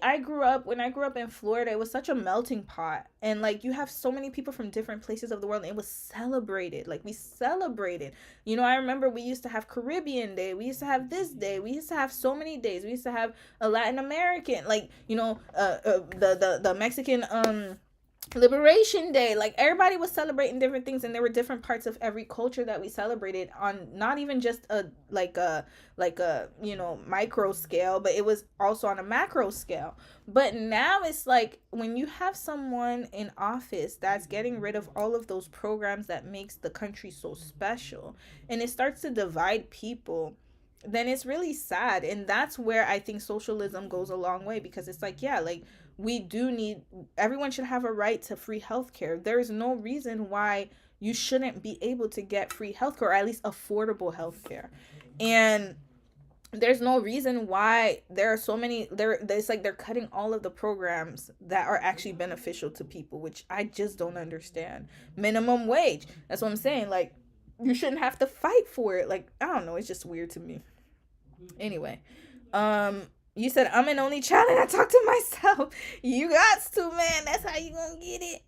when I grew up in Florida, it was such a melting pot, and like you have so many people from different places of the world, and it was celebrated. Like we celebrated. I remember we used to have Caribbean Day, we used to have this day, we used to have so many days, we used to have a Latin American, like the Mexican Liberation Day. Like everybody was celebrating different things, and there were different parts of every culture that we celebrated on, not even just a micro scale, but it was also on a macro scale. But now it's like when you have someone in office that's getting rid of all of those programs that makes the country so special, and it starts to divide people, then it's really sad. And that's where I think socialism goes a long way, because it's like, yeah, like we do need, everyone should have a right to free healthcare. There is no reason why you shouldn't be able to get free healthcare, or at least affordable healthcare. And there's no reason why there are so many it's like they're cutting all of the programs that are actually beneficial to people, which I just don't understand. Minimum wage, that's what I'm saying. Like you shouldn't have to fight for it. Like I don't know, it's just weird to me. Anyway, you said I'm an only child and I talk to myself. You got to, man. That's how you gonna get it.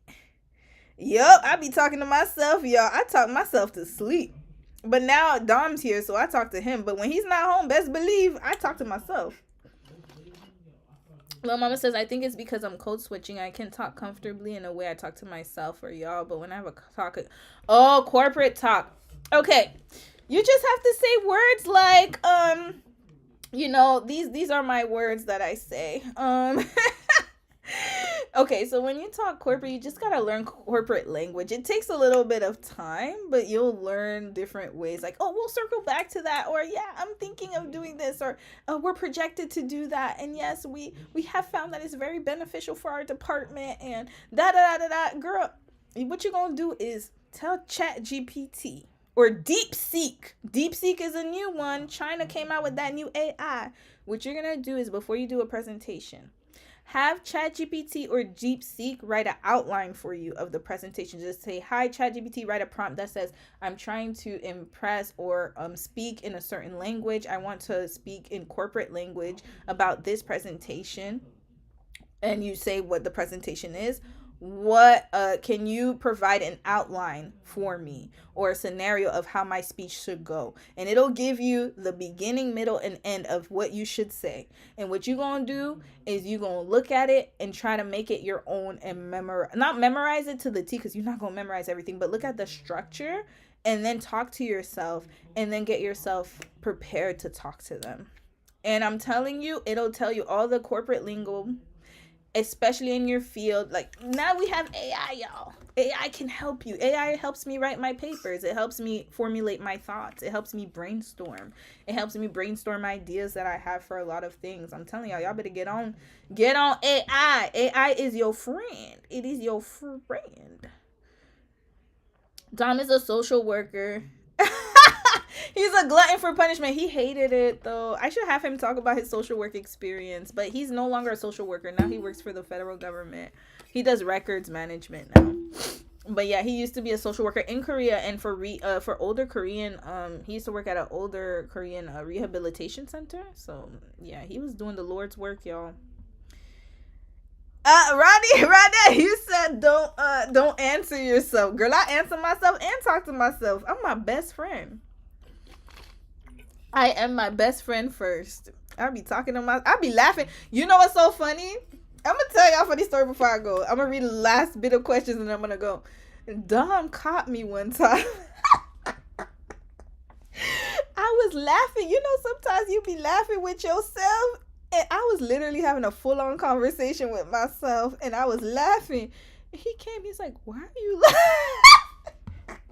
Yup, I be talking to myself, y'all. I talk myself to sleep. But now Dom's here, so I talk to him. But when he's not home, best believe I talk to myself. Little Mama says, I think it's because I'm code switching. I can talk comfortably in a way I talk to myself or y'all. But when I have a talk, corporate talk. Okay, you just have to say words like, these are my words that I say. Okay, so when you talk corporate, you just gotta learn corporate language. It takes a little bit of time, but you'll learn different ways. Like, oh, we'll circle back to that, or yeah, I'm thinking of doing this, or we're projected to do that, and yes, we have found that it's very beneficial for our department, and da da da da da. Girl, what you're gonna do is tell Chat GPT or DeepSeek. DeepSeek is a new one. China came out with that new AI. What you're gonna do is, before you do a presentation, have ChatGPT or DeepSeek write an outline for you of the presentation. Just say, hi, ChatGPT, write a prompt that says, I'm trying to impress or speak in a certain language. I want to speak in corporate language about this presentation. And you say what the presentation is. What can you provide an outline for me, or a scenario of how my speech should go? And it'll give you the beginning, middle, and end of what you should say. And what you're gonna do is you're gonna look at it and try to make it your own, and not memorize it to the T, because you're not gonna memorize everything, but look at the structure and then talk to yourself, and then get yourself prepared to talk to them. And I'm telling you, it'll tell you all the corporate lingo, especially in your field. Like now we have AI, y'all. AI can help you. AI helps me write my papers. It helps me formulate my thoughts. It helps me brainstorm. It helps me brainstorm ideas that I have for a lot of things. I'm telling y'all better get on AI. AI is your friend. It is your friend. Dom is a social worker. He's a glutton for punishment. He hated it, though. I should have him talk about his social work experience, but he's no longer a social worker. Now he works for the federal government. He does records management now. But yeah, he used to be a social worker in Korea, and for older Korean, he used to work at an older Korean rehabilitation center. So yeah, he was doing the Lord's work, y'all. Rodney, you said don't answer yourself. Girl, I answer myself and talk to myself. I'm my best friend. I am my best friend first. I be talking to I be laughing. You know what's so funny? I'm gonna tell y'all a funny story before I go. I'm gonna read the last bit of questions and I'm gonna go. Dom caught me one time. I was laughing. You know, sometimes you be laughing with yourself. And I was literally having a full-on conversation with myself, and I was laughing. And he came, he's like, why are you laughing?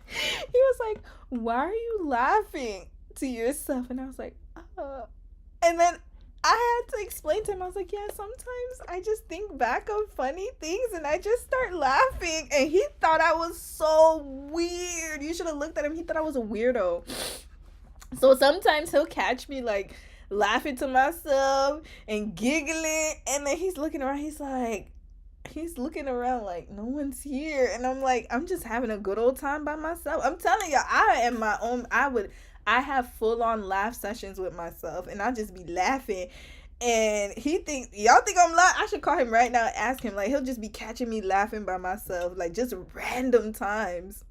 He was like, why are you laughing to yourself? And I was like, And then I had to explain to him. I was like, yeah, sometimes I just think back of funny things, and I just start laughing. And he thought I was so weird. You should have looked at him. He thought I was a weirdo. So sometimes he'll catch me, like, laughing to myself and giggling, and then he's looking around, he's looking around like no one's here, and I'm like, I'm just having a good old time by myself. I'm telling you, I am my own. I have full on laugh sessions with myself, and I'll just be laughing. And y'all think I'm laughing? I should call him right now and ask him. Like, he'll just be catching me laughing by myself, like just random times,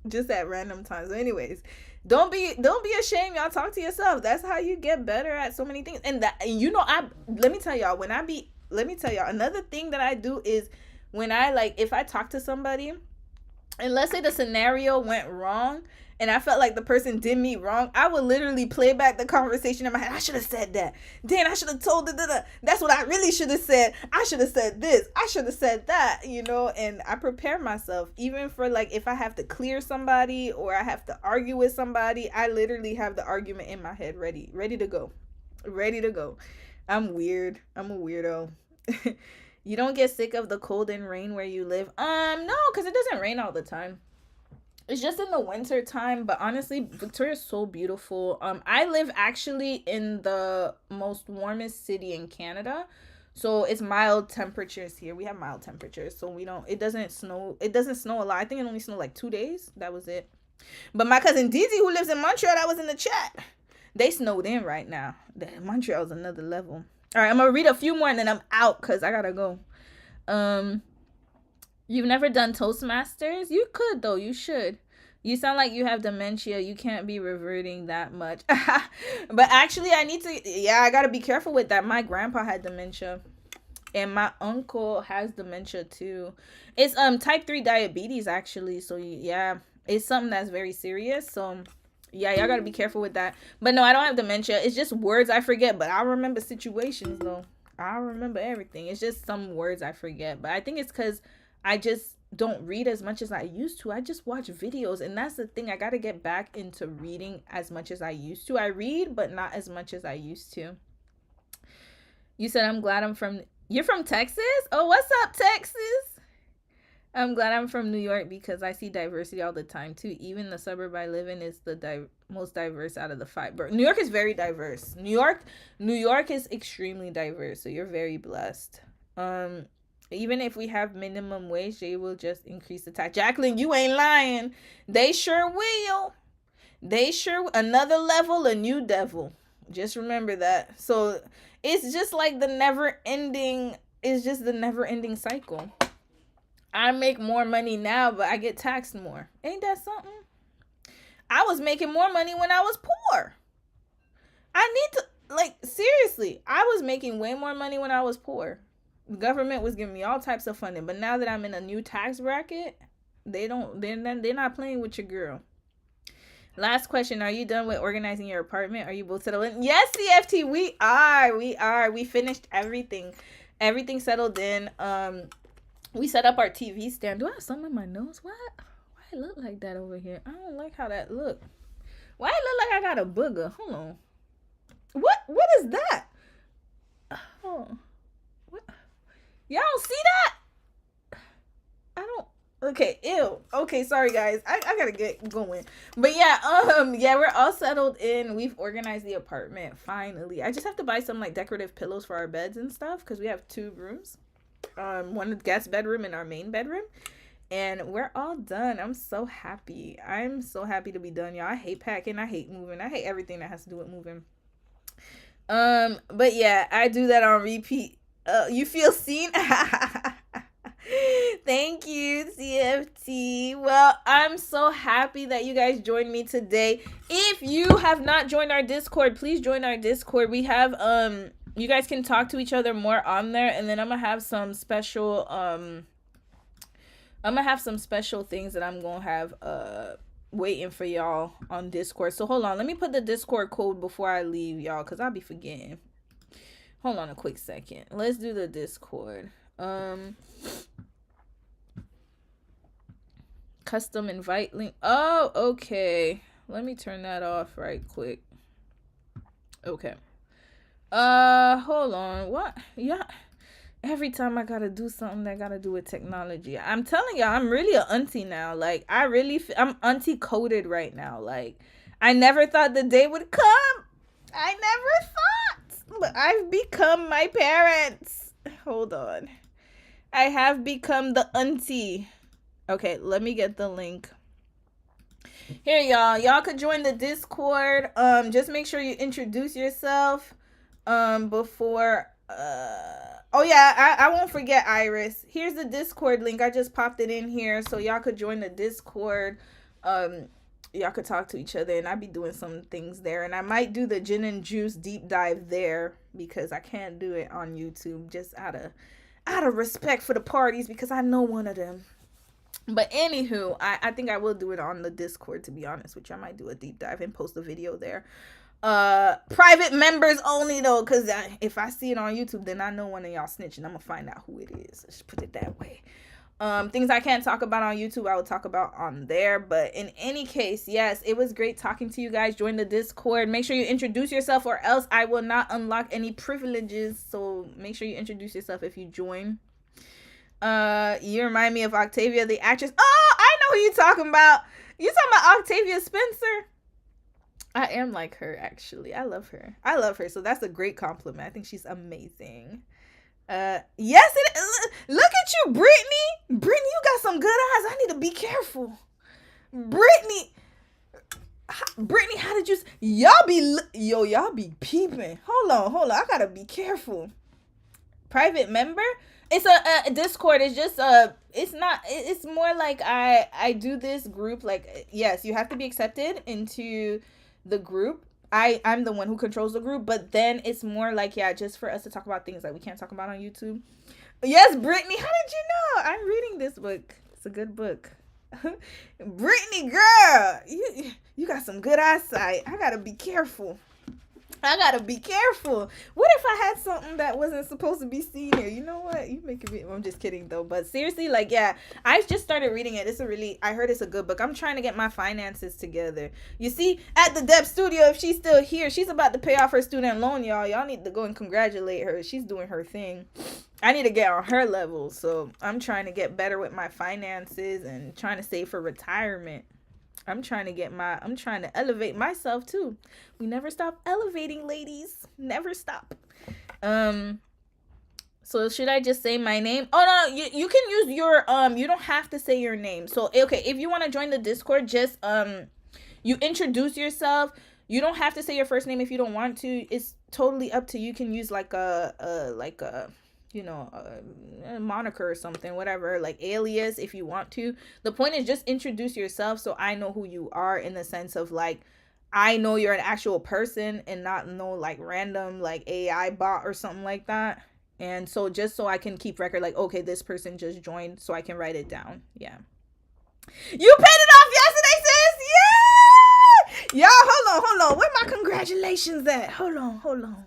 just at random times. So anyways, don't be ashamed, y'all. Talk to yourself. That's how you get better at so many things. And that, you know, let me tell y'all, another thing that I do is when if I talk to somebody, and let's say the scenario went wrong and I felt like the person did me wrong, I would literally play back the conversation in my head. I should have said that. Then I should have told that's what I really should have said. I should have said this. I should have said that, you know, and I prepare myself even for like if I have to clear somebody or I have to argue with somebody, I literally have the argument in my head ready to go. Ready to go. I'm weird. I'm a weirdo. You don't get sick of the cold and rain where you live? No, because it doesn't rain all the time. It's just in the winter time, but honestly, Victoria is so beautiful. I live actually in the most warmest city in Canada. So it's mild temperatures here. We have mild temperatures. So it doesn't snow a lot. I think it only snowed like 2 days. That was it. But my cousin Dizzy, who lives in Montreal, that was in the chat. They snowed in right now. Montreal's another level. All right, I'm going to read a few more and then I'm out because I got to go. You've never done Toastmasters? You could, though. You should. You sound like you have dementia. You can't be reverting that much. But actually, I got to be careful with that. My grandpa had dementia. And my uncle has dementia, too. It's type 3 diabetes, actually. So, yeah, it's something that's very serious. So, yeah, y'all got to be careful with that. But no, I don't have dementia. It's just words I forget. But I remember situations, though. I remember everything. It's just some words I forget. But I think it's because I just don't read as much as I used to. I just watch videos. And that's the thing. I got to get back into reading as much as I used to. I read, but not as much as I used to. You said, you're from Texas? Oh, what's up, Texas? I'm glad I'm from New York because I see diversity all the time, too. Even the suburb I live in is the most diverse out of the 5. But New York is very diverse. New York is extremely diverse, so you're very blessed. Even if we have minimum wage, they will just increase the tax. Jacqueline, you ain't lying. They sure will. Another level, a new devil. Just remember that. So it's just like the never ending cycle. I make more money now, but I get taxed more. Ain't that something? I was making more money when I was poor. Seriously, I was making way more money when I was poor. The government was giving me all types of funding, but now that I'm in a new tax bracket, they're not playing with your girl. Last question, are you done with organizing your apartment? Are you both settled in? Yes, CFT, we are. We finished everything. Everything settled in. We set up our TV stand. Do I have something in my nose? What? Why it look like that over here? I don't like how that look. Why it look like I got a booger? Hold on. What is that? Oh. What? Y'all don't see that? I don't. Okay, ew. Okay, sorry guys. I gotta get going. But yeah, we're all settled in. We've organized the apartment finally. I just have to buy some like decorative pillows for our beds and stuff because we have 2 rooms. One guest bedroom and our main bedroom, and we're all done. I'm so happy to be done, y'all. I hate packing, I hate moving, I hate everything that has to do with moving. But yeah, I do that on repeat. You feel seen? Thank you, CFT. Well, I'm so happy that you guys joined me today. If you have not joined our Discord, please join our Discord. We have you guys can talk to each other more on there, and then I'm gonna have some special things that I'm gonna have waiting for y'all on Discord. So hold on, let me put the Discord code before I leave, y'all, because I'll be forgetting. Hold on a quick second. Let's do the Discord. Custom invite link. Oh, okay. Let me turn that off right quick. Okay. Hold on. What? Yeah. Every time I gotta do something that gotta do with technology. I'm telling y'all, I'm really an auntie now. Like, I'm auntie coded right now. Like, I never thought the day would come. I never thought. But I've become my parents. Hold on. I have become the auntie. Okay, let me get the link. Here, y'all. Y'all could join the Discord. Just make sure you introduce yourself. Before. Oh yeah, I won't forget Iris. Here's the Discord link. I just popped it in here so y'all could join the Discord. Y'all could talk to each other, and I'll be doing some things there. And I might do the gin and juice deep dive there because I can't do it on YouTube just out of respect for the parties because I know one of them. But anywho, I think I will do it on the Discord, to be honest with you. I might do a deep dive and post a video there. Private members only though, because if I see it on YouTube, then I know one of y'all snitching. I'm gonna find out who it is. Let's put it that way. Things I can't talk about on YouTube, I will talk about on there. But in any case, yes, it was great talking to you guys. Join the Discord. Make sure you introduce yourself, or else I will not unlock any privileges. So make sure you introduce yourself if you join. You remind me of Octavia, the actress. Oh, I know who you talking about. You talking about Octavia Spencer? I am like her, actually. I love her. So that's a great compliment. I think she's amazing. Yes, look at you, Brittany. Brittany, you got some good eyes. I need to be careful. Brittany, how did you? Y'all be peeping. Hold on. I gotta be careful. Private member. It's a Discord. It's just it's not. It's more like I do this group. Like, yes, you have to be accepted into the group. I'm the one who controls the group, but then it's more like, yeah, just for us to talk about things that we can't talk about on YouTube. Yes, Brittany, how did you know? I'm reading this book. It's a good book. Brittany, girl, you got some good eyesight. I gotta be careful. What if I had something that wasn't supposed to be seen here? You know what? You making me. I'm just kidding though. But seriously, like, yeah, I just started reading it. I heard it's a good book. I'm trying to get my finances together. You see, at the Dep Studio, if she's still here, she's about to pay off her student loan, y'all. Y'all need to go and congratulate her. She's doing her thing. I need to get on her level. So I'm trying to get better with my finances and trying to save for retirement. I'm trying to elevate myself too. We never stop elevating, ladies. Never stop. So should I just say my name? Oh no, you can use your you don't have to say your name. So okay, if you want to join the Discord, just you introduce yourself. You don't have to say your first name if you don't want to. It's totally up to you. You can use like a you know, a moniker or something, whatever, like alias if you want to. The point is just introduce yourself so I know who you are, in the sense of like, I know you're an actual person and not no like random like AI bot or something like that. And so just so I can keep record, like, okay, this person just joined, so I can write it down. Yeah. You paid it off yesterday, sis. Yeah. Y'all, hold on. Where my congratulations at? Hold on.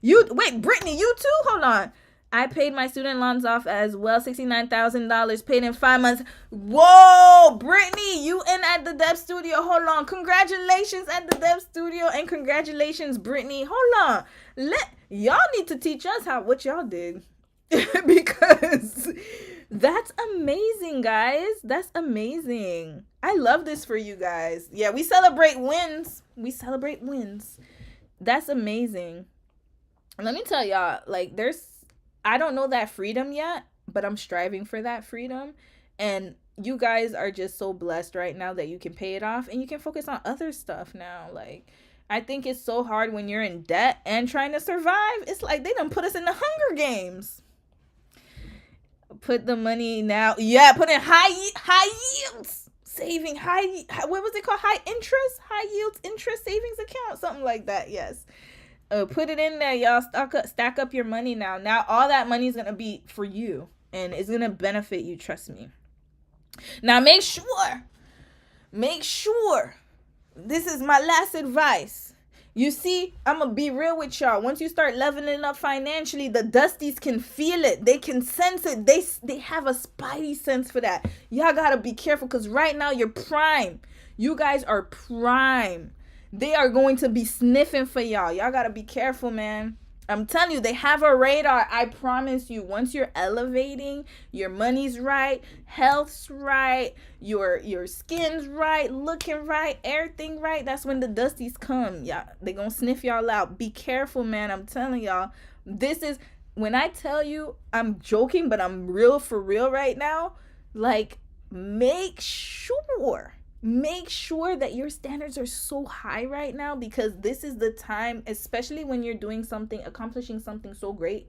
Wait, Brittany, you too? Hold on. I paid my student loans off as well. $69,000 paid in 5 months. Whoa, Brittany, you in at the Dep Studio. Hold on. Congratulations at the Dep Studio, and congratulations, Brittany. Hold on. Y'all need to teach us what y'all did. Because that's amazing, guys. That's amazing. I love this for you guys. Yeah, we celebrate wins. That's amazing. Let me tell y'all, like, I don't know that freedom yet, but I'm striving for that freedom. And you guys are just so blessed right now that you can pay it off and you can focus on other stuff now. Like, I think it's so hard when you're in debt and trying to survive. It's like they done put us in the Hunger Games. Put the money now. Yeah, put in high yields. Saving what was it called? High yields interest savings account. Something like that, yes. Put it in there, y'all. Stack up your money now. Now all that money is gonna be for you, and it's gonna benefit you. Trust me. Now make sure. This is my last advice. You see, I'm gonna be real with y'all. Once you start leveling up financially, the Dusties can feel it. They can sense it. They have a spidey sense for that. Y'all gotta be careful, because right now you're prime. You guys are prime. They are going to be sniffing for y'all. Y'all gotta be careful, man. I'm telling you, they have a radar. I promise you. Once you're elevating, your money's right, health's right, your skin's right, looking right, everything right. That's when the Dusties come. Yeah, they gonna sniff y'all out. Be careful, man. I'm telling y'all. This is, when I tell you, I'm joking, but I'm real for real right now. Like, make sure make sure that your standards are so high right now, because this is the time, especially when you're doing something, accomplishing something so great.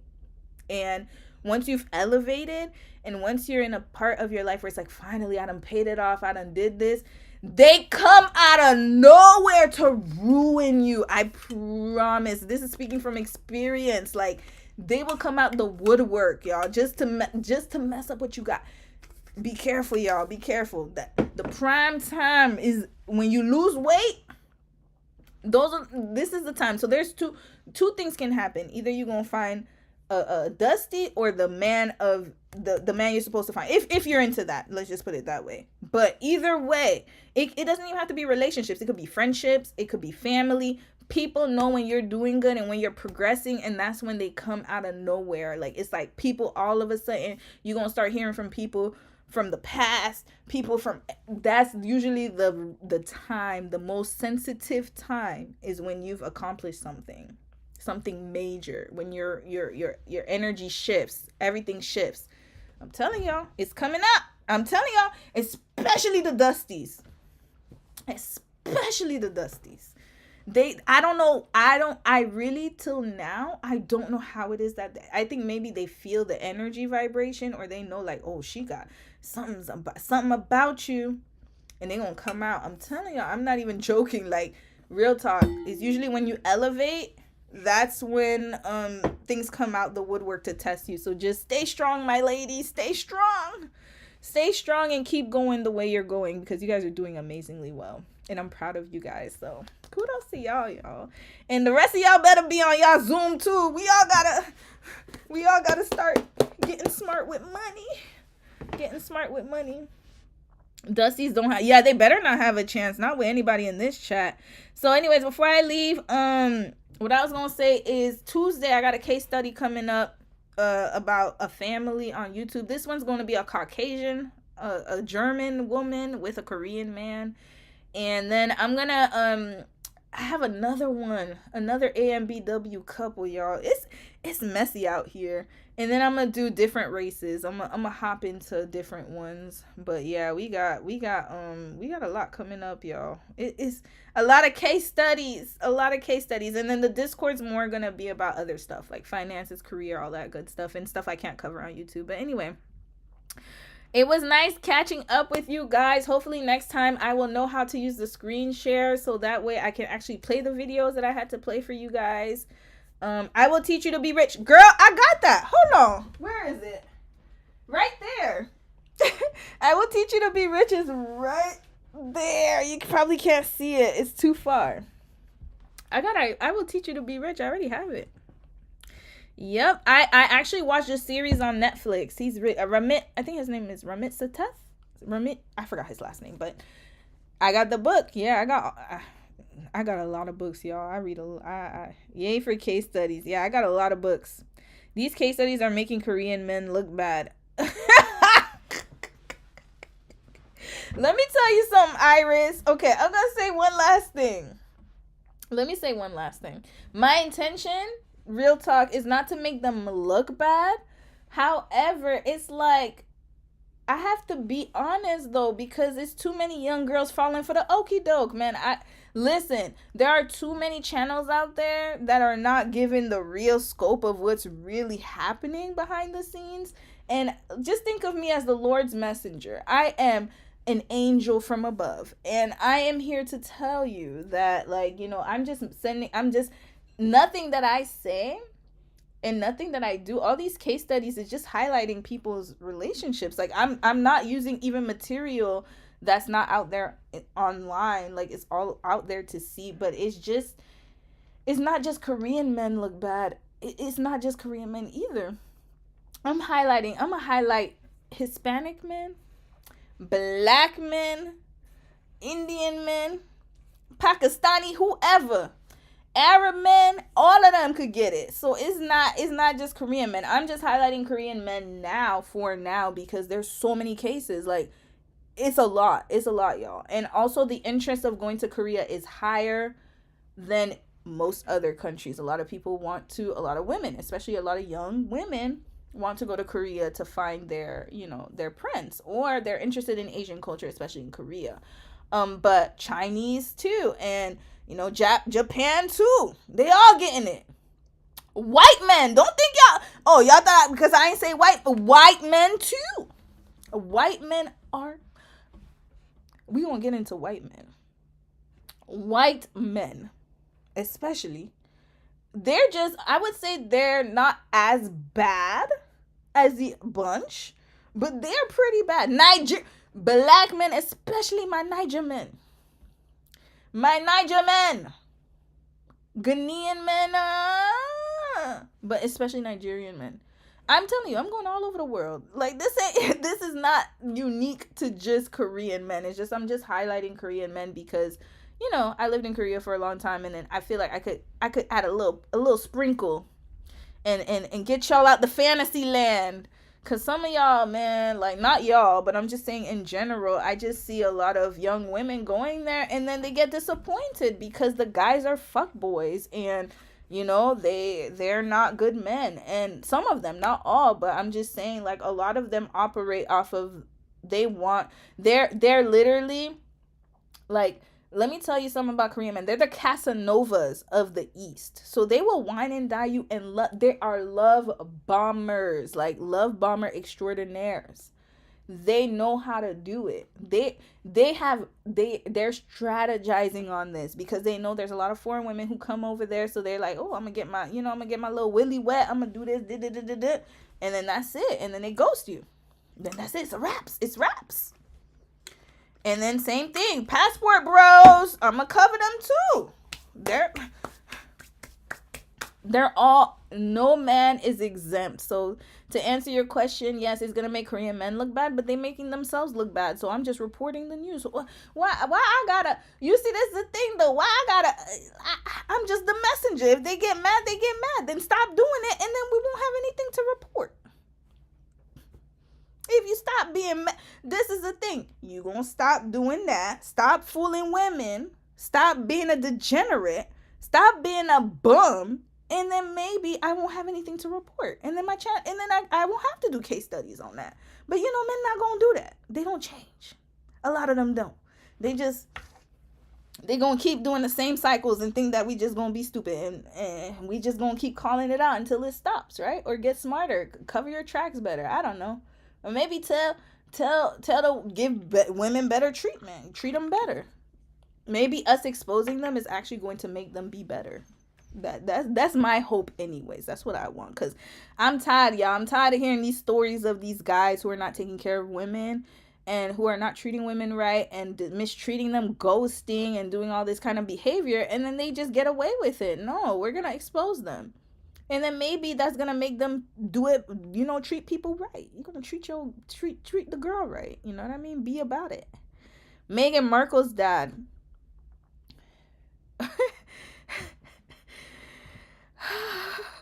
And once you've elevated, and once you're in a part of your life where it's like, finally, I done paid it off, I done did this, they come out of nowhere to ruin you. I promise. This is speaking from experience. Like, they will come out the woodwork, y'all, just to mess up what you got. Be careful, y'all. Be careful. That the prime time is when you lose weight. This is the time. So there's two things can happen. Either you're gonna find a Dusty, or the man of the man you're supposed to find, if you're into that. Let's just put it that way. But either way, it doesn't even have to be relationships. It could be friendships, it could be family. People know when you're doing good and when you're progressing, and that's when they come out of nowhere. Like, it's like people, all of a sudden you're gonna start hearing from people from the past, people from, that's usually the time, the most sensitive time, is when you've accomplished something major, when your energy shifts, everything shifts. I'm telling y'all, it's coming up. I'm telling y'all, especially the Dusties. I really, till now, I don't know how it is that I think maybe they feel the energy vibration, or they know, like, oh, she got something about you, and they gonna come out. I'm telling y'all, I'm not even joking. Like, real talk. It's usually when you elevate, that's when things come out the woodwork to test you. So just stay strong, my ladies. Stay strong and keep going the way you're going, because you guys are doing amazingly well, and I'm proud of you guys. So kudos to y'all. And the rest of y'all better be on y'all Zoom too. We all gotta start getting smart with money. Dusties don't have, yeah, they better not have a chance, not with anybody in this chat. So anyways, before I leave, what I was gonna say is, Tuesday I got a case study coming up about a family on YouTube. This one's gonna be a Caucasian, a German woman with a Korean man. And then I'm gonna I have another AMBW couple, y'all. It's messy out here. And then I'm gonna do different races. I'm gonna hop into different ones. But yeah, we got a lot coming up, y'all. It's a lot of case studies. And then the Discord's more gonna be about other stuff, like finances, career, all that good stuff, and stuff I can't cover on YouTube. But anyway, it was nice catching up with you guys. Hopefully next time I will know how to use the screen share, so that way I can actually play the videos that I had to play for you guys. I will teach you to be rich. Girl, I got that. Hold on. Where is it? Right there. I will teach you to be rich is right there. You probably can't see it. It's too far. I will teach you to be rich. I already have it. Yep. I actually watched a series on Netflix. He's Ramit. I think his name is Ramit Sateth. Ramit. I forgot his last name, but I got the book. Yeah, I got a lot of books, y'all. I read yay for case studies. Yeah, I got a lot of books. These case studies are making Korean men look bad. Let me tell you something, Iris. Okay, I'm gonna say one last thing. My intention, real talk, is not to make them look bad. However, it's like, I have to be honest though, because it's too many young girls falling for the okie doke, man. Listen, there are too many channels out there that are not given the real scope of what's really happening behind the scenes. And just think of me as the Lord's messenger. I am an angel from above, and I am here to tell you that, like, I'm just nothing that I say and nothing that I do, all these case studies is just highlighting people's relationships. Like, I'm not using even material that's not out there online. Like, it's all out there to see. But it's not just Korean men look bad. It's not just Korean men either. I'm gonna highlight Hispanic men, Black men, Indian men, Pakistani, whoever, Arab men, all of them could get it. So it's not just Korean men. I'm just highlighting Korean men for now because there's so many cases. Like, it's a lot, y'all. And also, the interest of going to Korea is higher than most other countries. A lot of women, especially a lot of young women, want to go to Korea to find their prince, or they're interested in Asian culture, especially in Korea. But Chinese too, and Japan too. They all getting it. White men, don't think y'all. Oh, y'all thought because I ain't say white, but white men too. White men are. We gonna get into white men. White men, especially, they're just. I would say they're not as bad as the bunch, but they're pretty bad. Black men, especially my Niger men. Ghanaian men, but especially Nigerian men. I'm telling you, I'm going all over the world. Like this is not unique to just Korean men. It's just I'm just highlighting Korean men because I lived in Korea for a long time, and then I feel like I could add a little sprinkle and get y'all out the fantasy land. Cause some of y'all, man, like not y'all, but I'm just saying in general, I just see a lot of young women going there and then they get disappointed because the guys are fuck boys and they're not good men. And some of them, not all, but I'm just saying like a lot of them operate off of they're literally like, let me tell you something about Korean men. They're the Casanovas of the East. So they will wine and dine you and they are love bombers, like love bomber extraordinaires. They know how to do it. They're strategizing on this because they know there's a lot of foreign women who come over there. So they're like, oh, I'm gonna get my little willy wet. I'm gonna do this, and then that's it. And then they ghost you. Then that's it. It's raps. And then same thing, passport bros. I'ma cover them too. They're all, no man is exempt. So to answer your question, yes, it's gonna make Korean men look bad, but they're making themselves look bad. So I'm just reporting the news. Why I gotta? You see, this is the thing though. Why I gotta? I'm just the messenger. If they get mad, they get mad. Then stop doing it, and then we won't have anything to report. If you stop being, this is the thing. You gonna stop doing that. Stop fooling women. Stop being a degenerate. Stop being a bum. And then maybe I won't have anything to report. And then I won't have to do case studies on that. But men not gonna do that. They don't change. A lot of them don't. They gonna keep doing the same cycles and think that we just gonna be stupid and we just gonna keep calling it out until it stops, right? Or get smarter, cover your tracks better. I don't know. Or maybe tell to give women better treatment, treat them better. Maybe us exposing them is actually going to make them be better. That's my hope anyways. That's what I want, because I'm tired, y'all. I'm tired of hearing these stories of these guys who are not taking care of women and who are not treating women right and mistreating them, ghosting and doing all this kind of behavior, and then they just get away with it. No, we're gonna expose them. And then maybe that's gonna make them do it, treat people right. You're gonna treat the girl right. You know what I mean? Be about it. Meghan Markle's dad.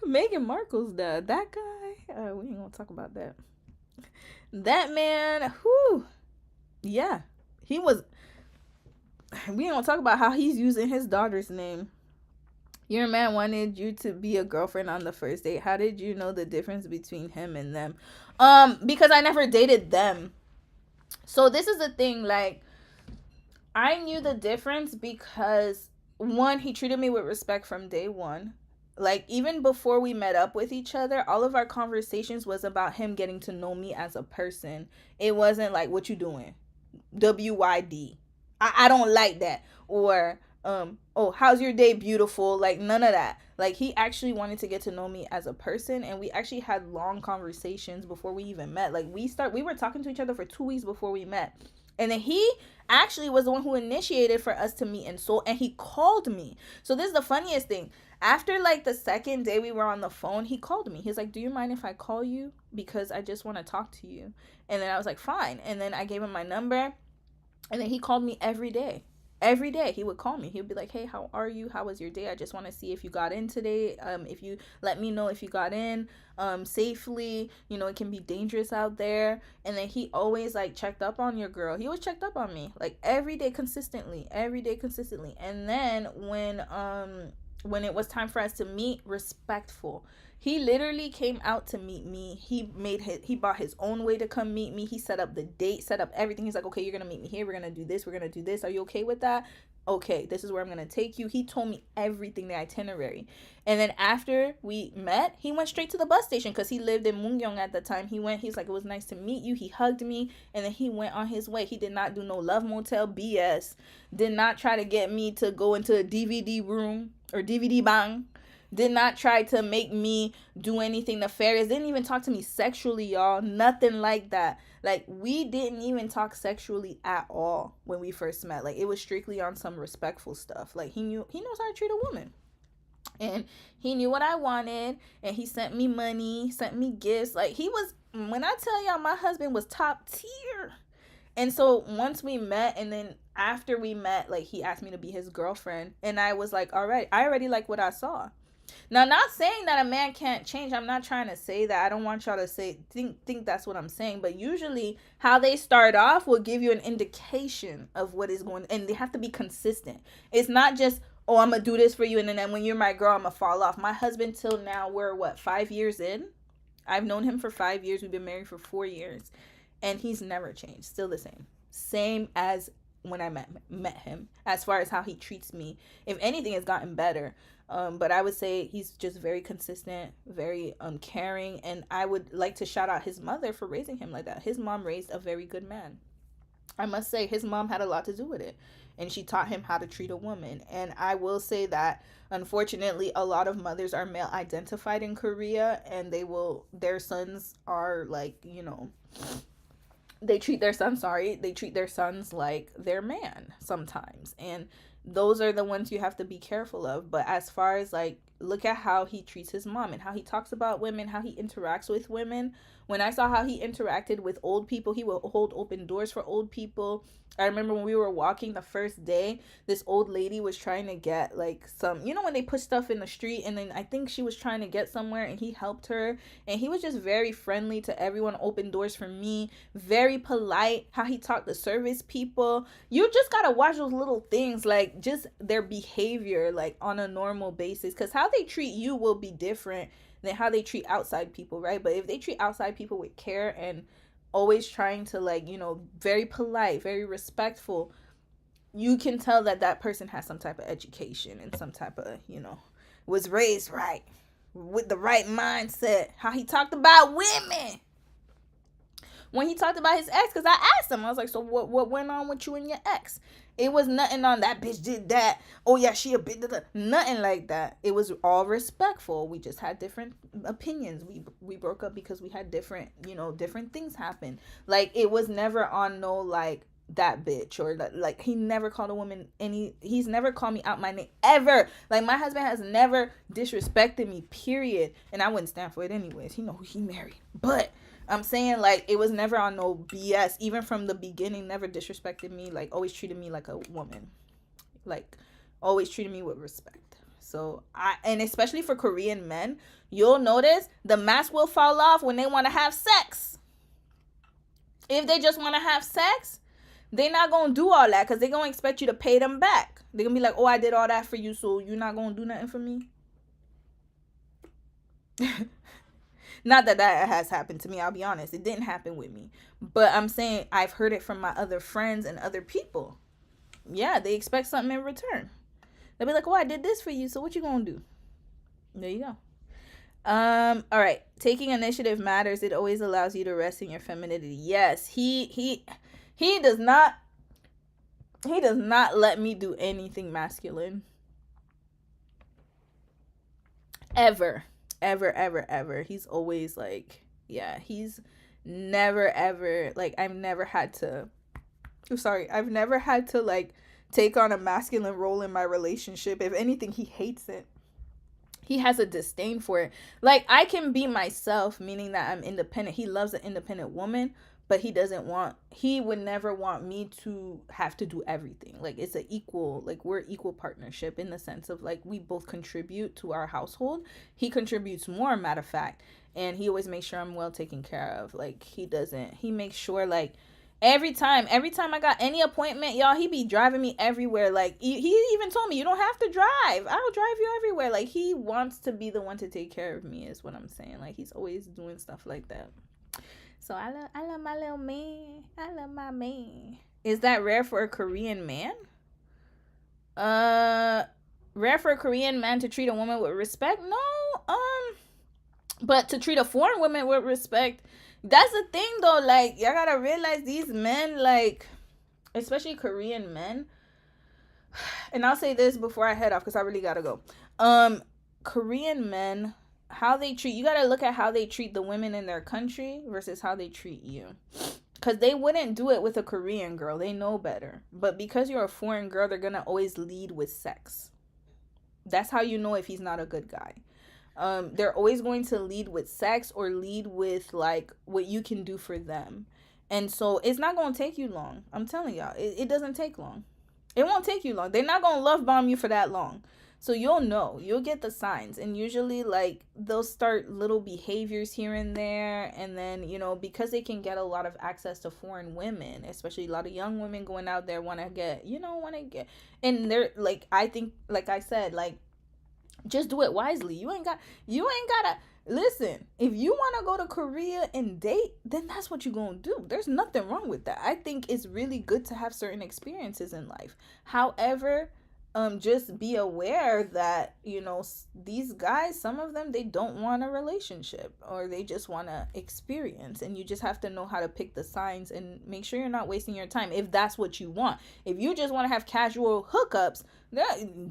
Meghan Markle's dad. That guy. We ain't gonna talk about that. That man. Whew. Yeah. He was. We ain't gonna talk about how he's using his daughter's name. Your man wanted you to be a girlfriend on the first date. How did you know the difference between him and them? Because I never dated them. So this is the thing, like, I knew the difference because, one, he treated me with respect from day one. Like, even before we met up with each other, all of our conversations was about him getting to know me as a person. It wasn't like, what you doing? WYD. I don't like that. Or, oh, how's your day, beautiful? Like, none of that. Like, he actually wanted to get to know me as a person, and we actually had long conversations before we even met. Like, we were talking to each other for 2 weeks before we met. And then he actually was the one who initiated for us to meet in Seoul, and he called me. So this is the funniest thing. After, like, the second day we were on the phone, he called me. He's like, do you mind if I call you? Because I just want to talk to you. And then I was like, fine. And then I gave him my number, and then he called me every day. Every day he would call me. He would be like, hey, how are you? How was your day? I just want to see if you got in today. If you let me know if you got in safely. It can be dangerous out there. And then he always, like, checked up on your girl. He always checked up on me, like, every day consistently. And then when When it was time for us to meet, respectful. He literally came out to meet me. He bought his own way to come meet me. He set up the date, set up everything. He's like, okay, you're gonna meet me here. We're gonna do this. We're gonna do this. Are you okay with that? Okay, this is where I'm gonna take you. He told me everything, the itinerary. And then after we met, he went straight to the bus station because he lived in Mungyong at the time. He's like, it was nice to meet you. He hugged me, and then he went on his way. He did not do no love motel BS. Did not try to get me to go into a DVD room or DVD bang. Did not try to make me do anything nefarious. Didn't even talk to me sexually, y'all. Nothing like that. Like, we didn't even talk sexually at all when we first met. Like, it was strictly on some respectful stuff. Like, he knows how to treat a woman. And he knew what I wanted, and he sent me money, sent me gifts. Like, when I tell y'all, my husband was top tier. And so once we met, and then after we met, like, he asked me to be his girlfriend, and I was like, all right, I already like what I saw. Now, not saying that a man can't change. I'm not trying to say that. I don't want y'all to think that's what I'm saying. But usually how they start off will give you an indication of what is going, and they have to be consistent. It's not just, oh, I'm going to do this for you, and then when you're my girl, I'm going to fall off. My husband, till now, we're 5 years in? I've known him for 5 years. We've been married for 4 years. And he's never changed. Still the same. Same as when I met him. As far as how he treats me. If anything, it's gotten better. But I would say he's just very consistent, very caring. And I would like to shout out his mother for raising him like that. His mom raised a very good man. I must say his mom had a lot to do with it. And she taught him how to treat a woman. And I will say that, unfortunately, a lot of mothers are male identified in Korea. And their sons are like, they treat their sons like their man sometimes. And those are the ones you have to be careful of. But as far as, like, look at how he treats his mom and how he talks about women, how he interacts with women. When I saw how he interacted with old people, he would hold open doors for old people. I remember when we were walking the first day, this old lady was trying to get, like, some, when they put stuff in the street, and then I think she was trying to get somewhere, and he helped her. And he was just very friendly to everyone, open doors for me, very polite, how he talked to service people. You just gotta watch those little things, like, just their behavior, like, on a normal basis, because how they treat you will be different than how they treat outside people, right? But if they treat outside people with care and always trying to, like, very polite, very respectful, you can tell that that person has some type of education and some type of, was raised right, with the right mindset. How he talked about women when he talked about his ex, because I asked him, I was like, so what went on with you and your ex? It was nothing on that bitch did that. Oh yeah, she a bitch. Nothing like that. It was all respectful. We just had different opinions. We broke up because we had different things happen. Like, it was never on no, like, that bitch, or like, he never called a woman he's never called me out my name ever. Like, my husband has never disrespected me, period. And I wouldn't stand for it anyways. He know who he married. But I'm saying, like, it was never on no BS. Even from the beginning, never disrespected me. Like, always treated me like a woman. Like, always treated me with respect. So, and especially for Korean men, you'll notice the mask will fall off when they want to have sex. If they just want to have sex, they're not going to do all that, because they're going to expect you to pay them back. They're going to be like, oh, I did all that for you, so you're not going to do nothing for me? Not that has happened to me, I'll be honest. It didn't happen with me. But I'm saying I've heard it from my other friends and other people. Yeah, they expect something in return. They'll be like, oh, I did this for you, so what you gonna do? There you go. All right. Taking initiative matters. It always allows you to rest in your femininity. Yes, he does not let me do anything masculine. Ever. He's always like, yeah, he's never ever, like, I've never had to like take on a masculine role in my relationship. If anything, he hates it. He has a disdain for it. Like, I can be myself, meaning that I'm independent. He loves an independent woman, but he would never want me to have to do everything. Like, it's we're equal partnership in the sense of, like, we both contribute to our household. He contributes more, matter of fact, and he always makes sure I'm well taken care of. Like, he makes sure, like, Every time I got any appointment, y'all, he be driving me everywhere. Like he even told me, you don't have to drive, I'll drive you everywhere. Like he wants to be the one to take care of me, is what I'm saying. Like he's always doing stuff like that. So I love my little man. I love my man. Is that rare for a Korean man? Rare for a Korean man to treat a woman with respect? No. But to treat a foreign woman with respect, that's the thing though. Like y'all gotta realize these men, like especially Korean men. And I'll say this before I head off because I really gotta go. Korean men, how they treat you, gotta look at how they treat the women in their country versus how they treat you. Because they wouldn't do it with a Korean girl. They know better. But because you're a foreign girl, they're gonna always lead with sex. That's how you know if he's not a good guy. They're always going to lead with sex or lead with like what you can do for them. And so it's not going to take you long. I'm telling y'all, it doesn't take long. It won't take you long. They're not going to love bomb you for that long. So you'll know, you'll get the signs. And usually like they'll start little behaviors here and there. And then, you know, because they can get a lot of access to foreign women, especially a lot of young women going out there want to get, and they're like, I think, like I said, like, just do it wisely. You ain't gotta listen. If you want to go to Korea and date, then that's what you're gonna do. There's nothing wrong with that. I think it's really good to have certain experiences in life. However, just be aware that, these guys, some of them, they don't want a relationship, or they just want to experience, and you just have to know how to pick the signs and make sure you're not wasting your time if that's what you want. If you just want to have casual hookups,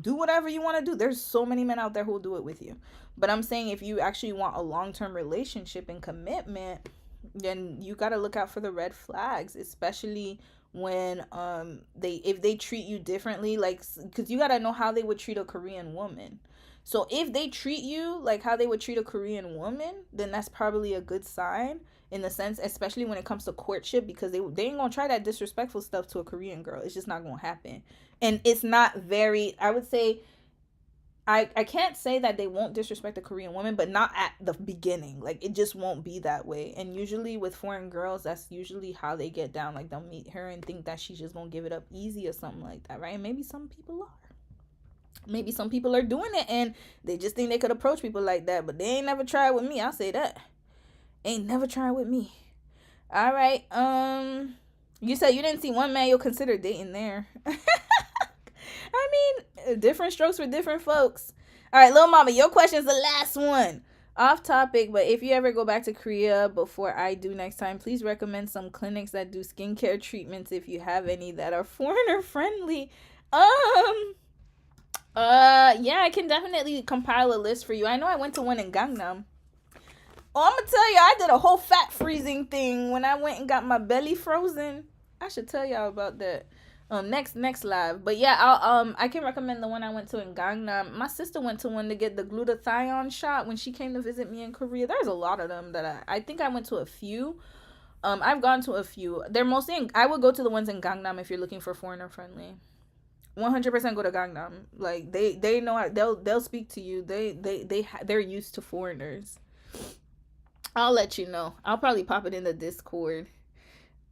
do whatever you want to do. There's so many men out there who will do it with you. But I'm saying if you actually want a long-term relationship and commitment, then you got to look out for the red flags, especially when if they treat you differently, like, because you got to know how they would treat a Korean woman. So if they treat you like how they would treat a Korean woman, then that's probably a good sign, in the sense, especially when it comes to courtship, because they ain't gonna try that disrespectful stuff to a Korean girl. It's just not gonna happen. And it's not very, I would say, I can't say that they won't disrespect a Korean woman, but not at the beginning. Like, it just won't be that way. And usually with foreign girls, that's usually how they get down. Like, they'll meet her and think that she's just gonna give it up easy or something like that, right? And maybe some people are. Maybe some people are doing it and they just think they could approach people like that, but they ain't never tried with me. I'll say that. Ain't never tried with me. All right. You said you didn't see one man you'll consider dating there. I mean, different strokes for different folks. All right, little mama, your question's the last one. Off topic, but if you ever go back to Korea before I do next time, please recommend some clinics that do skincare treatments, if you have any, that are foreigner friendly. Yeah, I can definitely compile a list for you. I know I went to one in Gangnam. Oh, I'm gonna tell you, I did a whole fat freezing thing when I went and got my belly frozen. I should tell y'all about that. Next live. But yeah, I can recommend the one I went to in Gangnam. My sister went to one to get the glutathione shot when she came to visit me in Korea. There's a lot of them that I think I went to a few. I've gone to a few. They're mostly I would go to the ones in Gangnam if you're looking for foreigner friendly. 100% go to Gangnam. Like they know how, they'll speak to you. They're used to foreigners. I'll let you know. I'll probably pop it in the Discord.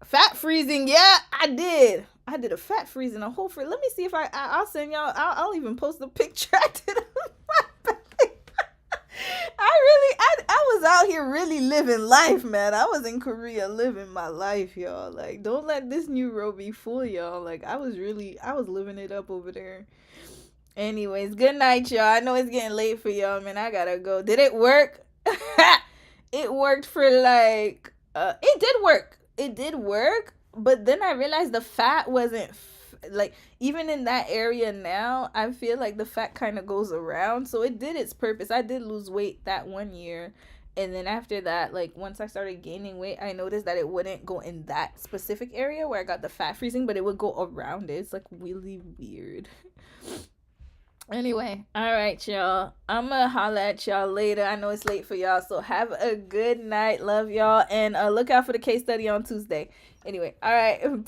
Fat freezing, yeah, I did a fat freezing, a whole let me see if I'll send y'all. I'll even post the picture I did of my belly. I was out here really living life, man. I was in Korea living my life, y'all. Like, don't let this new Roby fool y'all. Like, I was living it up over there. Anyways, good night, y'all. I know it's getting late for y'all, man. I gotta go. Did it work? It worked for like it did work, but then I realized the fat wasn't like, even in that area now, I feel like the fat kind of goes around, so it did its purpose. I did lose weight that 1 year, and then after that, like, once I started gaining weight, I noticed that it wouldn't go in that specific area where I got the fat freezing, but it would go around it. It's like really weird. Anyway, all right, y'all. I'm gonna holla at y'all later. I know it's late for y'all, so have a good night. Love y'all, and look out for the case study on Tuesday. Anyway, all right.